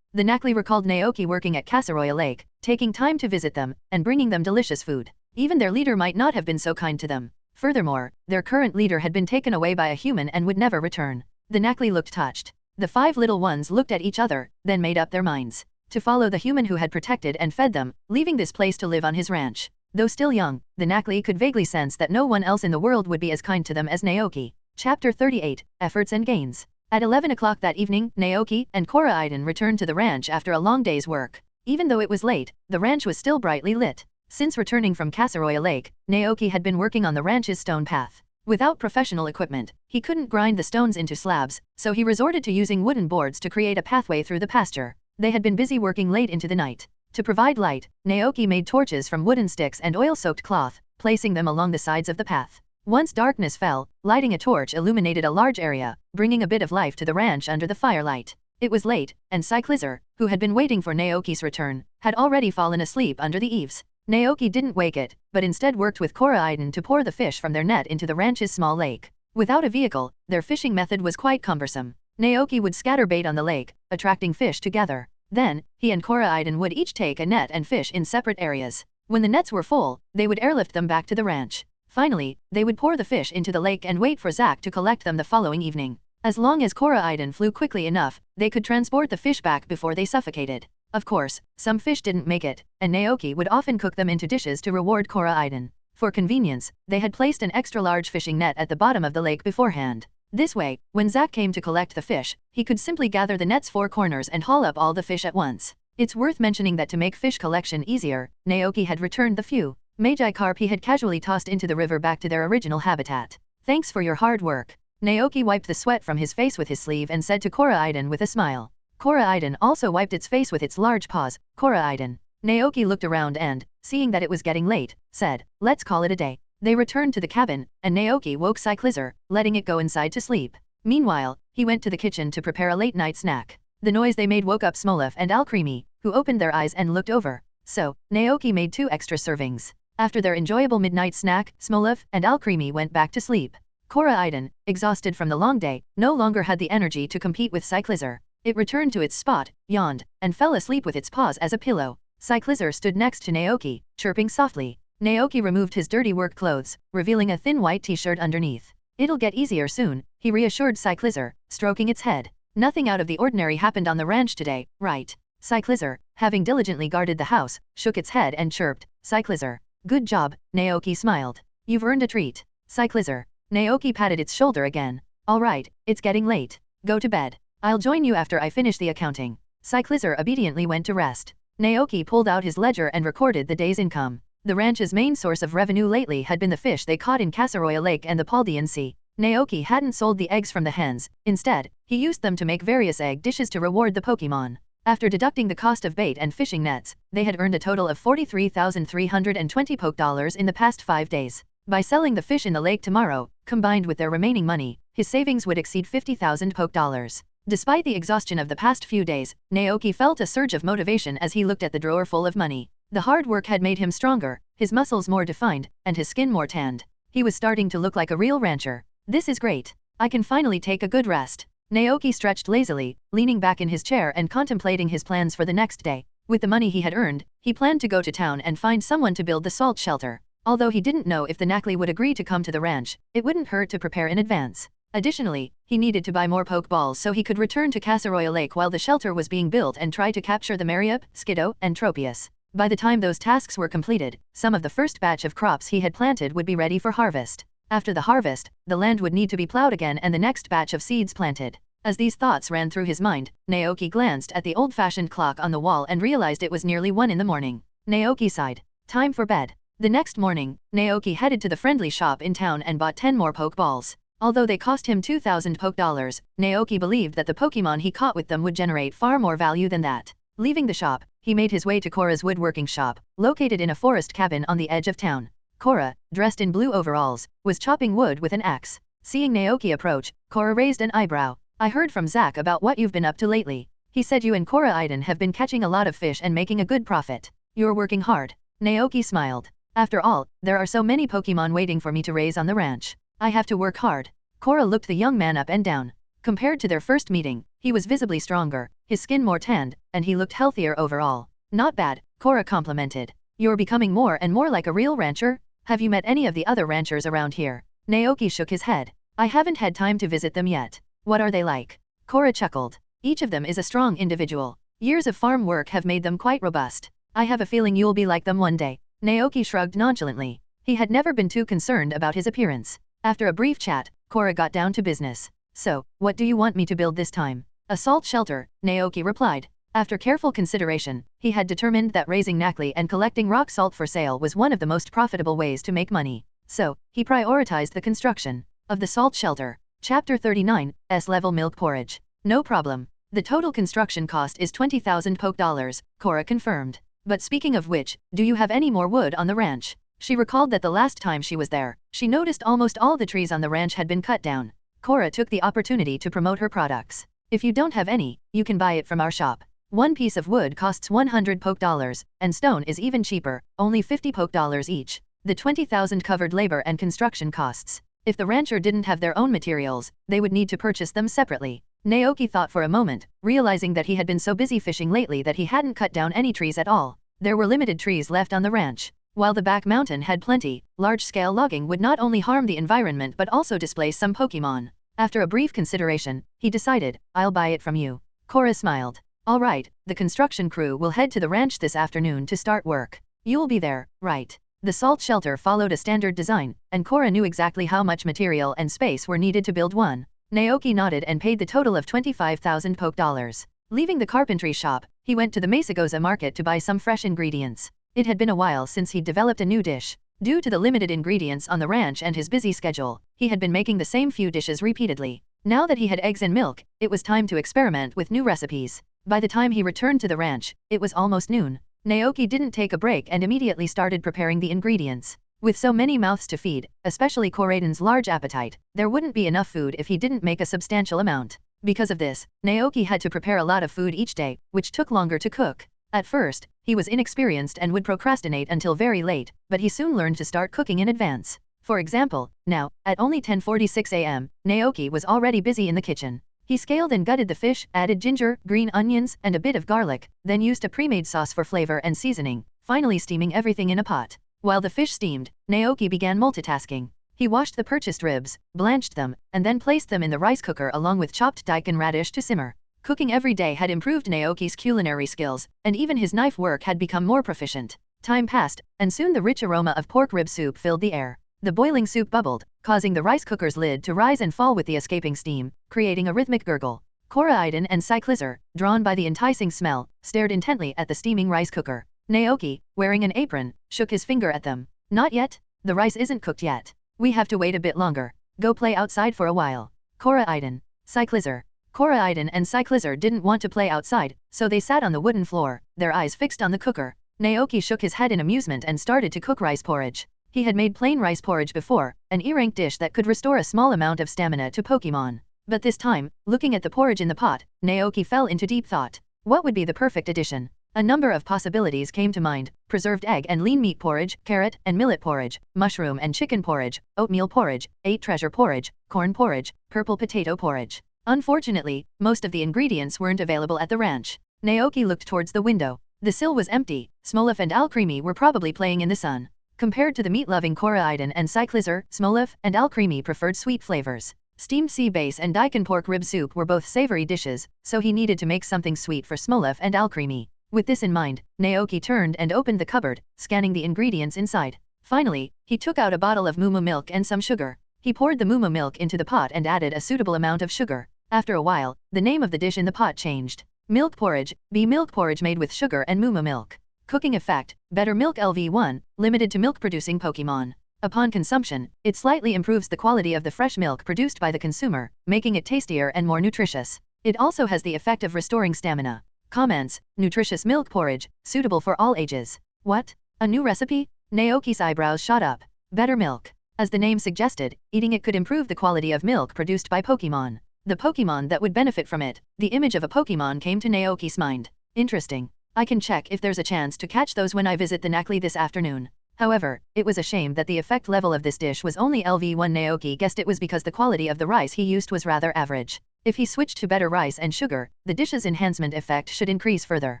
The Nakli recalled Naoki working at Kasaroya Lake, taking time to visit them, and bringing them delicious food. Even their leader might not have been so kind to them. Furthermore, their current leader had been taken away by a human and would never return. The Nakli looked touched. The 5 little ones looked at each other, then made up their minds to follow the human who had protected and fed them, leaving this place to live on his ranch. Though still young, the Nakli could vaguely sense that no one else in the world would be as kind to them as Naoki. Chapter 38, Efforts and Gains. At 11 o'clock that evening, Naoki and Koraiden returned to the ranch after a long day's work. Even though it was late, the ranch was still brightly lit. Since returning from Kasaroya Lake, Naoki had been working on the ranch's stone path. Without professional equipment, he couldn't grind the stones into slabs, so he resorted to using wooden boards to create a pathway through the pasture. They had been busy working late into the night. To provide light, Naoki made torches from wooden sticks and oil-soaked cloth, placing them along the sides of the path. Once darkness fell, lighting a torch illuminated a large area, bringing a bit of life to the ranch under the firelight. It was late, and Cyclizer, who had been waiting for Naoki's return, had already fallen asleep under the eaves. Naoki didn't wake it, but instead worked with Koraiden to pour the fish from their net into the ranch's small lake. Without a vehicle, their fishing method was quite cumbersome. Naoki would scatter bait on the lake, attracting fish together. Then, he and Koraiden would each take a net and fish in separate areas. When the nets were full, they would airlift them back to the ranch. Finally, they would pour the fish into the lake and wait for Zack to collect them the following evening. As long as Koraiden flew quickly enough, they could transport the fish back before they suffocated. Of course, some fish didn't make it, and Naoki would often cook them into dishes to reward Koraiden. For convenience, they had placed an extra-large fishing net at the bottom of the lake beforehand. This way, when Zack came to collect the fish, he could simply gather the net's 4 corners and haul up all the fish at once. It's worth mentioning that to make fish collection easier, Naoki had returned the few Magi carp he had casually tossed into the river back to their original habitat. "Thanks for your hard work." Naoki wiped the sweat from his face with his sleeve and said to Koraiden with a smile. Koraiden also wiped its face with its large paws. Koraiden. Naoki looked around and, seeing that it was getting late, said, "Let's call it a day." They returned to the cabin, and Naoki woke Cyclizer, letting it go inside to sleep. Meanwhile, he went to the kitchen to prepare a late-night snack. The noise they made woke up Smolov and Alcremie, who opened their eyes and looked over. So, Naoki made 2 extra servings. After their enjoyable midnight snack, Smolov and Alcremie went back to sleep. Koraiden, exhausted from the long day, no longer had the energy to compete with Cyclizer. It returned to its spot, yawned, and fell asleep with its paws as a pillow. Cyclizer stood next to Naoki, chirping softly. Naoki removed his dirty work clothes, revealing a thin white t-shirt underneath. "It'll get easier soon," he reassured Cyclizer, stroking its head. "Nothing out of the ordinary happened on the ranch today, right?" Cyclizer, having diligently guarded the house, shook its head and chirped, "Cyclizer. Good job," Naoki smiled. "You've earned a treat." Cyclizer. Naoki patted its shoulder again. "All right, it's getting late. Go to bed. I'll join you after I finish the accounting." Cyclizer obediently went to rest. Naoki pulled out his ledger and recorded the day's income. The ranch's main source of revenue lately had been the fish they caught in Casaroya Lake and the Paldean Sea. Naoki hadn't sold the eggs from the hens. Instead, he used them to make various egg dishes to reward the Pokemon. After deducting the cost of bait and fishing nets, they had earned a total of 43,320 Poke Dollars in the past 5 days. By selling the fish in the lake tomorrow, combined with their remaining money, his savings would exceed 50,000 Poke Dollars. Despite the exhaustion of the past few days, Naoki felt a surge of motivation as he looked at the drawer full of money. The hard work had made him stronger, his muscles more defined, and his skin more tanned. He was starting to look like a real rancher. "This is great. I can finally take a good rest." Naoki stretched lazily, leaning back in his chair and contemplating his plans for the next day. With the money he had earned, he planned to go to town and find someone to build the salt shelter. Although he didn't know if the Knackley would agree to come to the ranch, it wouldn't hurt to prepare in advance. Additionally, he needed to buy more Pokeballs so he could return to Casaroya Lake while the shelter was being built and try to capture the Mariup, Skiddo, and Tropius. By the time those tasks were completed, some of the first batch of crops he had planted would be ready for harvest. After the harvest, the land would need to be plowed again and the next batch of seeds planted. As these thoughts ran through his mind, Naoki glanced at the old-fashioned clock on the wall and realized it was nearly 1 in the morning. Naoki sighed. Time for bed. The next morning, Naoki headed to the friendly shop in town and bought 10 more Pokeballs. Although they cost him 2,000 Poke Dollars, Naoki believed that the Pokemon he caught with them would generate far more value than that. Leaving the shop, he made his way to Kora's woodworking shop, located in a forest cabin on the edge of town. Kora, dressed in blue overalls, was chopping wood with an axe. Seeing Naoki approach, Kora raised an eyebrow. "I heard from Zack about what you've been up to lately. He said you and Koraiden have been catching a lot of fish and making a good profit. You're working hard." Naoki smiled. "After all, there are so many Pokemon waiting for me to raise on the ranch. I have to work hard." Kora looked the young man up and down. Compared to their first meeting, he was visibly stronger, his skin more tanned, and he looked healthier overall. "Not bad," Kora complimented. "You're becoming more and more like a real rancher? Have you met any of the other ranchers around here?" Naoki shook his head. "I haven't had time to visit them yet." "What are they like?" Kora chuckled. "Each of them is a strong individual. Years of farm work have made them quite robust. I have a feeling you'll be like them one day." Naoki shrugged nonchalantly. He had never been too concerned about his appearance. After a brief chat, Kora got down to business. "So, what do you want me to build this time?" "A salt shelter," Naoki replied. After careful consideration, he had determined that raising Knackley and collecting rock salt for sale was one of the most profitable ways to make money. So, he prioritized the construction of the salt shelter. Chapter 39, S-Level Milk Porridge. "No problem. The total construction cost is 20,000 Poke Dollars, Kora confirmed. "But speaking of which, do you have any more wood on the ranch?" She recalled that the last time she was there, she noticed almost all the trees on the ranch had been cut down. Kora took the opportunity to promote her products. "If you don't have any, you can buy it from our shop. One piece of wood costs 100 Poke Dollars, and stone is even cheaper, only 50 Poke Dollars each. The 20,000 covered labor and construction costs. If the rancher didn't have their own materials, they would need to purchase them separately." Naoki thought for a moment, realizing that he had been so busy fishing lately that he hadn't cut down any trees at all. There were limited trees left on the ranch. While the back mountain had plenty, large-scale logging would not only harm the environment but also displace some Pokemon. After a brief consideration, he decided, "I'll buy it from you." Kora smiled. "All right, the construction crew will head to the ranch this afternoon to start work. You'll be there, right?" The salt shelter followed a standard design, and Kora knew exactly how much material and space were needed to build one. Naoki nodded and paid the total of 25,000 Poke Dollars. Leaving the carpentry shop, he went to the Mesagoza market to buy some fresh ingredients. It had been a while since he'd developed a new dish. Due to the limited ingredients on the ranch and his busy schedule, he had been making the same few dishes repeatedly. Now that he had eggs and milk, it was time to experiment with new recipes. By the time he returned to the ranch, it was almost noon. Naoki didn't take a break and immediately started preparing the ingredients. With so many mouths to feed, especially Koraiden's large appetite, there wouldn't be enough food if he didn't make a substantial amount. Because of this, Naoki had to prepare a lot of food each day, which took longer to cook. At first, he was inexperienced and would procrastinate until very late, but he soon learned to start cooking in advance. For example, now, at only 10:46 a.m., Naoki was already busy in the kitchen. He scaled and gutted the fish, added ginger, green onions, and a bit of garlic, then used a pre-made sauce for flavor and seasoning, finally steaming everything in a pot. While the fish steamed, Naoki began multitasking. He washed the purchased ribs, blanched them, and then placed them in the rice cooker along with chopped daikon radish to simmer. Cooking every day had improved Naoki's culinary skills, and even his knife work had become more proficient. Time passed, and soon the rich aroma of pork rib soup filled the air. The boiling soup bubbled, causing the rice cooker's lid to rise and fall with the escaping steam, creating a rhythmic gurgle. Koraiden and Cyclizer, drawn by the enticing smell, stared intently at the steaming rice cooker. Naoki, wearing an apron, shook his finger at them. Not yet. The rice isn't cooked yet. We have to wait a bit longer. Go play outside for a while. Koraiden, Cyclizer. Koraiden and Cyclizer didn't want to play outside, so they sat on the wooden floor, their eyes fixed on the cooker. Naoki shook his head in amusement and started to cook rice porridge. He had made plain rice porridge before, an E-rank dish that could restore a small amount of stamina to Pokemon. But this time, looking at the porridge in the pot, Naoki fell into deep thought. What would be the perfect addition? A number of possibilities came to mind: preserved egg and lean meat porridge, carrot and millet porridge, mushroom and chicken porridge, oatmeal porridge, 8 treasure porridge, corn porridge, purple potato porridge. Unfortunately, most of the ingredients weren't available at the ranch. Naoki looked towards the window. The sill was empty. Smolov and Alcremie were probably playing in the sun. Compared to the meat-loving Koraiden and Cyclizer, Smolov and Alcremie preferred sweet flavors. Steamed sea bass and daikon pork rib soup were both savory dishes, so he needed to make something sweet for Smolov and Alcremie. With this in mind, Naoki turned and opened the cupboard, scanning the ingredients inside. Finally, he took out a bottle of mumu milk and some sugar. He poured the mumu milk into the pot and added a suitable amount of sugar. After a while, the name of the dish in the pot changed. Milk porridge, milk porridge made with sugar and mumu milk. Cooking effect, better milk LV1, limited to milk-producing Pokemon. Upon consumption, it slightly improves the quality of the fresh milk produced by the consumer, making it tastier and more nutritious. It also has the effect of restoring stamina. Comments: nutritious milk porridge, suitable for all ages. What? A new recipe? Naoki's eyebrows shot up. Better milk. As the name suggested, eating it could improve the quality of milk produced by Pokemon. The Pokemon that would benefit from it. The image of a Pokemon came to Naoki's mind. Interesting. I can check if there's a chance to catch those when I visit the Nakli this afternoon. However, it was a shame that the effect level of this dish was only LV1. Naoki guessed it was because the quality of the rice he used was rather average. If he switched to better rice and sugar, the dish's enhancement effect should increase further.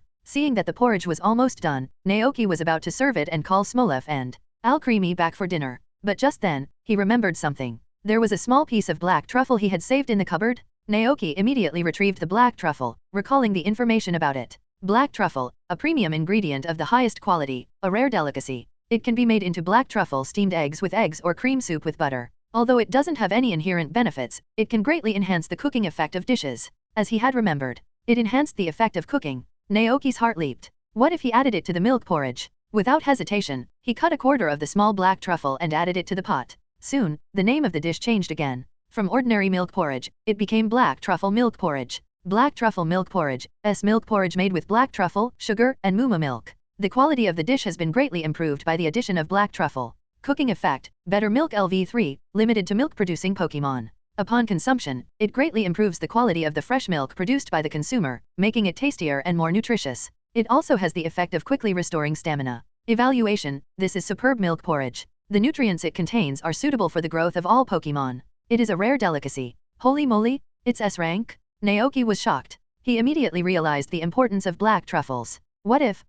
Seeing that the porridge was almost done, Naoki was about to serve it and call Smolov and Alcremie back for dinner. But just then, he remembered something. There was a small piece of black truffle he had saved in the cupboard. Naoki immediately retrieved the black truffle, recalling the information about it. Black truffle, a premium ingredient of the highest quality, a rare delicacy. It can be made into black truffle steamed eggs with eggs or cream soup with butter. Although it doesn't have any inherent benefits, it can greatly enhance the cooking effect of dishes. As he had remembered, it enhanced the effect of cooking. Naoki's heart leaped. What if he added it to the milk porridge? Without hesitation, he cut a quarter of the small black truffle and added it to the pot. Soon, the name of the dish changed again. From ordinary milk porridge, it became black truffle milk porridge. Black truffle milk porridge, milk porridge made with black truffle, sugar, and mumu milk. The quality of the dish has been greatly improved by the addition of black truffle. Cooking effect, better milk LV3, limited to milk-producing Pokemon. Upon consumption, it greatly improves the quality of the fresh milk produced by the consumer, making it tastier and more nutritious. It also has the effect of quickly restoring stamina. Evaluation: this is superb milk porridge. The nutrients it contains are suitable for the growth of all Pokemon. It is a rare delicacy. Holy moly, it's S rank? Naoki was shocked. He immediately realized the importance of black truffles. What if?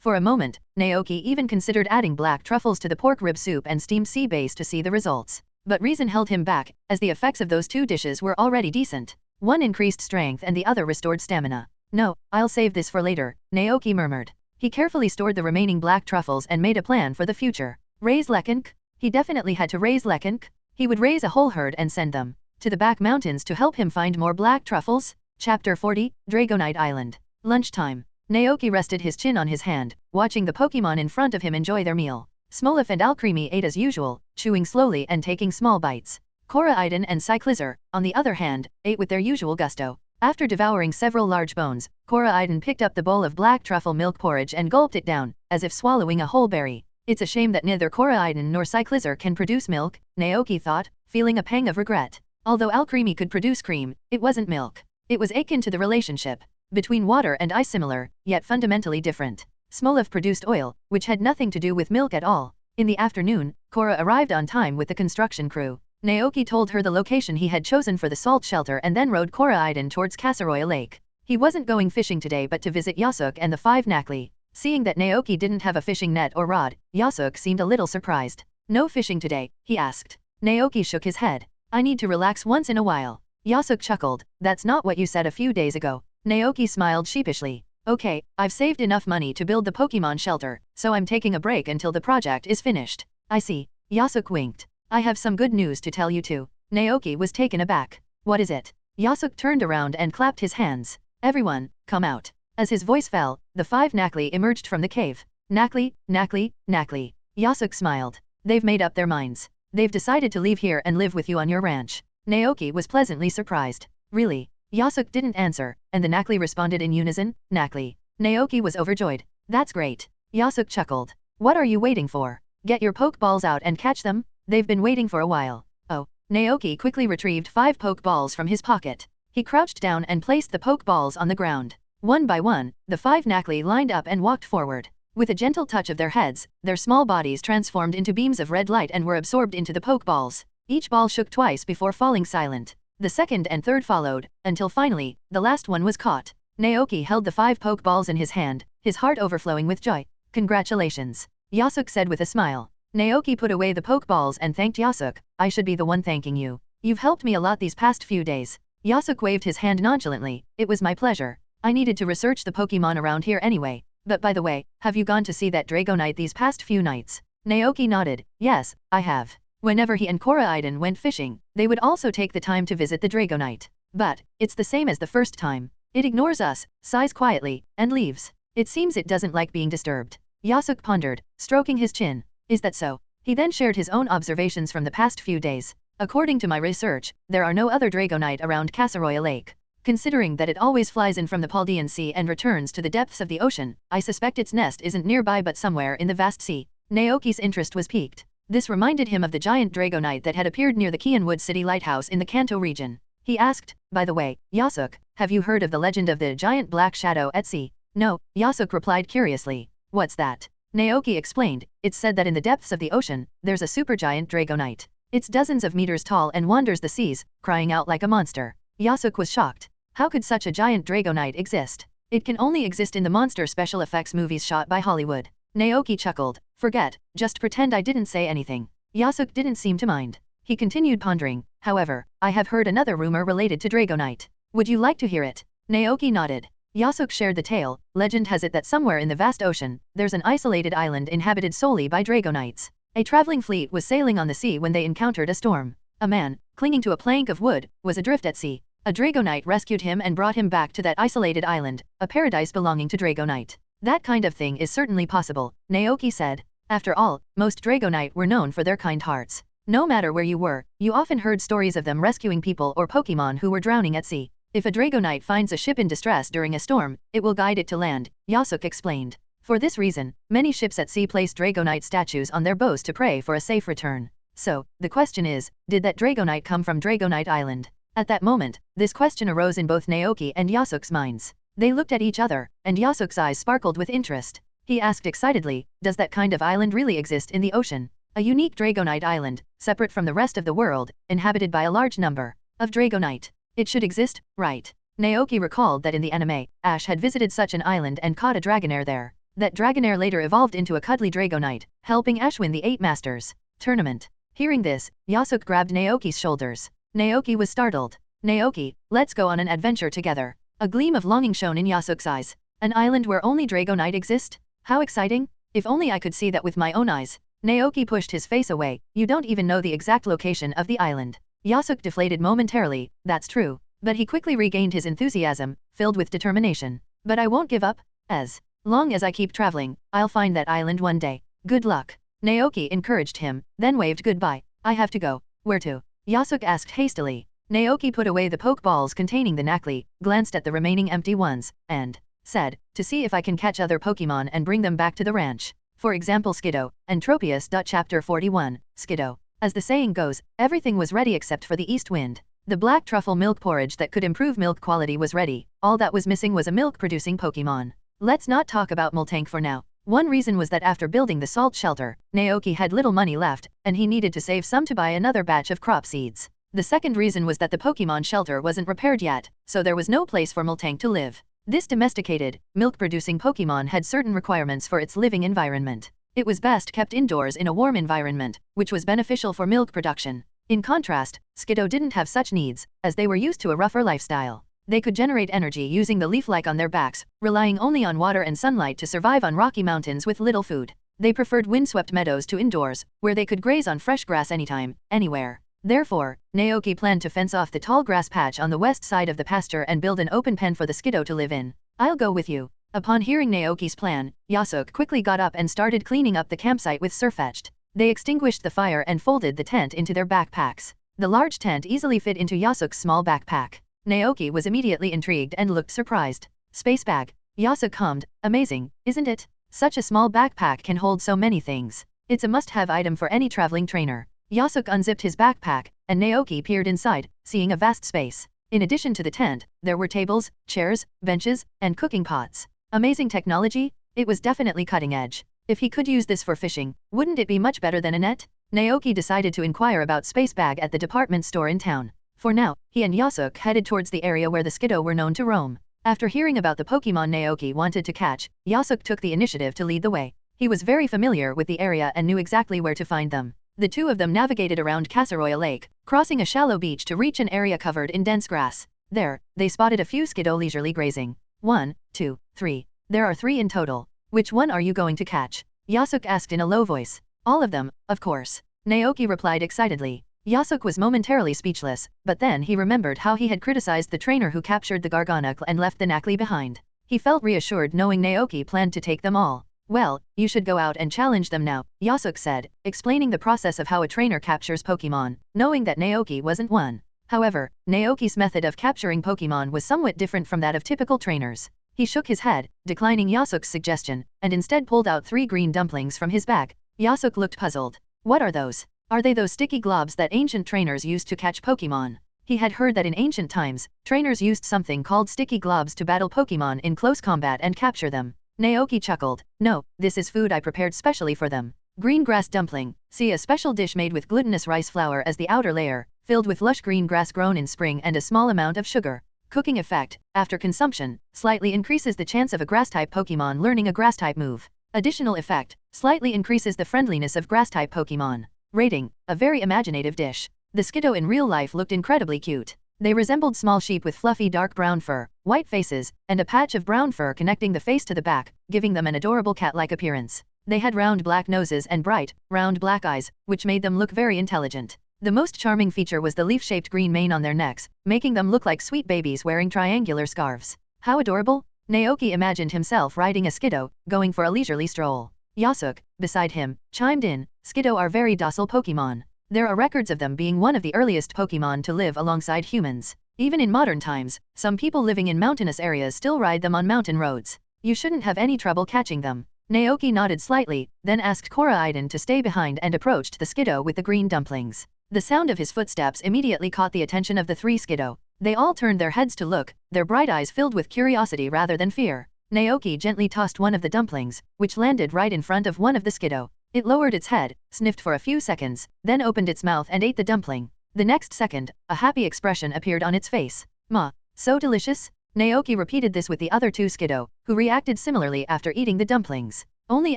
For a moment, Naoki even considered adding black truffles to the pork rib soup and steamed sea bass to see the results. But reason held him back, as the effects of those two dishes were already decent. One increased strength and the other restored stamina. No, I'll save this for later, Naoki murmured. He carefully stored the remaining black truffles and made a plan for the future. Raise Lekenk? He definitely had to raise Lekenk. He would raise a whole herd and send them to the back mountains to help him find more black truffles. Chapter 40, Dragonite Island. Lunchtime. Naoki rested his chin on his hand, watching the Pokemon in front of him enjoy their meal. Smolov and Alcremie ate as usual, chewing slowly and taking small bites. Koraidon and Cyclizer, on the other hand, ate with their usual gusto. After devouring several large bones, Koraidon picked up the bowl of black truffle milk porridge and gulped it down, as if swallowing a whole berry. It's a shame that neither Koraidon nor Cyclizer can produce milk, Naoki thought, feeling a pang of regret. Although Alcremie could produce cream, it wasn't milk. It was akin to the relationship between water and ice, similar, yet fundamentally different. Smolov produced oil, which had nothing to do with milk at all. In the afternoon, Cora arrived on time with the construction crew. Naoki told her the location he had chosen for the salt shelter and then rode Koraidon towards Kasaroya Lake. He wasn't going fishing today but to visit Yasuk and the 5 Nakli. Seeing that Naoki didn't have a fishing net or rod, Yasuk seemed a little surprised. No fishing today, he asked. Naoki shook his head. I need to relax once in a while. Yasuk chuckled. That's not what you said a few days ago. Naoki smiled sheepishly. Okay, I've saved enough money to build the Pokemon shelter, so I'm taking a break until the project is finished. I see. Yasuk winked. I have some good news to tell you too. Naoki was taken aback. What is it? Yasuk turned around and clapped his hands. Everyone, come out. As his voice fell, the 5 Nakli emerged from the cave. Nakli, Nakli, Nakli. Yasuk smiled. They've made up their minds. They've decided to leave here and live with you on your ranch. Naoki was pleasantly surprised. Really? Yasuk didn't answer, and the Nakli responded in unison, Nakli. Naoki was overjoyed. That's great. Yasuk chuckled. What are you waiting for? Get your Pokeballs out and catch them? They've been waiting for a while. Oh. Naoki quickly retrieved 5 Pokeballs from his pocket. He crouched down and placed the Pokeballs on the ground. One by one, the 5 Nakli lined up and walked forward. With a gentle touch of their heads, their small bodies transformed into beams of red light and were absorbed into the Pokeballs. Each ball shook twice before falling silent. The second and third followed, until finally, the last one was caught. Naoki held the 5 Pokeballs in his hand, his heart overflowing with joy. Congratulations. Yasuk said with a smile. Naoki put away the Pokeballs and thanked Yasuk. I should be the one thanking you. You've helped me a lot these past few days. Yasuk waved his hand nonchalantly. It was my pleasure. I needed to research the Pokemon around here anyway. But by the way, have you gone to see that Dragonite these past few nights? Naoki nodded. Yes, I have. Whenever he and Koraidon went fishing, they would also take the time to visit the Dragonite. But, it's the same as the first time. It ignores us, sighs quietly, and leaves. It seems it doesn't like being disturbed. Yasuk pondered, stroking his chin. Is that so? He then shared his own observations from the past few days. According to my research, there are no other Dragonite around Kasaroya Lake. Considering that it always flies in from the Paldean Sea and returns to the depths of the ocean, I suspect its nest isn't nearby but somewhere in the vast sea. Naoki's interest was piqued. This reminded him of the giant Dragonite that had appeared near the Kianwood City Lighthouse in the Kanto region. He asked, by the way, Yasuk, have you heard of the legend of the giant black shadow at sea? No, Yasuk replied curiously. What's that? Naoki explained, it's said that in the depths of the ocean, there's a supergiant Dragonite. It's dozens of meters tall and wanders the seas, crying out like a monster. Yasuk was shocked. How could such a giant Dragonite exist? It can only exist in the monster special effects movies shot by Hollywood. Naoki chuckled. Forget, just pretend I didn't say anything. Yasuk didn't seem to mind. He continued pondering. However, I have heard another rumor related to Dragonite. Would you like to hear it? Naoki nodded. Yasuk shared the tale. Legend has it that somewhere in the vast ocean, there's an isolated island inhabited solely by Dragonites. A traveling fleet was sailing on the sea when they encountered a storm. A man, clinging to a plank of wood, was adrift at sea. A Dragonite rescued him and brought him back to that isolated island, a paradise belonging to Dragonite. That kind of thing is certainly possible, Naoki said. After all, most Dragonite were known for their kind hearts. No matter where you were, you often heard stories of them rescuing people or Pokemon who were drowning at sea. If a Dragonite finds a ship in distress during a storm, it will guide it to land, Yasuk explained. For this reason, many ships at sea place Dragonite statues on their bows to pray for a safe return. So, the question is, did that Dragonite come from Dragonite Island? At that moment, this question arose in both Naoki and Yasuk's minds. They looked at each other, and Yasuk's eyes sparkled with interest. He asked excitedly, does that kind of island really exist in the ocean? A unique Dragonite island, separate from the rest of the world, inhabited by a large number of Dragonite. It should exist, right? Naoki recalled that in the anime, Ash had visited such an island and caught a Dragonair there. That Dragonair later evolved into a cuddly Dragonite, helping Ash win the 8 Masters tournament. Hearing this, Yasuk grabbed Naoki's shoulders. Naoki was startled. Naoki, let's go on an adventure together. A gleam of longing shone in Yasuk's eyes. An island where only Dragonite exist? How exciting! If only I could see that with my own eyes. Naoki pushed his face away. You don't even know the exact location of the island. Yasuk deflated momentarily. That's true. But he quickly regained his enthusiasm, filled with determination. But I won't give up. As long as I keep traveling, I'll find that island one day. Good luck. Naoki encouraged him, then waved goodbye. I have to go. Where to? Yasuke asked hastily. Naoki put away the pokeballs containing the Nakli, glanced at the remaining empty ones, and said, to see if I can catch other Pokemon and bring them back to the ranch. For example Skiddo, and Tropius. Chapter 41, Skiddo. As the saying goes, everything was ready except for the east wind. The black truffle milk porridge that could improve milk quality was ready, all that was missing was a milk-producing Pokemon. Let's not talk about Miltank for now. One reason was that after building the salt shelter, Naoki had little money left, and he needed to save some to buy another batch of crop seeds. The second reason was that the Pokemon shelter wasn't repaired yet, so there was no place for Miltank to live. This domesticated, milk-producing Pokemon had certain requirements for its living environment. It was best kept indoors in a warm environment, which was beneficial for milk production. In contrast, Skiddo didn't have such needs, as they were used to a rougher lifestyle. They could generate energy using the leaf-like on their backs, relying only on water and sunlight to survive on rocky mountains with little food. They preferred windswept meadows to indoors, where they could graze on fresh grass anytime, anywhere. Therefore, Naoki planned to fence off the tall grass patch on the west side of the pasture and build an open pen for the Skiddo to live in. I'll go with you. Upon hearing Naoki's plan, Yasuke quickly got up and started cleaning up the campsite with Sirfetch'd. They extinguished the fire and folded the tent into their backpacks. The large tent easily fit into Yasuke's small backpack. Naoki was immediately intrigued and looked surprised. Space bag. Yasuke hummed, amazing, isn't it? Such a small backpack can hold so many things. It's a must-have item for any traveling trainer. Yasuke unzipped his backpack, and Naoki peered inside, seeing a vast space. In addition to the tent, there were tables, chairs, benches, and cooking pots. Amazing technology? It was definitely cutting edge. If he could use this for fishing, wouldn't it be much better than a net? Naoki decided to inquire about Space Bag at the department store in town. For now, he and Yasuke headed towards the area where the Skiddo were known to roam. After hearing about the Pokemon Naoki wanted to catch, Yasuke took the initiative to lead the way. He was very familiar with the area and knew exactly where to find them. The two of them navigated around Casaroya Lake, crossing a shallow beach to reach an area covered in dense grass. There, they spotted a few Skiddo leisurely grazing. 1, 2, 3. There are 3 in total. Which one are you going to catch? Yasuke asked in a low voice. All of them, of course. Naoki replied excitedly. Yasuke was momentarily speechless, but then he remembered how he had criticized the trainer who captured the Garganacl and left the Nakli behind. He felt reassured knowing Naoki planned to take them all. Well, you should go out and challenge them now, Yasuke said, explaining the process of how a trainer captures Pokemon, knowing that Naoki wasn't one. However, Naoki's method of capturing Pokemon was somewhat different from that of typical trainers. He shook his head, declining Yasuke's suggestion, and instead pulled out 3 green dumplings from his bag. Yasuke looked puzzled. What are those? Are they those sticky globs that ancient trainers used to catch Pokemon? He had heard that in ancient times, trainers used something called sticky globs to battle Pokemon in close combat and capture them. Naoki chuckled. No, this is food I prepared specially for them. Green grass dumpling. See, a special dish made with glutinous rice flour as the outer layer, filled with lush green grass grown in spring and a small amount of sugar. Cooking effect, after consumption, slightly increases the chance of a grass-type Pokemon learning a grass-type move. Additional effect, slightly increases the friendliness of grass-type Pokemon. Rating, a very imaginative dish. The Skiddo in real life looked incredibly cute. They resembled small sheep with fluffy dark brown fur, white faces, and a patch of brown fur connecting the face to the back, giving them an adorable cat-like appearance. They had round black noses and bright, round black eyes, which made them look very intelligent. The most charming feature was the leaf-shaped green mane on their necks, making them look like sweet babies wearing triangular scarves. How adorable! Naoki imagined himself riding a Skiddo, going for a leisurely stroll. Yasuke, beside him, chimed in, Skiddo are very docile Pokemon. There are records of them being one of the earliest Pokemon to live alongside humans. Even in modern times, some people living in mountainous areas still ride them on mountain roads. You shouldn't have any trouble catching them. Naoki nodded slightly, then asked Koraiden to stay behind and approached the Skiddo with the green dumplings. The sound of his footsteps immediately caught the attention of the 3 Skiddo. They all turned their heads to look, their bright eyes filled with curiosity rather than fear. Naoki gently tossed one of the dumplings, which landed right in front of one of the Skiddo. It lowered its head, sniffed for a few seconds, then opened its mouth and ate the dumpling. The next second, a happy expression appeared on its face. Ma, so delicious? Naoki repeated this with the other 2 Skiddo, who reacted similarly after eating the dumplings. Only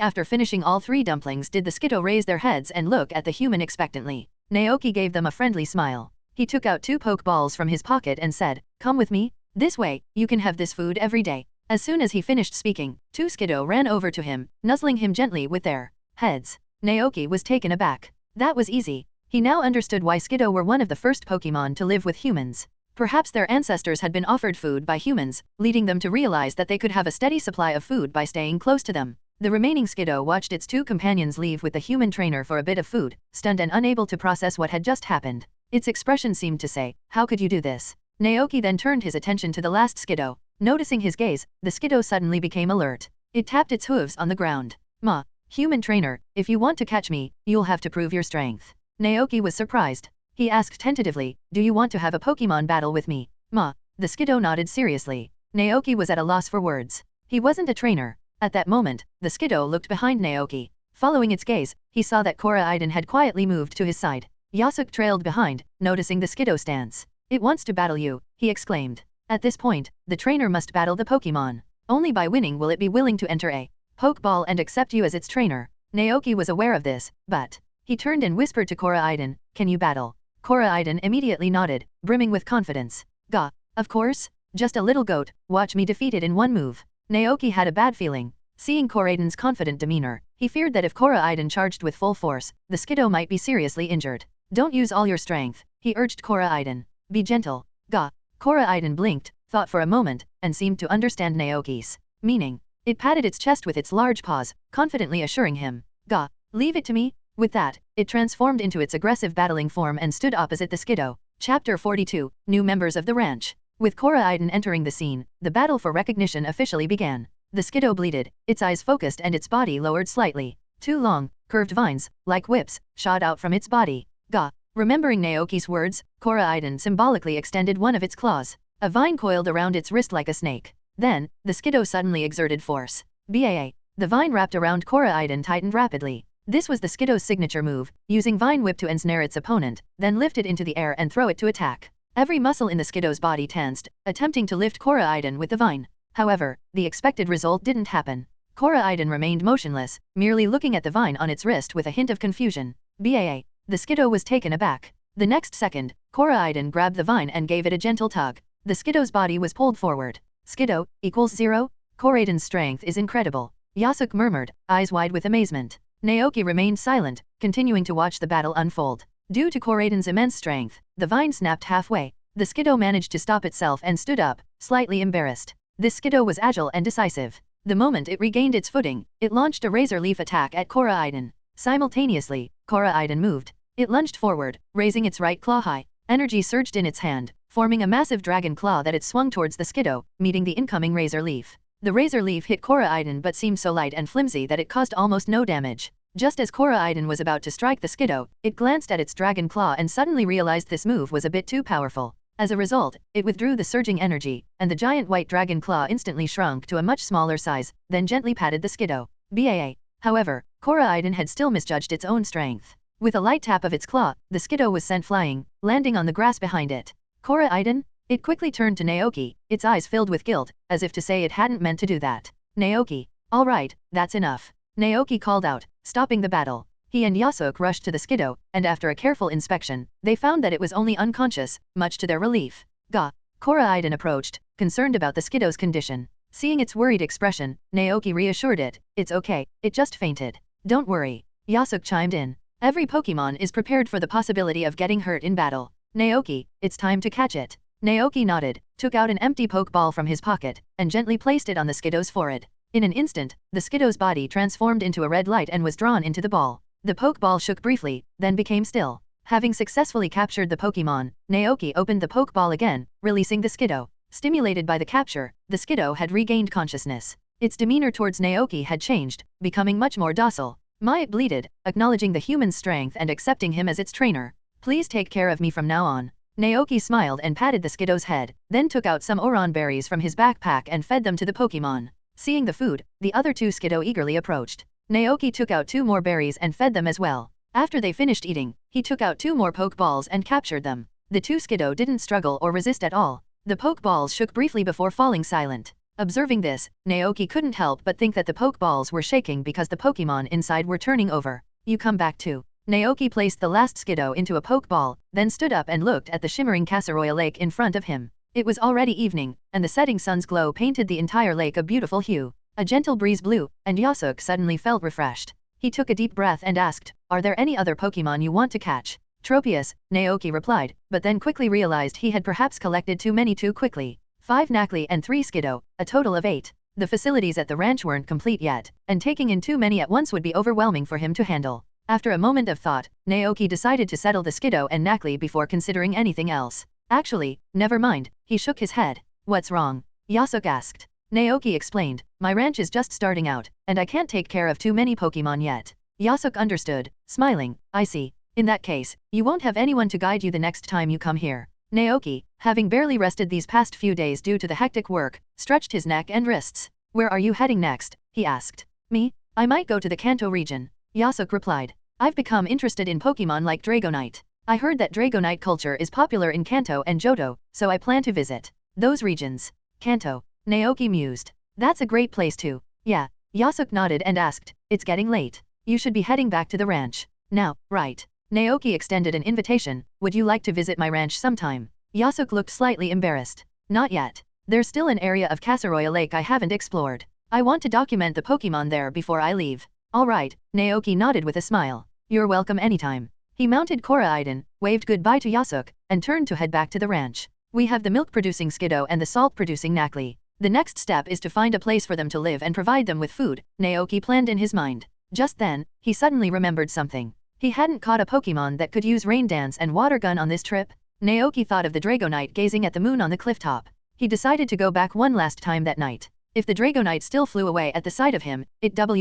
after finishing all 3 dumplings did the Skiddo raise their heads and look at the human expectantly. Naoki gave them a friendly smile. He took out 2 pokeballs from his pocket and said, come with me. This way, you can have this food every day. As soon as he finished speaking, 2 Skiddo ran over to him, nuzzling him gently with their heads. Naoki was taken aback. That was easy. He now understood why Skiddo were one of the first Pokemon to live with humans. Perhaps their ancestors had been offered food by humans, leading them to realize that they could have a steady supply of food by staying close to them. The remaining Skiddo watched its two companions leave with the human trainer for a bit of food, stunned and unable to process what had just happened. Its expression seemed to say, "How could you do this?" Naoki then turned his attention to the last Skiddo. Noticing his gaze, the Skiddo suddenly became alert. It tapped its hooves on the ground. "Ma, human trainer, if you want to catch me, you'll have to prove your strength." Naoki was surprised. He asked tentatively, "Do you want to have a Pokemon battle with me?" "Ma." The Skiddo nodded seriously. Naoki was at a loss for words. He wasn't a trainer. At that moment, the Skiddo looked behind Naoki. Following its gaze, he saw that Koraidon had quietly moved to his side. Yasuke trailed behind, noticing the Skiddo stance. "It wants to battle you," he exclaimed. At this point, the trainer must battle the Pokemon. Only by winning will it be willing to enter a Pokeball and accept you as its trainer. Naoki was aware of this, but he turned and whispered to Koraidon, "Can you battle?" Koraidon immediately nodded, brimming with confidence. "Gah, of course. Just a little goat, watch me defeat it in one move." Naoki had a bad feeling. Seeing Koraidon's confident demeanor, he feared that if Koraidon charged with full force, the Skiddo might be seriously injured. "Don't use all your strength," he urged Koraidon. "Be gentle." "Gah." Koraidon blinked, thought for a moment, and seemed to understand Naoki's meaning. It patted its chest with its large paws, confidently assuring him, "Gah, leave it to me." With that, it transformed into its aggressive battling form and stood opposite the Skiddo. Chapter 42, New Members of the Ranch. With Koraidon entering the scene, the battle for recognition officially began. The Skiddo bleated, its eyes focused and its body lowered slightly. Two long, curved vines, like whips, shot out from its body. "Gah." Remembering Naoki's words, Koraidon symbolically extended one of its claws. A vine coiled around its wrist like a snake. Then, the Skiddo suddenly exerted force. "Baa." The vine wrapped around Koraidon tightened rapidly. This was the Skiddo's signature move, using Vine Whip to ensnare its opponent, then lift it into the air and throw it to attack. Every muscle in the Skiddo's body tensed, attempting to lift Koraidon with the vine. However, the expected result didn't happen. Koraidon remained motionless, merely looking at the vine on its wrist with a hint of confusion. "Baa." The Skiddo was taken aback. The next second, Koraidon grabbed the vine and gave it a gentle tug. The Skiddo's body was pulled forward. "Skiddo equals 0? Koraidon's strength is incredible," Yasuke murmured, eyes wide with amazement. Naoki remained silent, continuing to watch the battle unfold. Due to Koraidon's immense strength, the vine snapped halfway. The Skiddo managed to stop itself and stood up, slightly embarrassed. This Skiddo was agile and decisive. The moment it regained its footing, it launched a razor leaf attack at Koraidon. Simultaneously, Koraidon moved. It lunged forward, raising its right claw high. Energy surged in its hand, forming a massive dragon claw that it swung towards the Skiddo, meeting the incoming razor leaf. The razor leaf hit Koraidon but seemed so light and flimsy that it caused almost no damage. Just as Koraidon was about to strike the Skiddo, it glanced at its dragon claw and suddenly realized this move was a bit too powerful. As a result, it withdrew the surging energy, and the giant white dragon claw instantly shrunk to a much smaller size, then gently patted the Skiddo. "Baa." However, Koraidon had still misjudged its own strength. With a light tap of its claw, the Skiddo was sent flying, landing on the grass behind it. "Koraidon?" It quickly turned to Naoki, its eyes filled with guilt, as if to say it hadn't meant to do that. "Naoki. All right, that's enough." Naoki called out, stopping the battle. He and Yasuke rushed to the Skiddo, and after a careful inspection, they found that it was only unconscious, much to their relief. "Gah." Koraidon approached, concerned about the Skiddo's condition. Seeing its worried expression, Naoki reassured it, "It's okay, it just fainted." "Don't worry." Yasuke chimed in. "Every Pokemon is prepared for the possibility of getting hurt in battle. Naoki, it's time to catch it." Naoki nodded, took out an empty Pokeball from his pocket, and gently placed it on the Skiddo's forehead. In an instant, the Skiddo's body transformed into a red light and was drawn into the ball. The Pokeball shook briefly, then became still. Having successfully captured the Pokemon, Naoki opened the Pokeball again, releasing the Skiddo. Stimulated by the capture, the Skiddo had regained consciousness. Its demeanor towards Naoki had changed, becoming much more docile. It bleated, acknowledging the human's strength and accepting him as its trainer. "Please take care of me from now on." Naoki smiled and patted the Skiddo's head, then took out some Oran berries from his backpack and fed them to the Pokemon. Seeing the food, the other two Skiddo eagerly approached. Naoki took out 2 more berries and fed them as well. After they finished eating, he took out 2 more Pokeballs and captured them. The 2 Skiddo didn't struggle or resist at all. The Pokeballs shook briefly before falling silent. Observing this, Naoki couldn't help but think that the Pokeballs were shaking because the Pokemon inside were turning over. "You come back too." Naoki placed the last Skiddo into a Pokeball, then stood up and looked at the shimmering Casseroya Lake in front of him. It was already evening, and the setting sun's glow painted the entire lake a beautiful hue. A gentle breeze blew, and Yasuke suddenly felt refreshed. He took a deep breath and asked, "Are there any other Pokemon you want to catch?" "Tropius," Naoki replied, but then quickly realized he had perhaps collected too many too quickly. 5 Knackley and 3 Skiddo, a total of 8. The facilities at the ranch weren't complete yet, and taking in too many at once would be overwhelming for him to handle. After a moment of thought, Naoki decided to settle the Skiddo and Nakli before considering anything else. Actually, never mind, he shook his head. What's wrong? Yasuke asked. Naoki explained, my ranch is just starting out, and I can't take care of too many Pokemon yet. Yasuke understood, smiling, I see. In that case, you won't have anyone to guide you the next time you come here. Naoki, having barely rested these past few days due to the hectic work, stretched his neck and wrists. Where are you heading next? He asked. Me? I might go to the Kanto region. Yasuke replied. I've become interested in Pokemon like Dragonite. I heard that Dragonite culture is popular in Kanto and Johto, so I plan to visit those regions. Kanto. Naoki mused. That's a great place too. Yeah. Yasuke nodded and asked, it's getting late. You should be heading back to the ranch. Now, right. Naoki extended an invitation, would you like to visit my ranch sometime? Yasuke looked slightly embarrassed. Not yet. There's still an area of Kasaroya Lake I haven't explored. I want to document the Pokemon there before I leave. Alright, Naoki nodded with a smile. You're welcome anytime. He mounted Koraidon, waved goodbye to Yasuke, and turned to head back to the ranch. We have the milk-producing Skiddo and the salt-producing Nakli. The next step is to find a place for them to live and provide them with food, Naoki planned in his mind. Just then, he suddenly remembered something. He hadn't caught a Pokemon that could use Rain Dance and Water Gun on this trip. Naoki thought of the Dragonite gazing at the moon on the clifftop. He decided to go back one last time that night. If the Dragonite still flew away at the sight of him,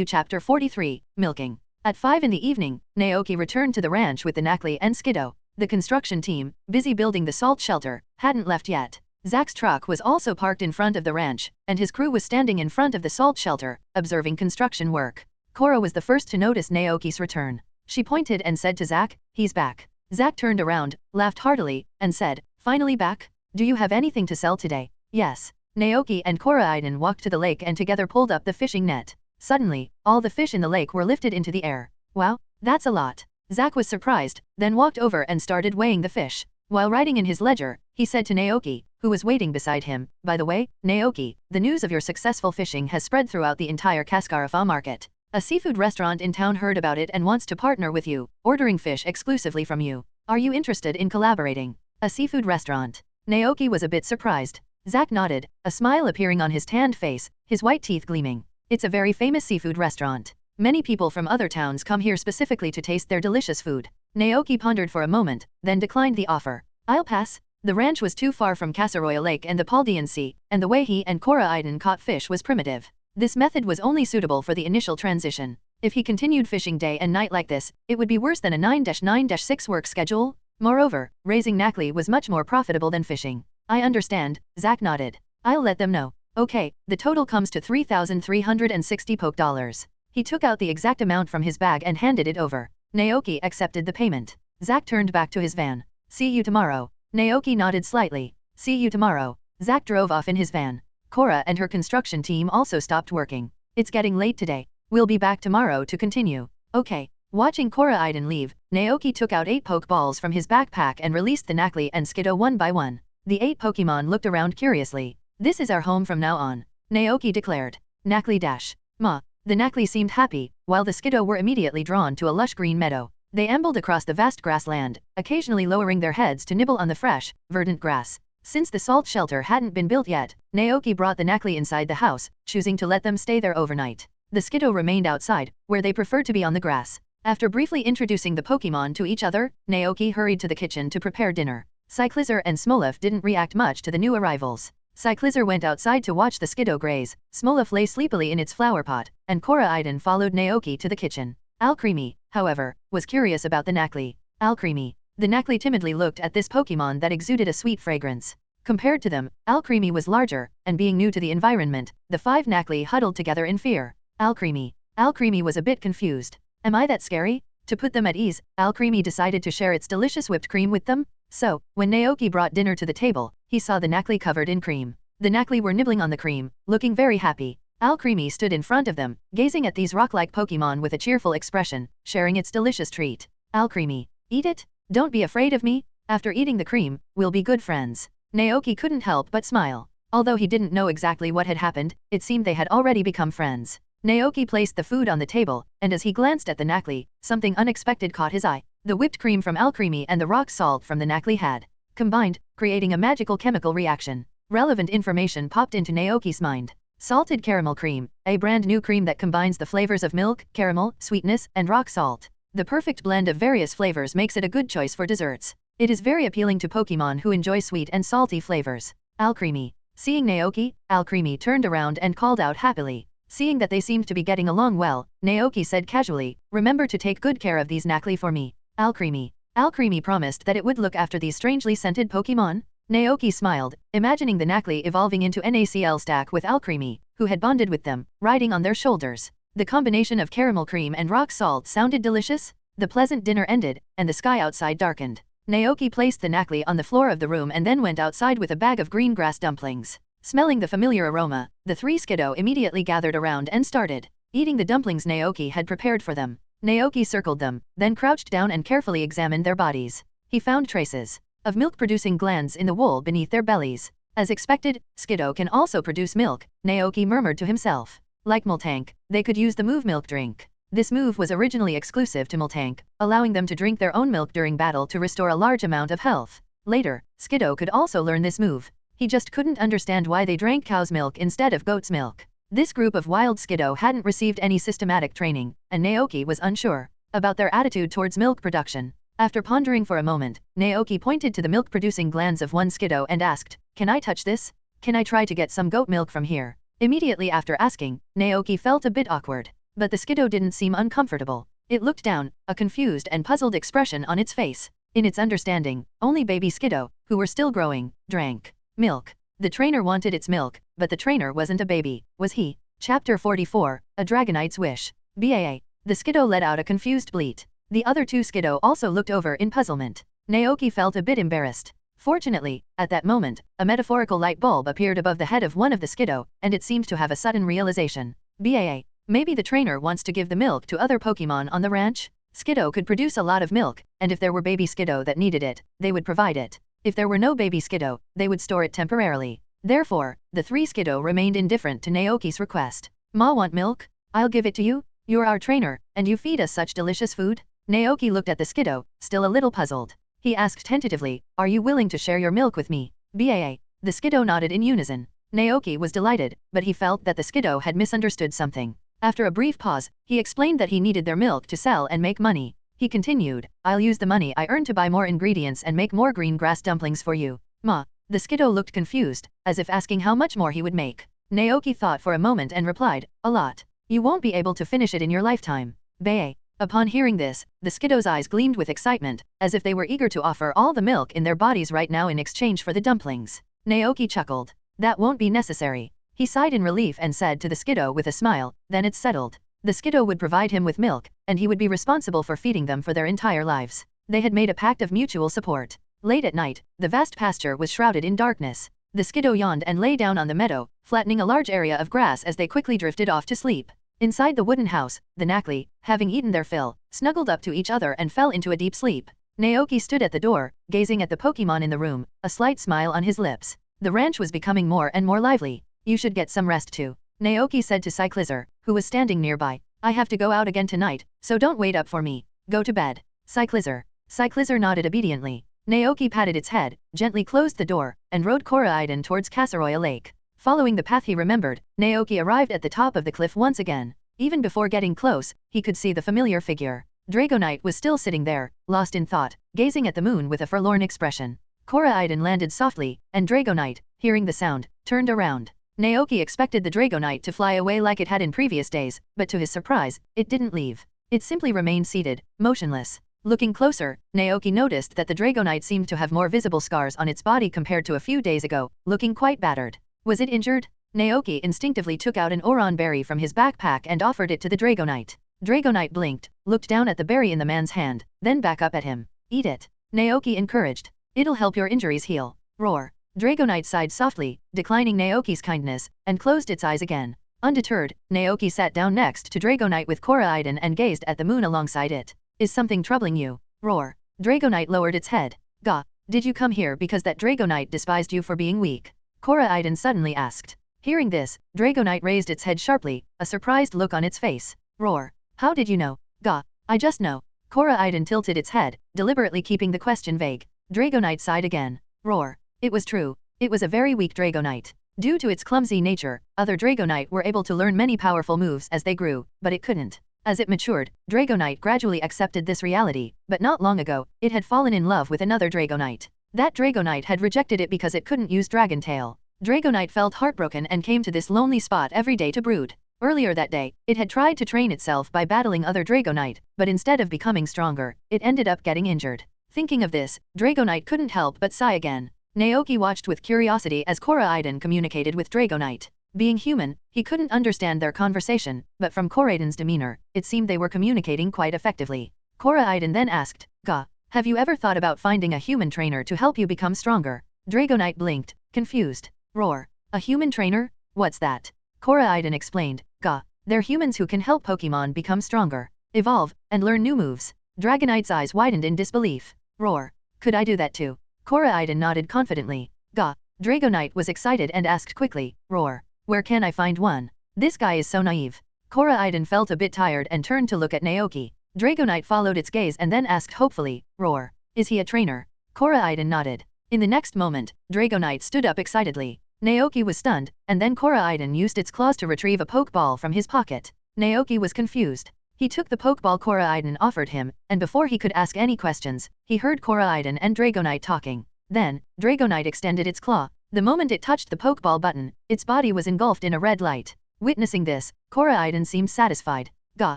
Chapter 43, Milking. At 5 in the evening, Naoki returned to the ranch with the Nakli and Skiddo. The construction team, busy building the salt shelter, hadn't left yet. Zach's truck was also parked in front of the ranch, and his crew was standing in front of the salt shelter, observing construction work. Cora was the first to notice Naoki's return. She pointed and said to Zach, he's back. Zach turned around, laughed heartily, and said, finally back? Do you have anything to sell today? Yes. Naoki and Koraidon walked to the lake and together pulled up the fishing net. Suddenly, all the fish in the lake were lifted into the air. Wow, that's a lot. Zach was surprised, then walked over and started weighing the fish. While writing in his ledger, he said to Naoki, who was waiting beside him, by the way, Naoki, the news of your successful fishing has spread throughout the entire Kaskarafa market. A seafood restaurant in town heard about it and wants to partner with you, ordering fish exclusively from you. Are you interested in collaborating? A seafood restaurant. Naoki was a bit surprised. Zach nodded, a smile appearing on his tanned face, his white teeth gleaming. It's a very famous seafood restaurant. Many people from other towns come here specifically to taste their delicious food. Naoki pondered for a moment, then declined the offer. I'll pass. The ranch was too far from Kasaroya Lake and the Paldean Sea, and the way he and Koraidon caught fish was primitive. This method was only suitable for the initial transition. If he continued fishing day and night like this, it would be worse than a 9-9-6 work schedule. Moreover, raising Nakli was much more profitable than fishing. I understand, Zach nodded. I'll let them know. Okay, the total comes to 3,360 poke dollars. He took out the exact amount from his bag and handed it over. Naoki accepted the payment. Zach turned back to his van. See you tomorrow. Naoki nodded slightly. See you tomorrow. Zach drove off in his van. Cora and her construction team also stopped working. It's getting late today. We'll be back tomorrow to continue. Okay. Watching Koraidon leave, Naoki took out 8 Pokeballs from his backpack and released the Nakli and Skiddo one by one. The 8 Pokemon looked around curiously. This is our home from now on, Naoki declared. Nakli dash. Ma. The Nakli seemed happy, while the Skiddo were immediately drawn to a lush green meadow. They ambled across the vast grassland, occasionally lowering their heads to nibble on the fresh, verdant grass. Since the salt shelter hadn't been built yet, Naoki brought the Nakli inside the house, choosing to let them stay there overnight. The Skiddo remained outside, where they preferred to be on the grass. After briefly introducing the Pokemon to each other, Naoki hurried to the kitchen to prepare dinner. Cyclizar and Smolov didn't react much to the new arrivals. Cyclizar went outside to watch the Skiddo graze, Smolov lay sleepily in its flower pot, and Koraidon followed Naoki to the kitchen. Alcremie, however, was curious about the Nakli. Alcremie. The Nakli timidly looked at this Pokemon that exuded a sweet fragrance. Compared to them, Alcremie was larger, and being new to the environment, the 5 Nakli huddled together in fear. Alcremie. Alcremie was a bit confused. Am I that scary? To put them at ease, Alcremie decided to share its delicious whipped cream with them. So, when Naoki brought dinner to the table, he saw the Nakli covered in cream. The Nakli were nibbling on the cream, looking very happy. Alcremie stood in front of them, gazing at these rock-like Pokemon with a cheerful expression, sharing its delicious treat. Alcremie. Eat it? Don't be afraid of me. After eating the cream, we'll be good friends. Naoki couldn't help but smile. Although he didn't know exactly what had happened, it seemed they had already become friends. Naoki placed the food on the table, and as he glanced at the Nakli, something unexpected caught his eye. The whipped cream from Alcremie and the rock salt from the Nakli had combined, creating a magical chemical reaction. Relevant information popped into Naoki's mind. Salted caramel cream, a brand new cream that combines the flavors of milk, caramel, sweetness, and rock salt. The perfect blend of various flavors makes it a good choice for desserts. It is very appealing to Pokemon who enjoy sweet and salty flavors. Alcremie. Seeing Naoki, Alcremie turned around and called out happily. Seeing that they seemed to be getting along well, Naoki said casually, "Remember to take good care of these Knacli for me." Alcremie. Alcremie promised that it would look after these strangely scented Pokemon. Naoki smiled, imagining the Knacli evolving into NACL stack with Alcremie, who had bonded with them, riding on their shoulders. The combination of caramel cream and rock salt sounded delicious. The pleasant dinner ended, and the sky outside darkened. Naoki placed the Knacli on the floor of the room and then went outside with a bag of green grass dumplings. Smelling the familiar aroma, the three Skiddo immediately gathered around and started eating the dumplings Naoki had prepared for them. Naoki circled them, then crouched down and carefully examined their bodies. He found traces of milk-producing glands in the wool beneath their bellies. As expected, Skiddo can also produce milk, Naoki murmured to himself. Like Miltank, they could use the move milk drink. This move was originally exclusive to Miltank, allowing them to drink their own milk during battle to restore a large amount of health. Later, Skiddo could also learn this move. He just couldn't understand why they drank cow's milk instead of goat's milk. This group of wild Skiddo hadn't received any systematic training, and Naoki was unsure about their attitude towards milk production. After pondering for a moment, Naoki pointed to the milk-producing glands of one Skiddo and asked, "Can I touch this? Can I try to get some goat milk from here?" Immediately after asking, Naoki felt a bit awkward. But the Skiddo didn't seem uncomfortable. It looked down, a confused and puzzled expression on its face. In its understanding, only baby Skiddo, who were still growing, drank milk. The trainer wanted its milk, but the trainer wasn't a baby, was he? Chapter 44, A Dragonite's Wish. BAA. The Skiddo let out a confused bleat. The other two Skiddo also looked over in puzzlement. Naoki felt a bit embarrassed. Fortunately, at that moment, a metaphorical light bulb appeared above the head of one of the Skiddo, and it seemed to have a sudden realization. BAA. Maybe the trainer wants to give the milk to other Pokemon on the ranch? Skiddo could produce a lot of milk, and if there were baby Skiddo that needed it, they would provide it. If there were no baby Skiddo, they would store it temporarily. Therefore, the three Skiddo remained indifferent to Naoki's request. "Ma want milk? I'll give it to you? You're our trainer, and you feed us such delicious food?" Naoki looked at the Skiddo, still a little puzzled. He asked tentatively, "Are you willing to share your milk with me?" BAA. The Skiddo nodded in unison. Naoki was delighted, but he felt that the Skiddo had misunderstood something. After a brief pause, he explained that he needed their milk to sell and make money. He continued, "I'll use the money I earn to buy more ingredients and make more green grass dumplings for you." Ma. The Skiddo looked confused, as if asking how much more he would make. Naoki thought for a moment and replied, "A lot. You won't be able to finish it in your lifetime." BAA. Upon hearing this, the Skiddo's eyes gleamed with excitement, as if they were eager to offer all the milk in their bodies right now in exchange for the dumplings. Naoki chuckled. "That won't be necessary." He sighed in relief and said to the Skiddo with a smile, "Then it's settled." The Skiddo would provide him with milk, and he would be responsible for feeding them for their entire lives. They had made a pact of mutual support. Late at night, the vast pasture was shrouded in darkness. The Skiddo yawned and lay down on the meadow, flattening a large area of grass as they quickly drifted off to sleep. Inside the wooden house, the Knacli, having eaten their fill, snuggled up to each other and fell into a deep sleep. Naoki stood at the door, gazing at the Pokemon in the room, a slight smile on his lips. The ranch was becoming more and more lively. "You should get some rest too," Naoki said to Cyclizar, who was standing nearby. "I have to go out again tonight, so don't wait up for me. Go to bed." Cyclizar nodded obediently. Naoki patted its head, gently closed the door, and rode Koraidon towards Casaroya Lake. Following the path he remembered, Naoki arrived at the top of the cliff once again. Even before getting close, he could see the familiar figure. Dragonite was still sitting there, lost in thought, gazing at the moon with a forlorn expression. Koraidon landed softly, and Dragonite, hearing the sound, turned around. Naoki expected the Dragonite to fly away like it had in previous days, but to his surprise, it didn't leave. It simply remained seated, motionless. Looking closer, Naoki noticed that the Dragonite seemed to have more visible scars on its body compared to a few days ago, looking quite battered. Was it injured? Naoki instinctively took out an Oron berry from his backpack and offered it to the Dragonite. Dragonite blinked, looked down at the berry in the man's hand, then back up at him. "Eat it," Naoki encouraged. "It'll help your injuries heal." Roar. Dragonite sighed softly, declining Naoki's kindness, and closed its eyes again. Undeterred, Naoki sat down next to Dragonite with Koraidon and gazed at the moon alongside it. "Is something troubling you?" Roar. Dragonite lowered its head. "Gah, did you come here because that Dragonite despised you for being weak?" Koraidon suddenly asked. Hearing this, Dragonite raised its head sharply, a surprised look on its face. Roar. "How did you know?" "Gah, I just know." Koraidon tilted its head, deliberately keeping the question vague. Dragonite sighed again. Roar. It was true. It was a very weak Dragonite. Due to its clumsy nature, other Dragonite were able to learn many powerful moves as they grew, but it couldn't. As it matured, Dragonite gradually accepted this reality, but not long ago, it had fallen in love with another Dragonite. That Dragonite had rejected it because it couldn't use Dragon Tail. Dragonite felt heartbroken and came to this lonely spot every day to brood. Earlier that day, it had tried to train itself by battling other Dragonite, but instead of becoming stronger, it ended up getting injured. Thinking of this, Dragonite couldn't help but sigh again. Naoki watched with curiosity as Koraidon communicated with Dragonite. Being human, he couldn't understand their conversation, but from Koraidon's demeanor, it seemed they were communicating quite effectively. Koraidon then asked, "Ga, have you ever thought about finding a human trainer to help you become stronger?" Dragonite blinked, confused. Roar. A human trainer? What's that? Koraidon explained, "Ga, they're humans who can help Pokemon become stronger, evolve, and learn new moves." Dragonite's eyes widened in disbelief. Roar. Could I do that too? Koraidon nodded confidently. Ga. Dragonite was excited and asked quickly, Roar. Where can I find one? This guy is so naive. Koraidon felt a bit tired and turned to look at Naoki. Dragonite followed its gaze and then asked hopefully, Roar. Is he a trainer? Koraidon nodded. In the next moment, Dragonite stood up excitedly. Naoki was stunned, and then Koraidon used its claws to retrieve a Pokeball from his pocket. Naoki was confused. He took the Pokeball Koraidon offered him, and before he could ask any questions, he heard Koraidon and Dragonite talking. Then, Dragonite extended its claw. The moment it touched the Pokeball button, its body was engulfed in a red light. Witnessing this, Koraidon seemed satisfied. Gah,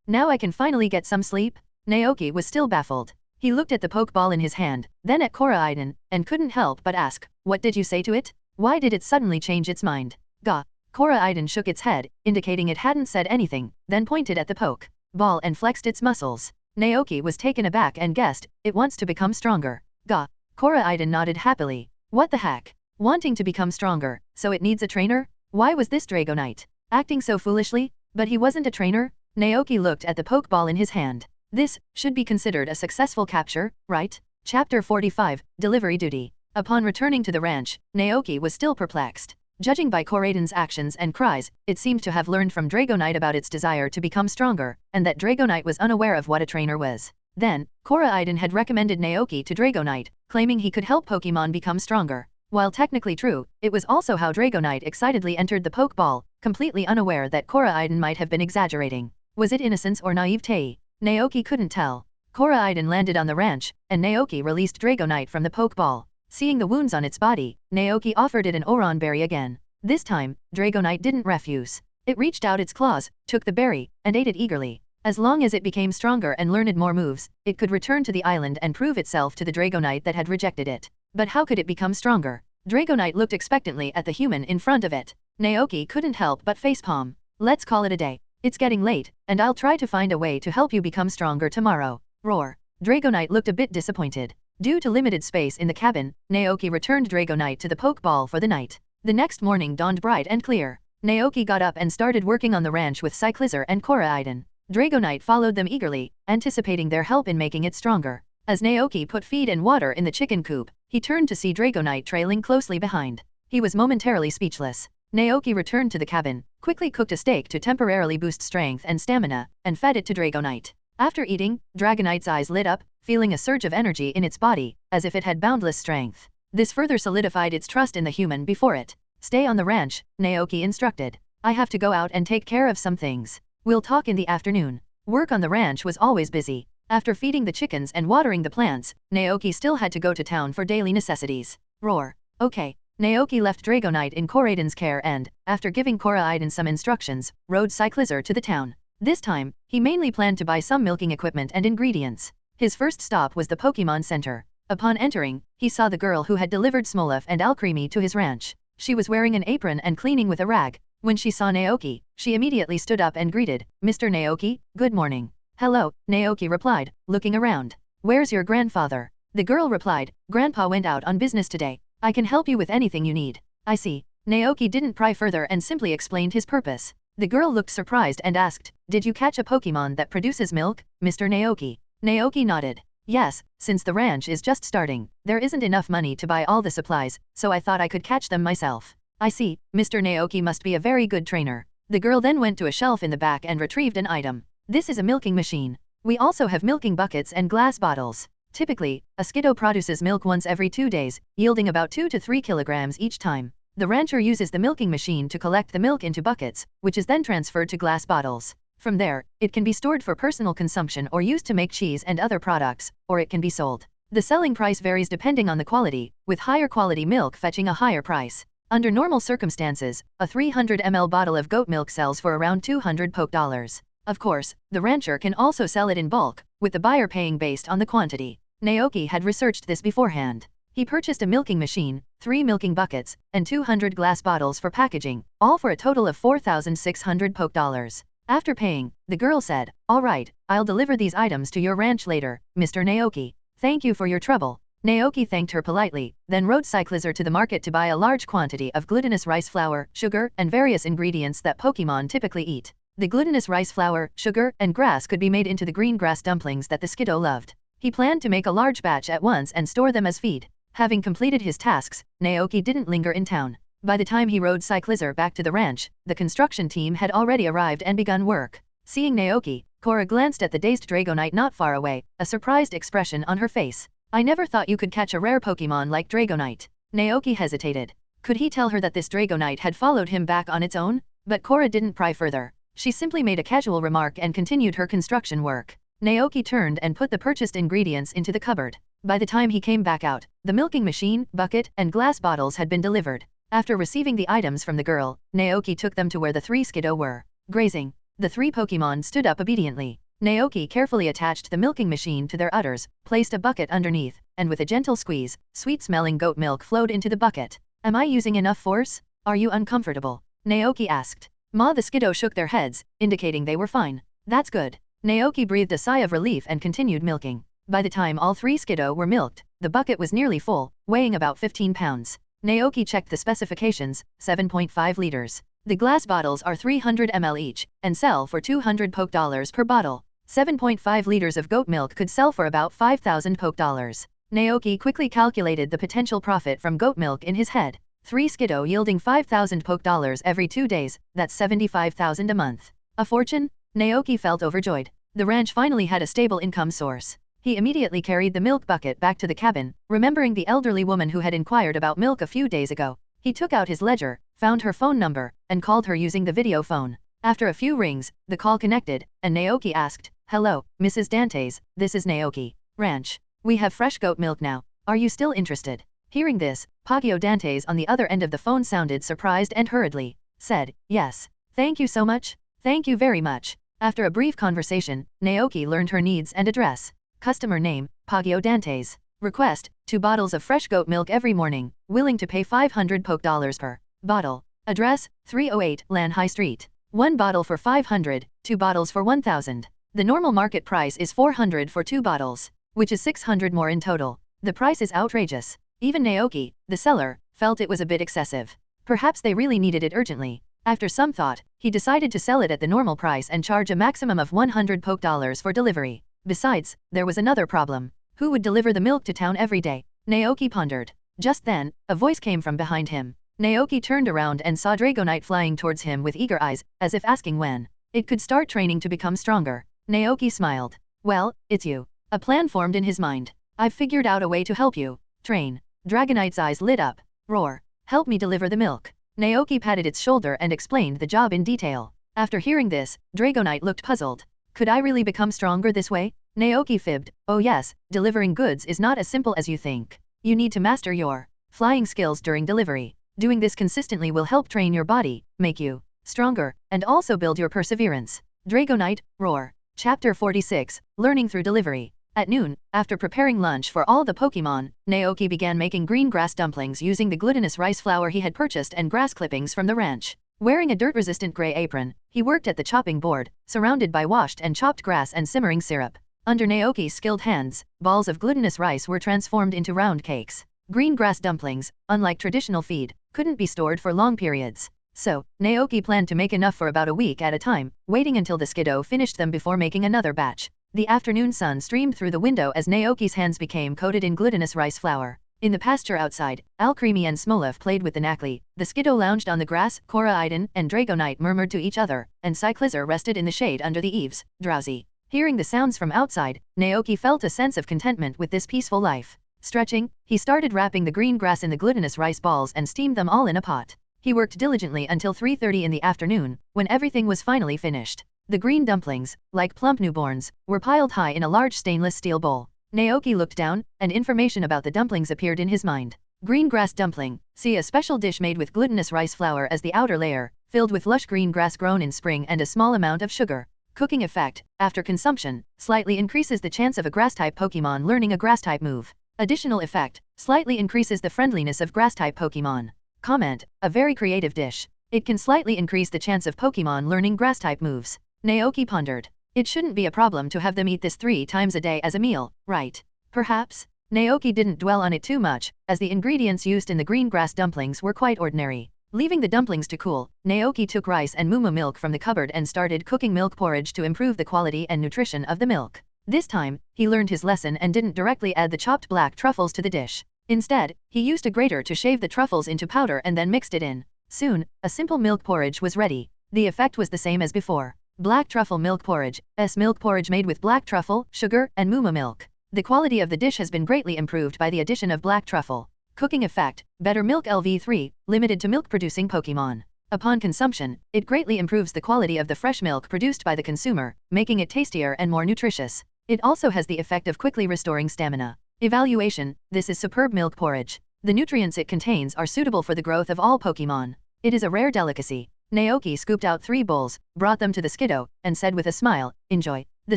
now I can finally get some sleep? Naoki was still baffled. He looked at the Pokeball in his hand, then at Koraidon, and couldn't help but ask, what did you say to it? Why did it suddenly change its mind? Gah. Koraidon shook its head, indicating it hadn't said anything, then pointed at the Pokeball and flexed its muscles. Naoki was taken aback and guessed, it wants to become stronger. Gah. Koraidon nodded happily. What the heck? Wanting to become stronger, so it needs a trainer? Why was this Dragonite acting so foolishly? But he wasn't a trainer? Naoki looked at the Pokeball in his hand. This should be considered a successful capture, right? Chapter 45, Delivery Duty. Upon returning to the ranch, Naoki was still perplexed. Judging by Koraidon's actions and cries, it seemed to have learned from Dragonite about its desire to become stronger, and that Dragonite was unaware of what a trainer was. Then, Koraidon had recommended Naoki to Dragonite, claiming he could help Pokemon become stronger. While technically true, it was also how Dragonite excitedly entered the Pokeball, completely unaware that Koraidon might have been exaggerating. Was it innocence or naivete? Naoki couldn't tell. Koraidon landed on the ranch, and Naoki released Dragonite from the Pokeball. Seeing the wounds on its body, Naoki offered it an Oron berry again. This time, Dragonite didn't refuse. It reached out its claws, took the berry, and ate it eagerly. As long as it became stronger and learned more moves, it could return to the island and prove itself to the Dragonite that had rejected it. But how could it become stronger? Dragonite looked expectantly at the human in front of it. Naoki couldn't help but facepalm. Let's call it a day. It's getting late, and I'll try to find a way to help you become stronger tomorrow. Roar. Dragonite looked a bit disappointed. Due to limited space in the cabin, Naoki returned Dragonite to the Pokeball for the night. The next morning dawned bright and clear. Naoki got up and started working on the ranch with Cyclizar and Koraidon. Dragonite followed them eagerly, anticipating their help in making it stronger. As Naoki put feed and water in the chicken coop, he turned to see Dragonite trailing closely behind. He was momentarily speechless. Naoki returned to the cabin, quickly cooked a steak to temporarily boost strength and stamina, and fed it to Dragonite. After eating, Dragonite's eyes lit up, feeling a surge of energy in its body, as if it had boundless strength. This further solidified its trust in the human before it. Stay on the ranch, Naoki instructed. I have to go out and take care of some things. We'll talk in the afternoon. Work on the ranch was always busy. After feeding the chickens and watering the plants, Naoki still had to go to town for daily necessities. Roar. Okay. Naoki left Dragonite in Koraidon's care and, after giving Koraidon some instructions, rode Cyclizar to the town. This time, he mainly planned to buy some milking equipment and ingredients. His first stop was the Pokemon Center. Upon entering, he saw the girl who had delivered Smoliv and Alcremie to his ranch. She was wearing an apron and cleaning with a rag. When she saw Naoki, she immediately stood up and greeted, Mr. Naoki, good morning. Hello, Naoki replied, looking around. Where's your grandfather? The girl replied, Grandpa went out on business today. I can help you with anything you need. I see. Naoki didn't pry further and simply explained his purpose. The girl looked surprised and asked, did you catch a Pokemon that produces milk, Mr. Naoki? Naoki nodded. Yes, since the ranch is just starting, there isn't enough money to buy all the supplies, so I thought I could catch them myself. I see, Mr. Naoki must be a very good trainer. The girl then went to a shelf in the back and retrieved an item. This is a milking machine. We also have milking buckets and glass bottles. Typically, a Skiddo produces milk once every 2 days, yielding about 2 to 3 kilograms each time. The rancher uses the milking machine to collect the milk into buckets, which is then transferred to glass bottles. From there, it can be stored for personal consumption or used to make cheese and other products, or it can be sold. The selling price varies depending on the quality, with higher quality milk fetching a higher price. Under normal circumstances, a 300 ml bottle of goat milk sells for around $200. Of course, the rancher can also sell it in bulk, with the buyer paying based on the quantity. Naoki had researched this beforehand. He purchased a milking machine, 3 milking buckets, and 200 glass bottles for packaging, all for a total of $4,600. After paying, the girl said, "All right, I'll deliver these items to your ranch later, Mr. Naoki. Thank you for your trouble." Naoki thanked her politely, then rode Cyclizer to the market to buy a large quantity of glutinous rice flour, sugar, and various ingredients that Pokemon typically eat. The glutinous rice flour, sugar, and grass could be made into the green grass dumplings that the Skiddo loved. He planned to make a large batch at once and store them as feed. Having completed his tasks, Naoki didn't linger in town. By the time he rode Cyclizer back to the ranch, the construction team had already arrived and begun work. Seeing Naoki, Cora glanced at the dazed Dragonite not far away, a surprised expression on her face. "I never thought you could catch a rare Pokemon like Dragonite." Naoki hesitated. Could he tell her that this Dragonite had followed him back on its own? But Cora didn't pry further. She simply made a casual remark and continued her construction work. Naoki turned and put the purchased ingredients into the cupboard. By the time he came back out, the milking machine, bucket, and glass bottles had been delivered. After receiving the items from the girl, Naoki took them to where the 3 Skiddo were grazing. The 3 Pokemon stood up obediently. Naoki carefully attached the milking machine to their udders, placed a bucket underneath, and with a gentle squeeze, sweet-smelling goat milk flowed into the bucket. "Am I using enough force? Are you uncomfortable?" Naoki asked. The Skiddo shook their heads, indicating they were fine. "That's good." Naoki breathed a sigh of relief and continued milking. By the time all 3 Skiddo were milked, the bucket was nearly full, weighing about 15 pounds. Naoki checked the specifications, 7.5 liters. The glass bottles are 300 ml each, and sell for $200 per bottle. 7.5 liters of goat milk could sell for about $5,000. Naoki quickly calculated the potential profit from goat milk in his head. 3 Skiddo yielding $5,000 every 2 days, that's $75,000 a month. A fortune? Naoki felt overjoyed. The ranch finally had a stable income source. He immediately carried the milk bucket back to the cabin, remembering the elderly woman who had inquired about milk a few days ago. He took out his ledger, found her phone number, and called her using the video phone. After a few rings, the call connected, and Naoki asked, "Hello, Mrs. Dantes, this is Naoki. Ranch. We have fresh goat milk now. Are you still interested?" Hearing this, Pagio Dantes on the other end of the phone sounded surprised and hurriedly said, "Yes. Thank you so much. Thank you very much." After a brief conversation, Naoki learned her needs and address. Customer name, Pagio Dantes. Request, 2 bottles of fresh goat milk every morning, willing to pay $500 per bottle. Address, 308 Lan High Street. 1 bottle for $500, 2 bottles for $1,000. The normal market price is $400 for 2 bottles, which is $600 more in total. The price is outrageous. Even Naoki, the seller, felt it was a bit excessive. Perhaps they really needed it urgently. After some thought, he decided to sell it at the normal price and charge a maximum of $100 for delivery. Besides, there was another problem. Who would deliver the milk to town every day? Naoki pondered. Just then, a voice came from behind him. Naoki turned around and saw Dragonite flying towards him with eager eyes, as if asking when it could start training to become stronger. Naoki smiled. "Well, it's you." A plan formed in his mind. "I've figured out a way to help you train." Dragonite's eyes lit up. "Roar. Help me deliver the milk." Naoki patted its shoulder and explained the job in detail. After hearing this, Dragonite looked puzzled. "Could I really become stronger this way?" Naoki fibbed. "Oh yes, delivering goods is not as simple as you think. You need to master your flying skills during delivery. Doing this consistently will help train your body, make you stronger, and also build your perseverance." Dragonite, Roar. Chapter 46, Learning Through Delivery. At noon, after preparing lunch for all the Pokemon, Naoki began making green grass dumplings using the glutinous rice flour he had purchased and grass clippings from the ranch. Wearing a dirt-resistant gray apron, he worked at the chopping board, surrounded by washed and chopped grass and simmering syrup. Under Naoki's skilled hands, balls of glutinous rice were transformed into round cakes. Green grass dumplings, unlike traditional feed, couldn't be stored for long periods. So, Naoki planned to make enough for about a week at a time, waiting until the Skiddo finished them before making another batch. The afternoon sun streamed through the window as Naoki's hands became coated in glutinous rice flour. In the pasture outside, Alcremie and Smolov played with the Knackly, the Skiddo lounged on the grass, Koraidon and Dragonite murmured to each other, and Cyclizer rested in the shade under the eaves, drowsy. Hearing the sounds from outside, Naoki felt a sense of contentment with this peaceful life. Stretching, he started wrapping the green grass in the glutinous rice balls and steamed them all in a pot. He worked diligently until 3:30 in the afternoon, when everything was finally finished. The green dumplings, like plump newborns, were piled high in a large stainless steel bowl. Naoki looked down, and information about the dumplings appeared in his mind. Green grass dumpling. See a special dish made with glutinous rice flour as the outer layer, filled with lush green grass grown in spring and a small amount of sugar. Cooking effect. After consumption, slightly increases the chance of a grass-type Pokemon learning a grass-type move. Additional effect. Slightly increases the friendliness of grass-type Pokemon. Comment. A very creative dish. It can slightly increase the chance of Pokemon learning grass-type moves. Naoki pondered. It shouldn't be a problem to have them eat this 3 times a day as a meal, right? Perhaps? Naoki didn't dwell on it too much, as the ingredients used in the green grass dumplings were quite ordinary. Leaving the dumplings to cool, Naoki took rice and mumu milk from the cupboard and started cooking milk porridge to improve the quality and nutrition of the milk. This time, he learned his lesson and didn't directly add the chopped black truffles to the dish. Instead, he used a grater to shave the truffles into powder and then mixed it in. Soon, a simple milk porridge was ready. The effect was the same as before. Black truffle milk porridge. Milk porridge made with black truffle, sugar, and mumu milk. The quality of the dish has been greatly improved by the addition of black truffle. Cooking effect. Better milk LV3, limited to milk-producing Pokemon. Upon consumption, it greatly improves the quality of the fresh milk produced by the consumer, making it tastier and more nutritious. It also has the effect of quickly restoring stamina. Evaluation. This is superb milk porridge. The nutrients it contains are suitable for the growth of all Pokemon. It is a rare delicacy. Naoki scooped out 3 bowls, brought them to the Skiddo, and said with a smile, "Enjoy." The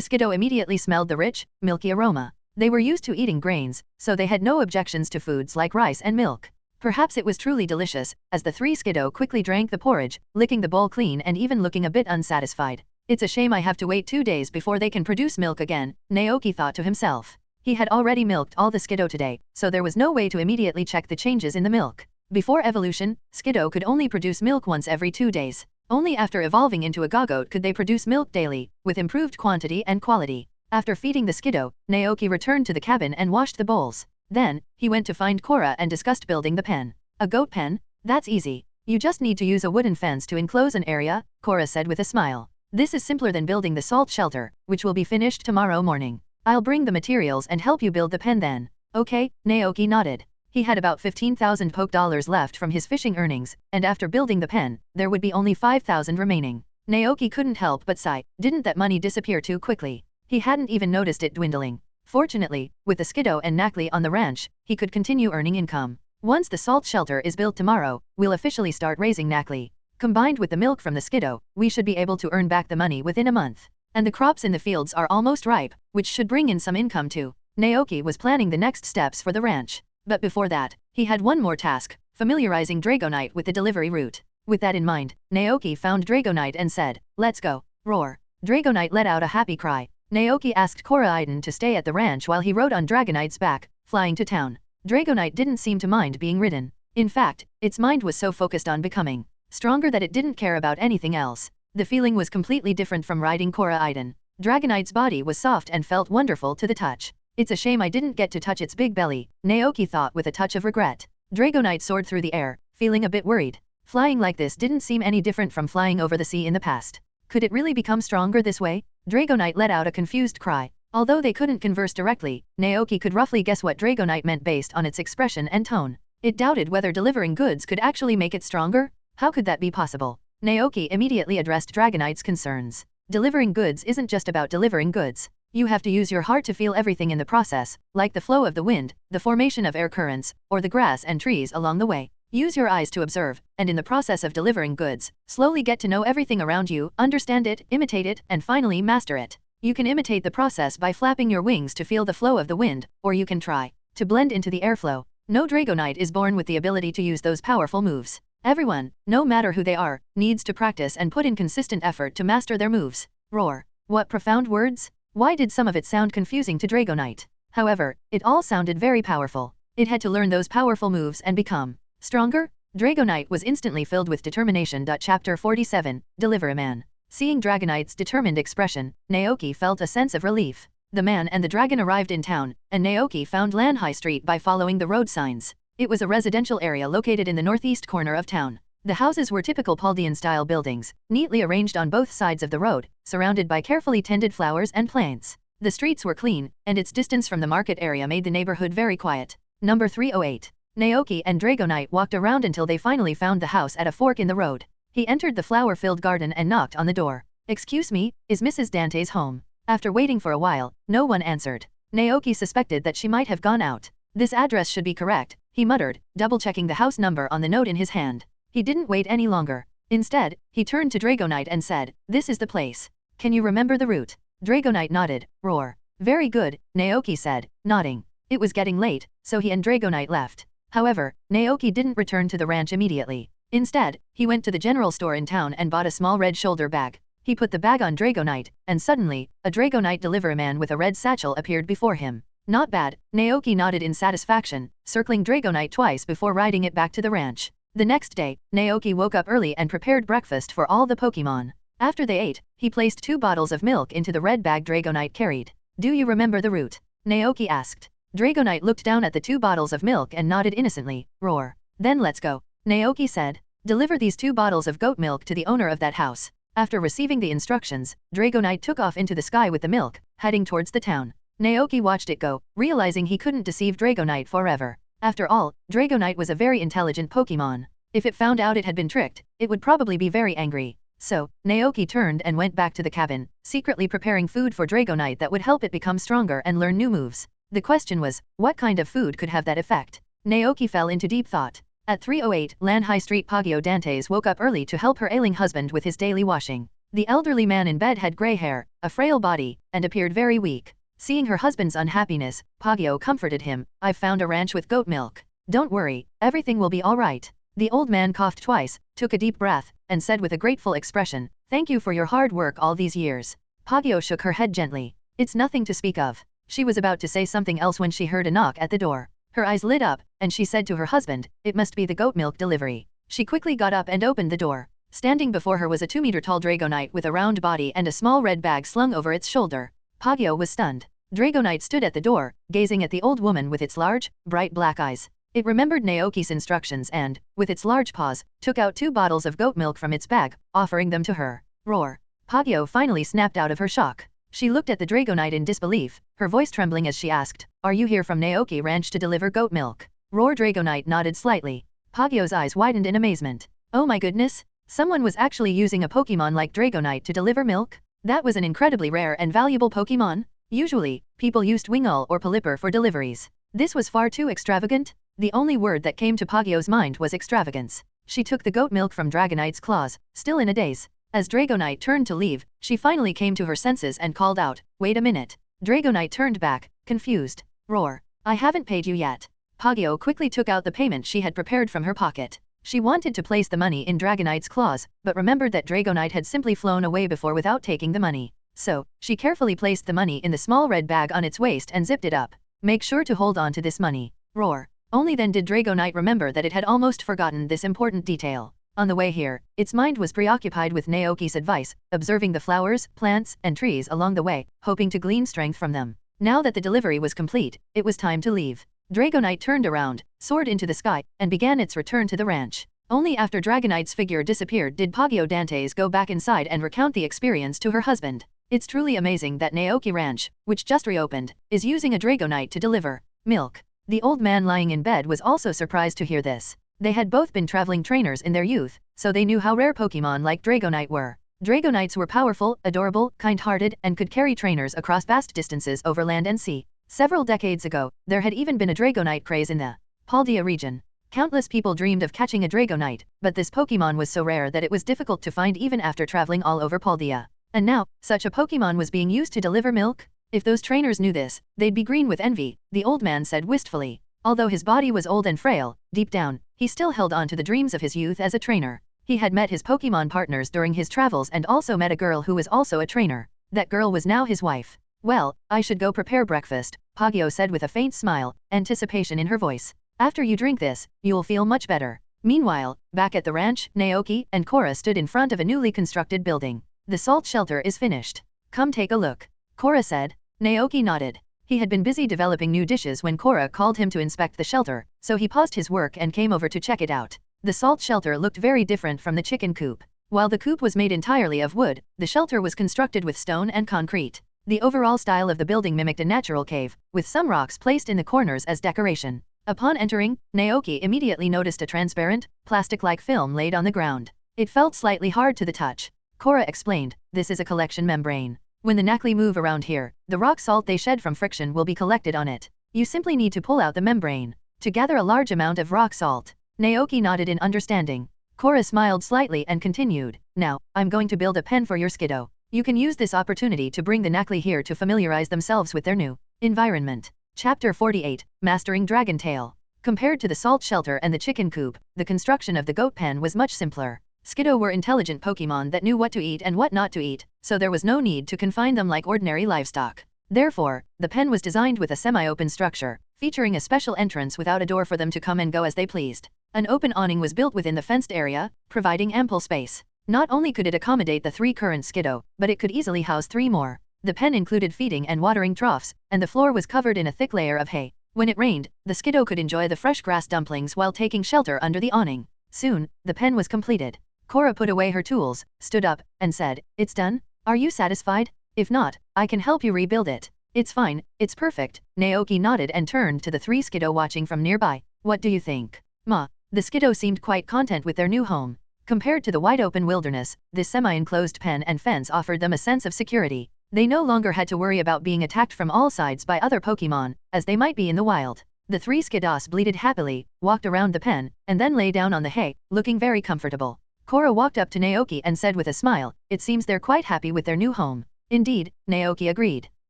Skiddo immediately smelled the rich, milky aroma. They were used to eating grains, so they had no objections to foods like rice and milk. Perhaps it was truly delicious, as the 3 Skiddo quickly drank the porridge, licking the bowl clean and even looking a bit unsatisfied. It's a shame I have to wait 2 days before they can produce milk again, Naoki thought to himself. He had already milked all the Skiddo today, so there was no way to immediately check the changes in the milk. Before evolution, Skiddo could only produce milk once every 2 days. Only after evolving into a Gogoat could they produce milk daily, with improved quantity and quality. After feeding the Skiddo, Naoki returned to the cabin and washed the bowls. Then, he went to find Korra and discussed building the pen. A goat pen? That's easy. You just need to use a wooden fence to enclose an area, Korra said with a smile. This is simpler than building the salt shelter, which will be finished tomorrow morning. I'll bring the materials and help you build the pen then. Okay, Naoki nodded. He had about 15,000 poke dollars left from his fishing earnings, and after building the pen, there would be only 5,000 remaining. Naoki couldn't help but sigh. Didn't that money disappear too quickly? He hadn't even noticed it dwindling. Fortunately, with the Skiddo and Knackley on the ranch, he could continue earning income. Once the salt shelter is built tomorrow, we'll officially start raising Knackley. Combined with the milk from the Skiddo, we should be able to earn back the money within a month. And the crops in the fields are almost ripe, which should bring in some income too. Naoki was planning the next steps for the ranch. But before that, he had one more task, familiarizing Dragonite with the delivery route. With that in mind, Naoki found Dragonite and said, "Let's go." Roar. Dragonite let out a happy cry. Naoki asked Koraiden to stay at the ranch while he rode on Dragonite's back, flying to town. Dragonite didn't seem to mind being ridden. In fact, its mind was so focused on becoming stronger that it didn't care about anything else. The feeling was completely different from riding Koraiden. Dragonite's body was soft and felt wonderful to the touch. It's a shame I didn't get to touch its big belly, Naoki thought with a touch of regret. Dragonite soared through the air, feeling a bit worried. Flying like this didn't seem any different from flying over the sea in the past. Could it really become stronger this way? Dragonite let out a confused cry. Although they couldn't converse directly, Naoki could roughly guess what Dragonite meant based on its expression and tone. It doubted whether delivering goods could actually make it stronger. How could that be possible? Naoki immediately addressed Dragonite's concerns. Delivering goods isn't just about delivering goods. You have to use your heart to feel everything in the process, like the flow of the wind, the formation of air currents, or the grass and trees along the way. Use your eyes to observe, and in the process of delivering goods, slowly get to know everything around you, understand it, imitate it, and finally master it. You can imitate the process by flapping your wings to feel the flow of the wind, or you can try to blend into the airflow. No Dragonite is born with the ability to use those powerful moves. Everyone, no matter who they are, needs to practice and put in consistent effort to master their moves. Roar. What profound words? Why did some of it sound confusing to Dragonite? However, it all sounded very powerful. It had to learn those powerful moves and become stronger? Dragonite was instantly filled with determination. Chapter 47, Deliver a Man. Seeing Dragonite's determined expression, Naoki felt a sense of relief. The man and the dragon arrived in town, and Naoki found Lan High Street by following the road signs. It was a residential area located in the northeast corner of town. The houses were typical Paldean-style buildings, neatly arranged on both sides of the road, surrounded by carefully tended flowers and plants. The streets were clean, and its distance from the market area made the neighborhood very quiet. Number 308. Naoki and Dragonite walked around until they finally found the house at a fork in the road. He entered the flower-filled garden and knocked on the door. "Excuse me, is Mrs. Dante's home?" After waiting for a while, no one answered. Naoki suspected that she might have gone out. "This address should be correct," he muttered, double-checking the house number on the note in his hand. He didn't wait any longer. Instead, he turned to Dragonite and said, "This is the place. Can you remember the route?" Dragonite nodded. "Roar. Very good," Naoki said, nodding. It was getting late, so he and Dragonite left. However, Naoki didn't return to the ranch immediately. Instead, he went to the general store in town and bought a small red shoulder bag. He put the bag on Dragonite, and suddenly, a Dragonite delivery man with a red satchel appeared before him. "Not bad," Naoki nodded in satisfaction, circling Dragonite twice before riding it back to the ranch. The next day, Naoki woke up early and prepared breakfast for all the Pokemon. After they ate, he placed 2 bottles of milk into the red bag Dragonite carried. "Do you remember the route?" Naoki asked. Dragonite looked down at the 2 bottles of milk and nodded innocently. "Roar. Then let's go," Naoki said. "Deliver these 2 bottles of goat milk to the owner of that house." After receiving the instructions, Dragonite took off into the sky with the milk, heading towards the town. Naoki watched it go, realizing he couldn't deceive Dragonite forever. After all, Dragonite was a very intelligent Pokemon. If it found out it had been tricked, it would probably be very angry. So, Naoki turned and went back to the cabin, secretly preparing food for Dragonite that would help it become stronger and learn new moves. The question was, what kind of food could have that effect? Naoki fell into deep thought. At 3:08, Lan High Street Pagio Dantes woke up early to help her ailing husband with his daily washing. The elderly man in bed had gray hair, a frail body, and appeared very weak. Seeing her husband's unhappiness, Pagio comforted him. "I've found a ranch with goat milk. Don't worry, everything will be all right." The old man coughed twice, took a deep breath, and said with a grateful expression, "Thank you for your hard work all these years." Pagio shook her head gently. "It's nothing to speak of." She was about to say something else when she heard a knock at the door. Her eyes lit up, and she said to her husband, "It must be the goat milk delivery." She quickly got up and opened the door. Standing before her was a 2-meter-tall Dragonite with a round body and a small red bag slung over its shoulder. Pagio was stunned. Dragonite stood at the door, gazing at the old woman with its large, bright black eyes. It remembered Naoki's instructions and, with its large paws, took out 2 bottles of goat milk from its bag, offering them to her. "Roar." Pagio finally snapped out of her shock. She looked at the Dragonite in disbelief, her voice trembling as she asked, "Are you here from Naoki Ranch to deliver goat milk?" Roar Dragonite nodded slightly. Pagio's eyes widened in amazement. Oh my goodness! Someone was actually using a Pokemon like Dragonite to deliver milk? That was an incredibly rare and valuable Pokemon? Usually, people used Wingull or Pelipper for deliveries. This was far too extravagant? The only word that came to Pagio's mind was extravagance. She took the goat milk from Dragonite's claws, still in a daze. As Dragonite turned to leave, she finally came to her senses and called out, "Wait a minute." Dragonite turned back, confused. "Roar. I haven't paid you yet." Pagio quickly took out the payment she had prepared from her pocket. She wanted to place the money in Dragonite's claws, but remembered that Dragonite had simply flown away before without taking the money. So, she carefully placed the money in the small red bag on its waist and zipped it up. "Make sure to hold on to this money." Roar. Only then did Dragonite remember that it had almost forgotten this important detail. On the way here, its mind was preoccupied with Naoki's advice, observing the flowers, plants, and trees along the way, hoping to glean strength from them. Now that the delivery was complete, it was time to leave. Dragonite turned around, soared into the sky, and began its return to the ranch. Only after Dragonite's figure disappeared did Pagio Dantes go back inside and recount the experience to her husband. It's truly amazing that Naoki Ranch, which just reopened, is using a Dragonite to deliver milk. The old man lying in bed was also surprised to hear this. They had both been traveling trainers in their youth, so they knew how rare Pokemon like Dragonite were. Dragonites were powerful, adorable, kind-hearted, and could carry trainers across vast distances over land and sea. Several decades ago, there had even been a Dragonite craze in the Paldea region. Countless people dreamed of catching a Dragonite, but this Pokemon was so rare that it was difficult to find even after traveling all over Paldea. And now, such a Pokemon was being used to deliver milk? If those trainers knew this, they'd be green with envy, the old man said wistfully. Although his body was old and frail, deep down, he still held on to the dreams of his youth as a trainer. He had met his Pokemon partners during his travels and also met a girl who was also a trainer. That girl was now his wife. "Well, I should go prepare breakfast," Pagio said with a faint smile, anticipation in her voice. "After you drink this, you'll feel much better." Meanwhile, back at the ranch, Naoki and Cora stood in front of a newly constructed building. "The salt shelter is finished. Come take a look," Cora said. Naoki nodded. He had been busy developing new dishes when Cora called him to inspect the shelter, so he paused his work and came over to check it out. The salt shelter looked very different from the chicken coop. While the coop was made entirely of wood, the shelter was constructed with stone and concrete. The overall style of the building mimicked a natural cave, with some rocks placed in the corners as decoration. Upon entering, Naoki immediately noticed a transparent, plastic-like film laid on the ground. It felt slightly hard to the touch. Korra explained, this is a collection membrane. When the Nakli move around here, the rock salt they shed from friction will be collected on it. You simply need to pull out the membrane to gather a large amount of rock salt. Naoki nodded in understanding. Korra smiled slightly and continued, now, I'm going to build a pen for your Skiddo. You can use this opportunity to bring the Nakli here to familiarize themselves with their new environment. Chapter 48, Mastering Dragon Tail. Compared to the salt shelter and the chicken coop, the construction of the goat pen was much simpler. Skiddo were intelligent Pokemon that knew what to eat and what not to eat, so there was no need to confine them like ordinary livestock. Therefore, the pen was designed with a semi-open structure, featuring a special entrance without a door for them to come and go as they pleased. An open awning was built within the fenced area, providing ample space. Not only could it accommodate the 3 current Skiddo, but it could easily house 3 more. The pen included feeding and watering troughs, and the floor was covered in a thick layer of hay. When it rained, the Skiddo could enjoy the fresh grass dumplings while taking shelter under the awning. Soon, the pen was completed. Korra put away her tools, stood up, and said, it's done? Are you satisfied? If not, I can help you rebuild it. It's fine, it's perfect. Naoki nodded and turned to the 3 Skiddo watching from nearby. What do you think? Ma. The Skiddo seemed quite content with their new home. Compared to the wide-open wilderness, this semi-enclosed pen and fence offered them a sense of security. They no longer had to worry about being attacked from all sides by other Pokemon, as they might be in the wild. The 3 Skiddos bleated happily, walked around the pen, and then lay down on the hay, looking very comfortable. Korra walked up to Naoki and said with a smile, it seems they're quite happy with their new home. Indeed, Naoki agreed.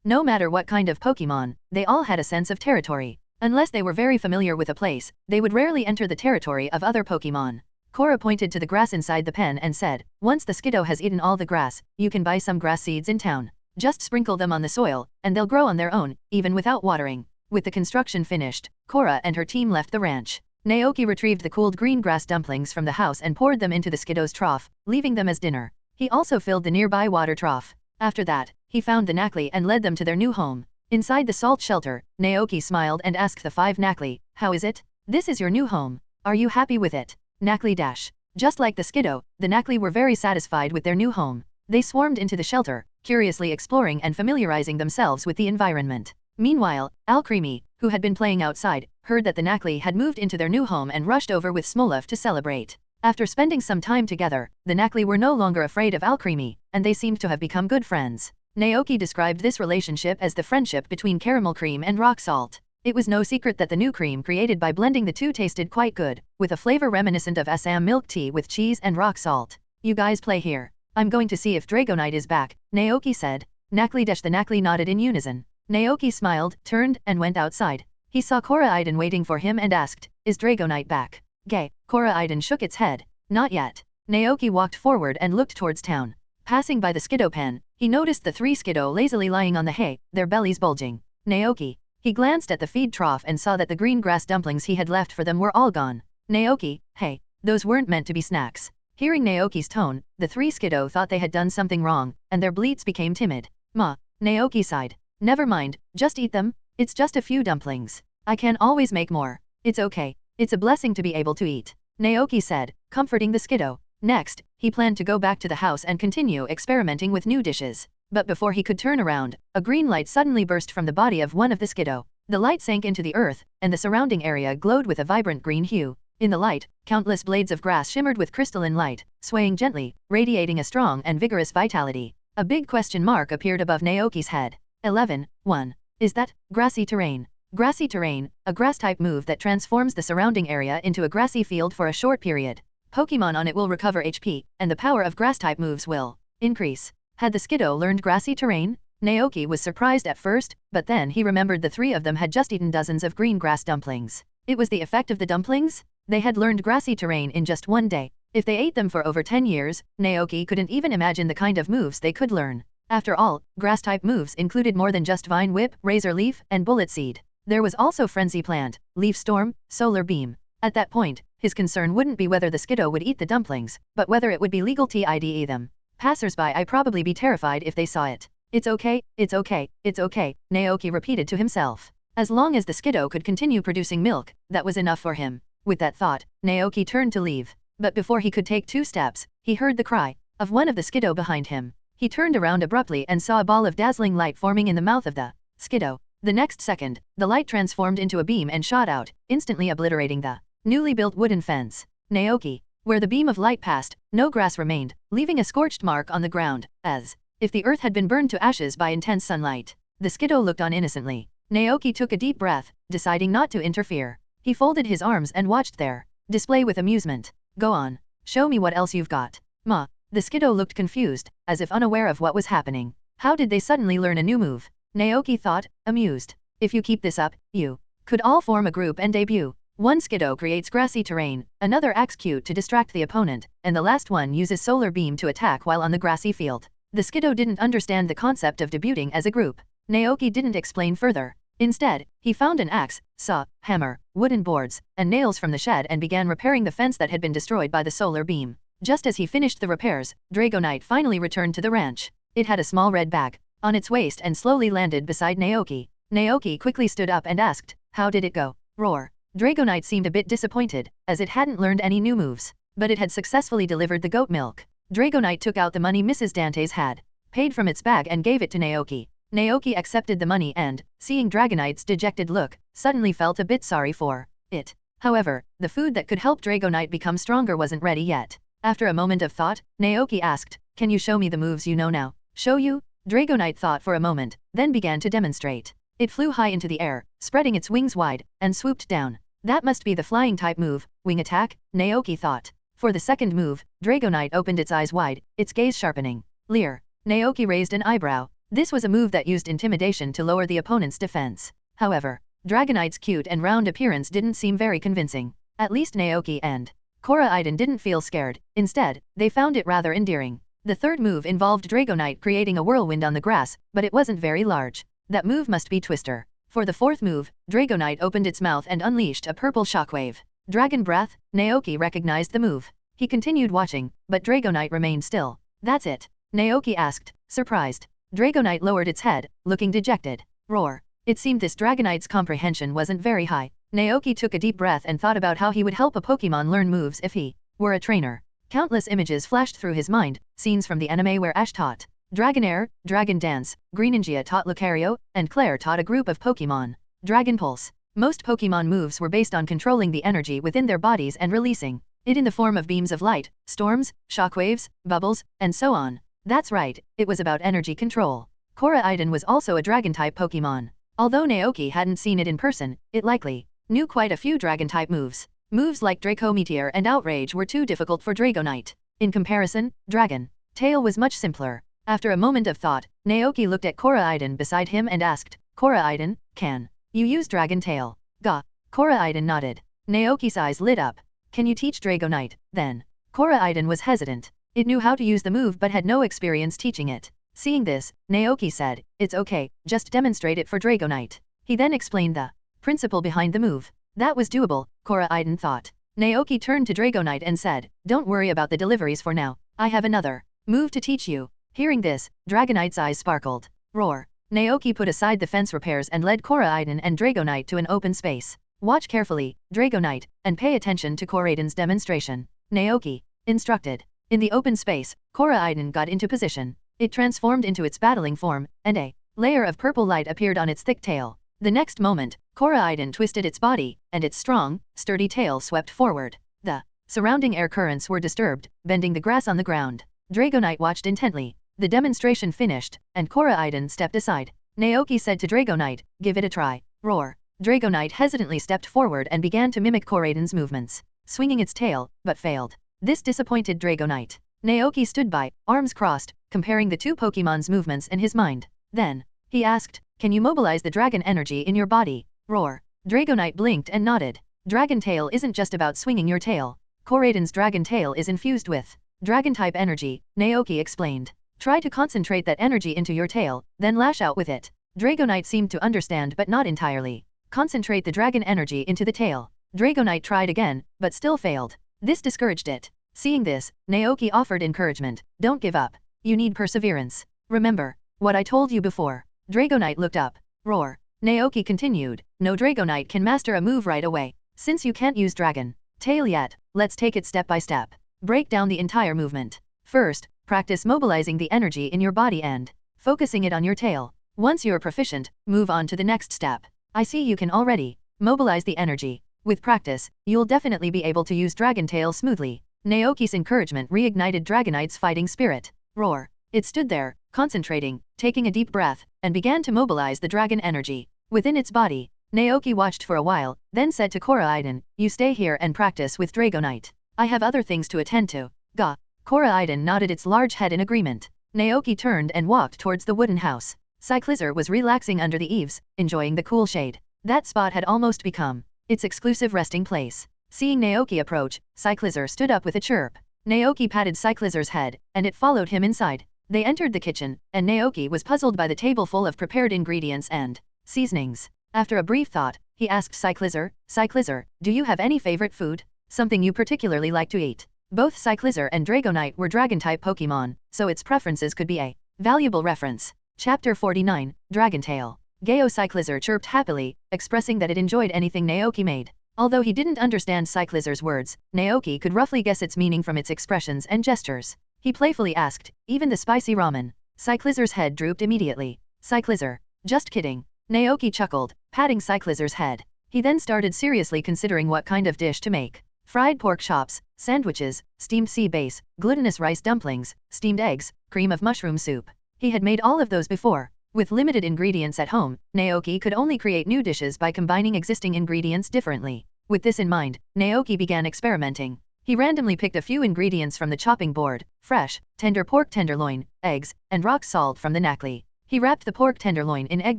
No matter what kind of Pokemon, they all had a sense of territory. Unless they were very familiar with a place, they would rarely enter the territory of other Pokemon. Korra pointed to the grass inside the pen and said, once the Skiddo has eaten all the grass, you can buy some grass seeds in town. Just sprinkle them on the soil, and they'll grow on their own, even without watering. With the construction finished, Korra and her team left the ranch. Naoki retrieved the cooled green grass dumplings from the house and poured them into the Skiddo's trough, leaving them as dinner. He also filled the nearby water trough. After that, he found the Nakli and led them to their new home. Inside the salt shelter, Naoki smiled and asked the 5 Nakli, how is it? This is your new home. Are you happy with it? Nakli dash. Just like the Skiddo, the Nakli were very satisfied with their new home. They swarmed into the shelter, curiously exploring and familiarizing themselves with the environment. Meanwhile, Alcremie, who had been playing outside, heard that the Nakli had moved into their new home and rushed over with Smolov to celebrate. After spending some time together, the Nakli were no longer afraid of Alcremie, and they seemed to have become good friends. Naoki described this relationship as the friendship between caramel cream and rock salt. It was no secret that the new cream created by blending the two tasted quite good, with a flavor reminiscent of Assam milk tea with cheese and rock salt. You guys play here. I'm going to see if Dragonite is back, Naoki said. Nakli dash. The Nakli nodded in unison. Naoki smiled, turned, and went outside. He saw Koraiden waiting for him and asked, is Dragonite back? Gay. Koraiden shook its head. Not yet. Naoki walked forward and looked towards town. Passing by the Skiddo pen, he noticed the 3 Skiddo lazily lying on the hay, their bellies bulging. Naoki. He glanced at the feed trough and saw that the green grass dumplings he had left for them were all gone. Naoki, hey, those weren't meant to be snacks. Hearing Naoki's tone, the 3 Skiddo thought they had done something wrong, and their bleats became timid. Ma. Naoki sighed. Never mind, just eat them. It's just a few dumplings. I can always make more. It's okay. It's a blessing to be able to eat, Naoki said, comforting the Skiddo. Next, he planned to go back to the house and continue experimenting with new dishes. But before he could turn around, a green light suddenly burst from the body of one of the Skiddo. The light sank into the earth, and the surrounding area glowed with a vibrant green hue. In the light, countless blades of grass shimmered with crystalline light, swaying gently, radiating a strong and vigorous vitality. A big question mark appeared above Naoki's head. 11.1. Is that grassy terrain? Grassy terrain, a grass-type move that transforms the surrounding area into a grassy field for a short period. Pokemon on it will recover HP, and the power of grass-type moves will increase. Had the Skiddo learned grassy terrain? Naoki was surprised at first, but then he remembered the 3 of them had just eaten dozens of green grass dumplings. It was the effect of the dumplings? They had learned grassy terrain in just one day. If they ate them for over 10 years, Naoki couldn't even imagine the kind of moves they could learn. After all, grass-type moves included more than just Vine Whip, Razor Leaf, and Bullet Seed. There was also Frenzy Plant, Leaf Storm, Solar Beam. At that point, his concern wouldn't be whether the Skiddo would eat the dumplings, but whether it would be legal to eat them. Passersby I'd probably be terrified if they saw it. It's okay, it's okay, it's okay, Naoki repeated to himself. As long as the Skiddo could continue producing milk, that was enough for him. With that thought, Naoki turned to leave. But before he could take 2 steps, he heard the cry of one of the Skiddo behind him. He turned around abruptly and saw a ball of dazzling light forming in the mouth of the Skiddo. The next second, the light transformed into a beam and shot out, instantly obliterating the newly built wooden fence. Naoki. Where the beam of light passed, no grass remained, leaving a scorched mark on the ground, as if the earth had been burned to ashes by intense sunlight. The Skiddo looked on innocently. Naoki took a deep breath, deciding not to interfere. He folded his arms and watched their display with amusement. Go on. Show me what else you've got. Ma. The Skiddo looked confused, as if unaware of what was happening. How did they suddenly learn a new move? Naoki thought, amused. If you keep this up, you could all form a group and debut. One Skiddo creates grassy terrain, another acts cute to distract the opponent, and the last one uses solar beam to attack while on the grassy field. The Skiddo didn't understand the concept of debuting as a group. Naoki didn't explain further. Instead, he found an axe, saw, hammer, wooden boards, and nails from the shed and began repairing the fence that had been destroyed by the solar beam. Just as he finished the repairs, Dragonite finally returned to the ranch. It had a small red bag on its waist and slowly landed beside Naoki. Naoki quickly stood up and asked, how did it go? Roar. Dragonite seemed a bit disappointed, as it hadn't learned any new moves, but it had successfully delivered the goat milk. Dragonite took out the money Mrs. Dantes had paid from its bag and gave it to Naoki. Naoki accepted the money and, seeing Dragonite's dejected look, suddenly felt a bit sorry for it. However, the food that could help Dragonite become stronger wasn't ready yet. After a moment of thought, Naoki asked, can you show me the moves you know now? Show you? Dragonite thought for a moment, then began to demonstrate. It flew high into the air, spreading its wings wide, and swooped down. That must be the flying type move, wing attack, Naoki thought. For the second move, Dragonite opened its eyes wide, its gaze sharpening. Leer. Naoki raised an eyebrow. This was a move that used intimidation to lower the opponent's defense. However, Dragonite's cute and round appearance didn't seem very convincing. At least Naoki and Koraiden didn't feel scared. Instead, they found it rather endearing. The third move involved Dragonite creating a whirlwind on the grass, but it wasn't very large. That move must be Twister. For the fourth move, Dragonite opened its mouth and unleashed a purple shockwave. Dragon Breath. Naoki recognized the move. He continued watching, but Dragonite remained still. That's it? Naoki asked, surprised. Dragonite lowered its head, looking dejected. Roar. It seemed this Dragonite's comprehension wasn't very high. Naoki took a deep breath and thought about how he would help a Pokemon learn moves if he were a trainer. Countless images flashed through his mind, scenes from the anime where Ash taught Dragonair, Dragon Dance, Greninja taught Lucario, and Claire taught a group of Pokemon Dragon Pulse. Most Pokemon moves were based on controlling the energy within their bodies and releasing it in the form of beams of light, storms, shockwaves, bubbles, and so on. That's right, it was about energy control. Koraiden was also a Dragon-type Pokemon. Although Naoki hadn't seen it in person, it likely knew quite a few Dragon-type moves. Moves like Draco Meteor and Outrage were too difficult for Dragonite. In comparison, Dragon Tail was much simpler. After a moment of thought, Naoki looked at Koraiden beside him and asked, Koraiden, can you use Dragon Tail? Ga. Koraiden nodded. Naoki's eyes lit up. Can you teach Dragonite, then? Koraiden was hesitant. It knew how to use the move but had no experience teaching it. Seeing this, Naoki said, it's okay, just demonstrate it for Dragonite. He then explained the principle behind the move. That was doable, Koraiden thought. Naoki turned to Dragonite and said, don't worry about the deliveries for now, I have another move to teach you. Hearing this, Dragonite's eyes sparkled. Roar. Naoki put aside the fence repairs and led Koraiden and Dragonite to an open space. Watch carefully, Dragonite, and pay attention to Koraiden's demonstration. Naoki instructed. In the open space, Koraiden got into position. It transformed into its battling form, and a layer of purple light appeared on its thick tail. The next moment, Koraiden twisted its body, and its strong, sturdy tail swept forward. The surrounding air currents were disturbed, bending the grass on the ground. Dragonite watched intently. The demonstration finished, and Koraiden stepped aside. Naoki said to Dragonite, give it a try. Roar. Dragonite hesitantly stepped forward and began to mimic Koraiden's movements, swinging its tail, but failed. This disappointed Dragonite. Naoki stood by, arms crossed, comparing the two Pokemon's movements in his mind. Then, he asked, can you mobilize the dragon energy in your body? Roar. Dragonite blinked and nodded. Dragon Tail isn't just about swinging your tail. Koraiden's Dragon Tail is infused with Dragon-type energy, Naoki explained. Try to concentrate that energy into your tail, then lash out with it. Dragonite seemed to understand but not entirely. Concentrate the dragon energy into the tail. Dragonite tried again, but still failed. This discouraged it. Seeing this, Naoki offered encouragement. Don't give up. You need perseverance. Remember what I told you before. Dragonite looked up. Roar. Naoki continued. No Dragonite can master a move right away. Since you can't use Dragon Tail yet, let's take it step by step. Break down the entire movement. First, Practice mobilizing the energy in your body and focusing it on your tail. Once you're proficient, move on to the next step. I see you can already mobilize the energy. With practice, you'll definitely be able to use Dragon Tail smoothly. Naoki's encouragement reignited Dragonite's fighting spirit. Roar! It stood there, concentrating, taking a deep breath, and began to mobilize the dragon energy within its body. Naoki watched for a while, then said to Koraiden, "You stay here and practice with Dragonite. I have other things to attend to." Ga! Koraiden nodded its large head in agreement. Naoki turned and walked towards the wooden house. Cyclizer was relaxing under the eaves, enjoying the cool shade. That spot had almost become its exclusive resting place. Seeing Naoki approach, Cyclizer stood up with a chirp. Naoki patted Cyclizer's head, and it followed him inside. They entered the kitchen, and Naoki was puzzled by the table full of prepared ingredients and seasonings. After a brief thought, he asked Cyclizer, "Cyclizer, do you have any favorite food? Something you particularly like to eat?" Both Cyclizer and Dragonite were Dragon-type Pokemon, so its preferences could be a valuable reference. Chapter 49, Dragon Tail. Geo Cyclizer chirped happily, expressing that it enjoyed anything Naoki made. Although he didn't understand Cyclizer's words, Naoki could roughly guess its meaning from its expressions and gestures. He playfully asked, "Even the spicy ramen?" Cyclizer's head drooped immediately. "Cyclizer, just kidding." Naoki chuckled, patting Cyclizer's head. He then started seriously considering what kind of dish to make. Fried pork chops, sandwiches, steamed sea bass, glutinous rice dumplings, steamed eggs, cream of mushroom soup. He had made all of those before. With limited ingredients at home, Naoki could only create new dishes by combining existing ingredients differently. With this in mind, Naoki began experimenting. He randomly picked a few ingredients from the chopping board: fresh, tender pork tenderloin, eggs, and rock salt from the Nakli. He wrapped the pork tenderloin in egg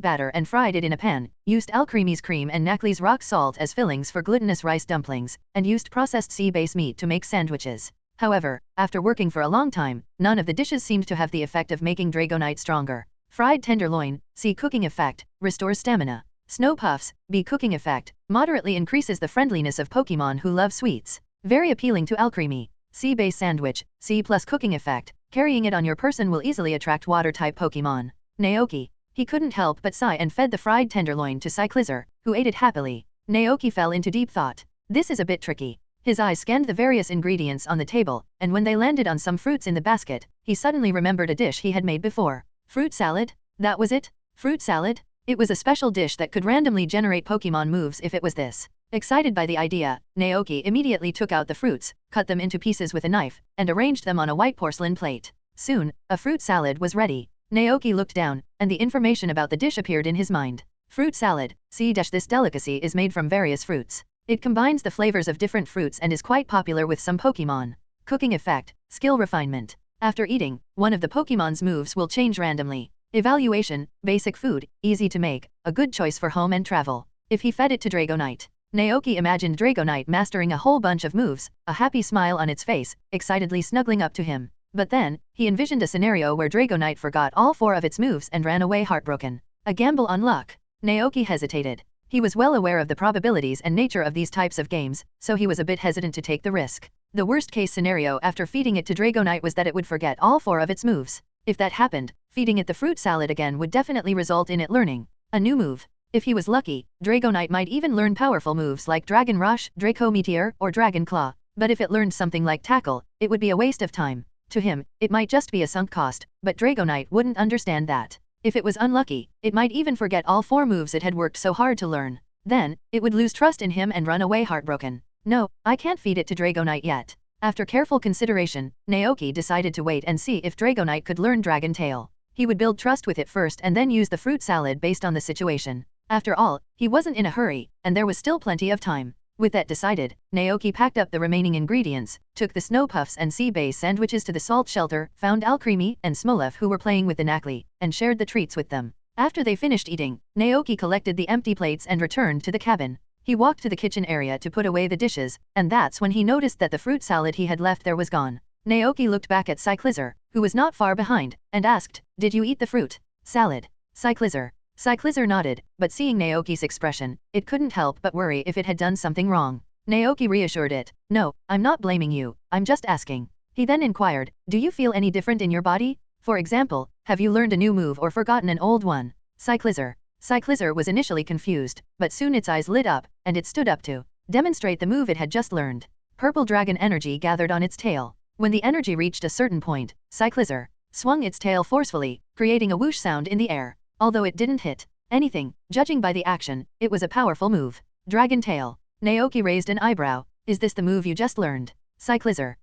batter and fried it in a pan, used Alcremi's cream and Nakli's rock salt as fillings for glutinous rice dumplings, and used processed sea bass meat to make sandwiches. However, after working for a long time, none of the dishes seemed to have the effect of making Dragonite stronger. Fried tenderloin, C. Cooking effect, restores stamina. Snow puffs, B. Cooking effect, moderately increases the friendliness of Pokemon who love sweets. Very appealing to Alcremi. Sea bass sandwich, C+ cooking effect, carrying it on your person will easily attract water-type Pokemon. Naoki. He couldn't help but sigh and fed the fried tenderloin to Cyclizer, who ate it happily. Naoki fell into deep thought. This is a bit tricky. His eyes scanned the various ingredients on the table, and when they landed on some fruits in the basket, he suddenly remembered a dish he had made before. Fruit salad? That was it? Fruit salad? It was a special dish that could randomly generate Pokemon moves if it was this. Excited by the idea, Naoki immediately took out the fruits, cut them into pieces with a knife, and arranged them on a white porcelain plate. Soon, a fruit salad was ready. Naoki looked down, and the information about the dish appeared in his mind. Fruit salad, this delicacy is made from various fruits. It combines the flavors of different fruits and is quite popular with some Pokemon. Cooking effect, skill refinement. After eating, one of the Pokemon's moves will change randomly. Evaluation, basic food, easy to make, a good choice for home and travel. If he fed it to Dragonite. Naoki imagined Dragonite mastering a whole bunch of moves, a happy smile on its face, excitedly snuggling up to him. But then, he envisioned a scenario where Dragonite forgot all 4 of its moves and ran away heartbroken. A gamble on luck. Naoki hesitated. He was well aware of the probabilities and nature of these types of games, so he was a bit hesitant to take the risk. The worst-case scenario after feeding it to Dragonite was that it would forget all 4 of its moves. If that happened, feeding it the fruit salad again would definitely result in it learning a new move. If he was lucky, Dragonite might even learn powerful moves like Dragon Rush, Draco Meteor, or Dragon Claw. But if it learned something like Tackle, it would be a waste of time. To him, it might just be a sunk cost, but Dragonite wouldn't understand that. If it was unlucky, it might even forget all 4 moves it had worked so hard to learn. Then, it would lose trust in him and run away heartbroken. No, I can't feed it to Dragonite yet. After careful consideration, Naoki decided to wait and see if Dragonite could learn Dragon Tail. He would build trust with it first and then use the fruit salad based on the situation. After all, he wasn't in a hurry, and there was still plenty of time. With that decided, Naoki packed up the remaining ingredients, took the snow puffs and sea bass sandwiches to the salt shelter, found Alcremi and Smolef who were playing with the Nakli, and shared the treats with them. After they finished eating, Naoki collected the empty plates and returned to the cabin. He walked to the kitchen area to put away the dishes, and that's when he noticed that the fruit salad he had left there was gone. Naoki looked back at Cyclizer, who was not far behind, and asked, "Did you eat the fruit salad?" Cyclizer nodded, but seeing Naoki's expression, it couldn't help but worry if it had done something wrong. Naoki reassured it, "No, I'm not blaming you, I'm just asking." He then inquired, "Do you feel any different in your body? For example, have you learned a new move or forgotten an old one?" Cyclizer was initially confused, but soon its eyes lit up, and it stood up to demonstrate the move it had just learned. Purple dragon energy gathered on its tail. When the energy reached a certain point, Cyclizer swung its tail forcefully, creating a whoosh sound in the air. Although it didn't hit anything, judging by the action, it was a powerful move. Dragon Tail. Naoki raised an eyebrow. Is this the move you just learned? Cyclizer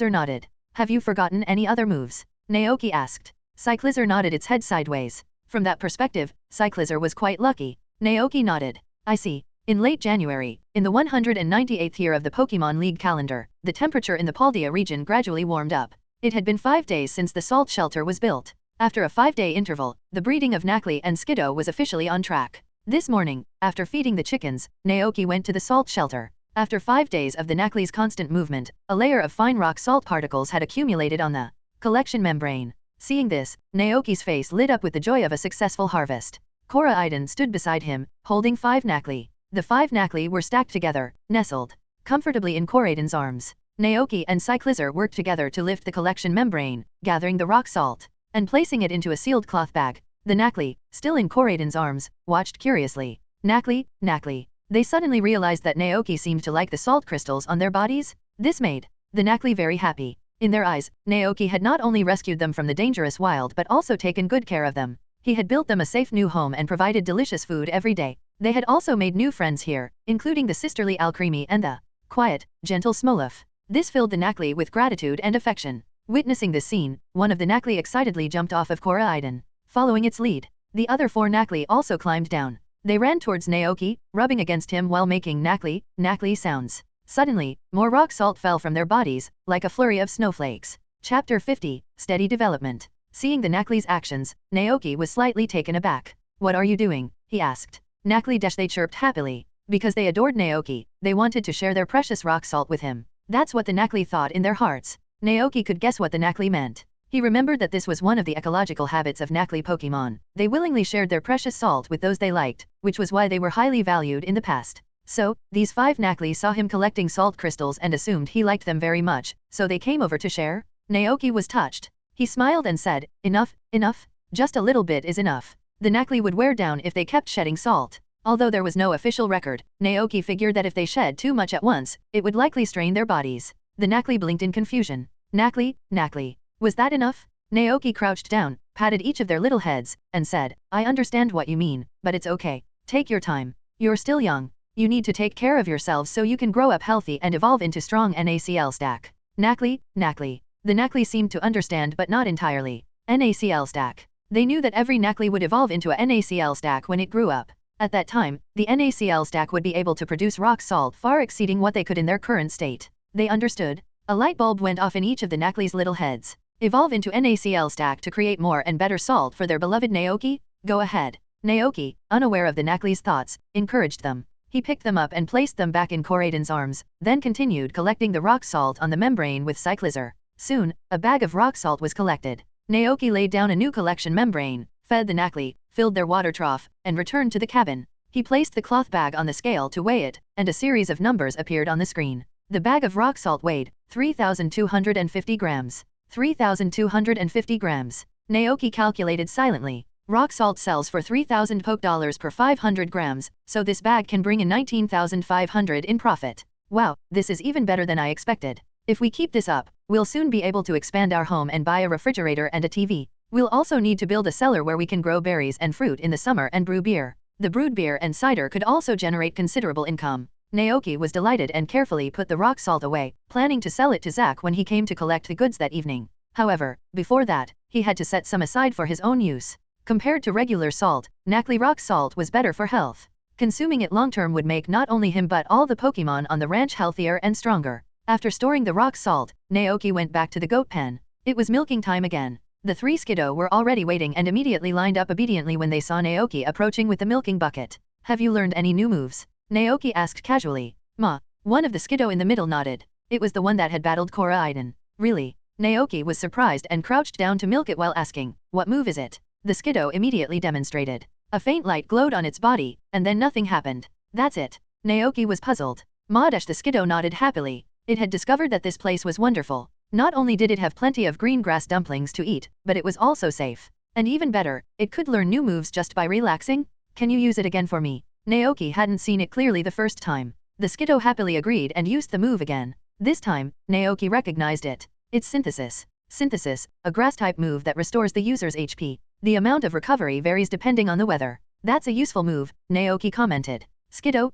nodded. Have you forgotten any other moves? Naoki asked. Cyclizer nodded its head sideways. From that perspective, Cyclizer was quite lucky. Naoki nodded. I see. In late January, in the 198th year of the Pokemon League calendar, the temperature in the Paldea region gradually warmed up. It had been 5 days since the salt shelter was built. After a 5-day interval, the breeding of Nacli and Skiddo was officially on track. This morning, after feeding the chickens, Naoki went to the salt shelter. After 5 days of the Nacli's constant movement, a layer of fine rock salt particles had accumulated on the collection membrane. Seeing this, Naoki's face lit up with the joy of a successful harvest. Koraidon stood beside him, holding 5 Nacli. The 5 Nacli were stacked together, nestled comfortably in Koraidon's arms. Naoki and Cyclizer worked together to lift the collection membrane, gathering the rock salt, and placing it into a sealed cloth bag. The Nacli, still in Koraidon's arms, watched curiously. Nacli. They suddenly realized that Naoki seemed to like the salt crystals on their bodies. This made the Nacli very happy. In their eyes, Naoki had not only rescued them from the dangerous wild but also taken good care of them. He had built them a safe new home and provided delicious food every day. They had also made new friends here, including the sisterly Alcremie and the quiet, gentle Smolov. This filled the Nacli with gratitude and affection. Witnessing this scene, one of the Nacli excitedly jumped off of Koraidon. Following its lead, the other 4 Nacli also climbed down. They ran towards Naoki, rubbing against him while making Nacli sounds. Suddenly, more rock salt fell from their bodies, like a flurry of snowflakes. Chapter 50, Steady Development. Seeing the Nacli's actions, Naoki was slightly taken aback. What are you doing? He asked. Nacli they chirped happily. Because they adored Naoki, they wanted to share their precious rock salt with him. That's what the Nacli thought in their hearts. Naoki could guess what the Nacli meant. He remembered that this was one of the ecological habits of Nacli Pokemon. They willingly shared their precious salt with those they liked, which was why they were highly valued in the past. So, these 5 Nacli saw him collecting salt crystals and assumed he liked them very much, so they came over to share? Naoki was touched. He smiled and said, enough. Just a little bit is enough. The Nacli would wear down if they kept shedding salt. Although there was no official record, Naoki figured that if they shed too much at once, it would likely strain their bodies. The Nacli blinked in confusion. Nacli. Was that enough? Naoki crouched down, patted each of their little heads, and said, I understand what you mean, but it's okay. Take your time. You're still young. You need to take care of yourselves so you can grow up healthy and evolve into strong NACL stack. Nacli. The Nacli seemed to understand but not entirely. NACL stack. They knew that every Nacli would evolve into a NACL stack when it grew up. At that time, the NACL stack would be able to produce rock salt far exceeding what they could in their current state. They understood. A light bulb went off in each of the Nacli's little heads. Evolve into NACL stack to create more and better salt for their beloved Naoki? Go ahead. Naoki, unaware of the Nacli's thoughts, encouraged them. He picked them up and placed them back in Koraidon's arms, then continued collecting the rock salt on the membrane with Cyclizer. Soon, a bag of rock salt was collected. Naoki laid down a new collection membrane, fed the Nacli, filled their water trough, and returned to the cabin. He placed the cloth bag on the scale to weigh it, and a series of numbers appeared on the screen. The bag of rock salt weighed 3,250 grams. 3,250 grams. Naoki calculated silently. Rock salt sells for 3,000 poke dollars per 500 grams, so this bag can bring in 19,500 in profit. Wow, this is even better than I expected. If we keep this up, we'll soon be able to expand our home and buy a refrigerator and a TV. We'll also need to build a cellar where we can grow berries and fruit in the summer and brew beer. The brewed beer and cider could also generate considerable income. Naoki was delighted and carefully put the rock salt away, planning to sell it to Zack when he came to collect the goods that evening. However, before that, he had to set some aside for his own use. Compared to regular salt, Nacli rock salt was better for health. Consuming it long-term would make not only him but all the Pokemon on the ranch healthier and stronger. After storing the rock salt, Naoki went back to the goat pen. It was milking time again. The 3 Skiddo were already waiting and immediately lined up obediently when they saw Naoki approaching with the milking bucket. Have you learned any new moves? Naoki asked casually. Ma. One of the Skiddo in the middle nodded. It was the one that had battled Koraidon. Really? Naoki was surprised and crouched down to milk it while asking, what move is it? The Skiddo immediately demonstrated. A faint light glowed on its body, and then nothing happened. That's it. Naoki was puzzled. The Skiddo nodded happily. It had discovered that this place was wonderful. Not only did it have plenty of green grass dumplings to eat, but it was also safe. And even better, it could learn new moves just by relaxing. Can you use it again for me? Naoki hadn't seen it clearly the first time. The Skiddo happily agreed and used the move again. This time, Naoki recognized it. It's synthesis. Synthesis, a grass-type move that restores the user's HP. The amount of recovery varies depending on the weather. That's a useful move, Naoki commented. Skiddo,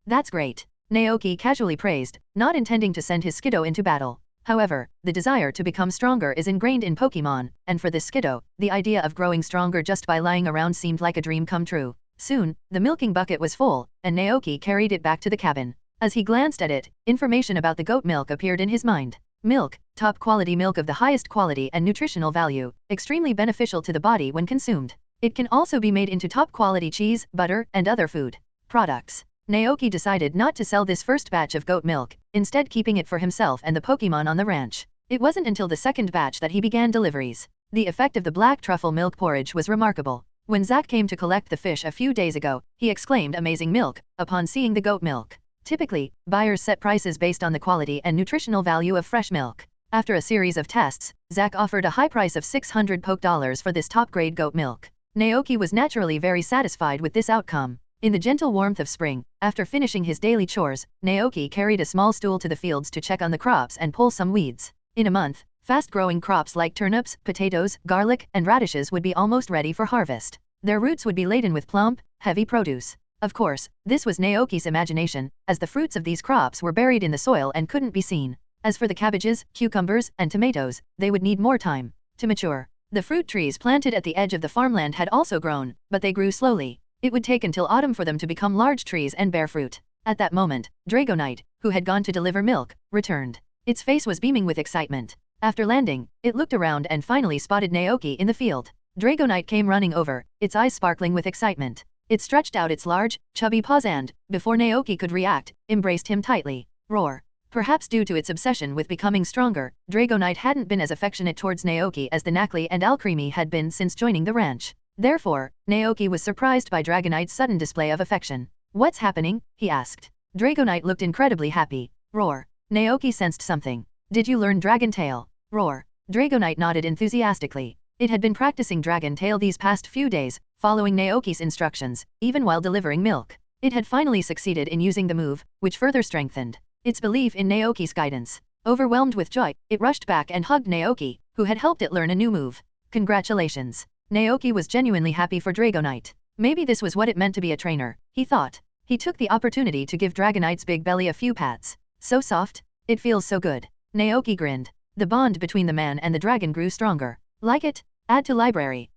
that's great. Naoki casually praised, not intending to send his Skiddo into battle. However, the desire to become stronger is ingrained in Pokemon, and for this Skiddo, the idea of growing stronger just by lying around seemed like a dream come true. Soon, the milking bucket was full, and Naoki carried it back to the cabin. As he glanced at it, information about the goat milk appeared in his mind. Milk, top quality milk of the highest quality and nutritional value, extremely beneficial to the body when consumed. It can also be made into top quality cheese, butter, and other food products. Naoki decided not to sell this first batch of goat milk, instead keeping it for himself and the Pokemon on the ranch. It wasn't until the second batch that he began deliveries. The effect of the black truffle milk porridge was remarkable. When Zack came to collect the fish a few days ago, he exclaimed amazing milk upon seeing the goat milk. Typically, buyers set prices based on the quality and nutritional value of fresh milk. After a series of tests, Zack offered a high price of $600 Poke for this top-grade goat milk. Naoki was naturally very satisfied with this outcome. In the gentle warmth of spring, after finishing his daily chores, Naoki carried a small stool to the fields to check on the crops and pull some weeds. In a month, fast-growing crops like turnips, potatoes, garlic, and radishes would be almost ready for harvest. Their roots would be laden with plump, heavy produce. Of course, this was Naoki's imagination, as the fruits of these crops were buried in the soil and couldn't be seen. As for the cabbages, cucumbers, and tomatoes, they would need more time to mature. The fruit trees planted at the edge of the farmland had also grown, but they grew slowly. It would take until autumn for them to become large trees and bear fruit. At that moment, Dragonite, who had gone to deliver milk, returned. Its face was beaming with excitement. After landing, it looked around and finally spotted Naoki in the field. Dragonite came running over, its eyes sparkling with excitement. It stretched out its large, chubby paws and, before Naoki could react, embraced him tightly. Roar. Perhaps due to its obsession with becoming stronger, Dragonite hadn't been as affectionate towards Naoki as the Knackley and Alcremie had been since joining the ranch. Therefore, Naoki was surprised by Dragonite's sudden display of affection. What's happening? He asked. Dragonite looked incredibly happy. Roar. Naoki sensed something. Did you learn Dragon Tail? Roar. Dragonite nodded enthusiastically. It had been practicing Dragon Tail these past few days, following Naoki's instructions, even while delivering milk. It had finally succeeded in using the move, which further strengthened its belief in Naoki's guidance. Overwhelmed with joy, it rushed back and hugged Naoki, who had helped it learn a new move. Congratulations. Naoki was genuinely happy for Dragonite. Maybe this was what it meant to be a trainer, he thought. He took the opportunity to give Dragonite's big belly a few pats. So soft. It feels so good. Naoki grinned. The bond between the man and the dragon grew stronger. Like it? Add to library.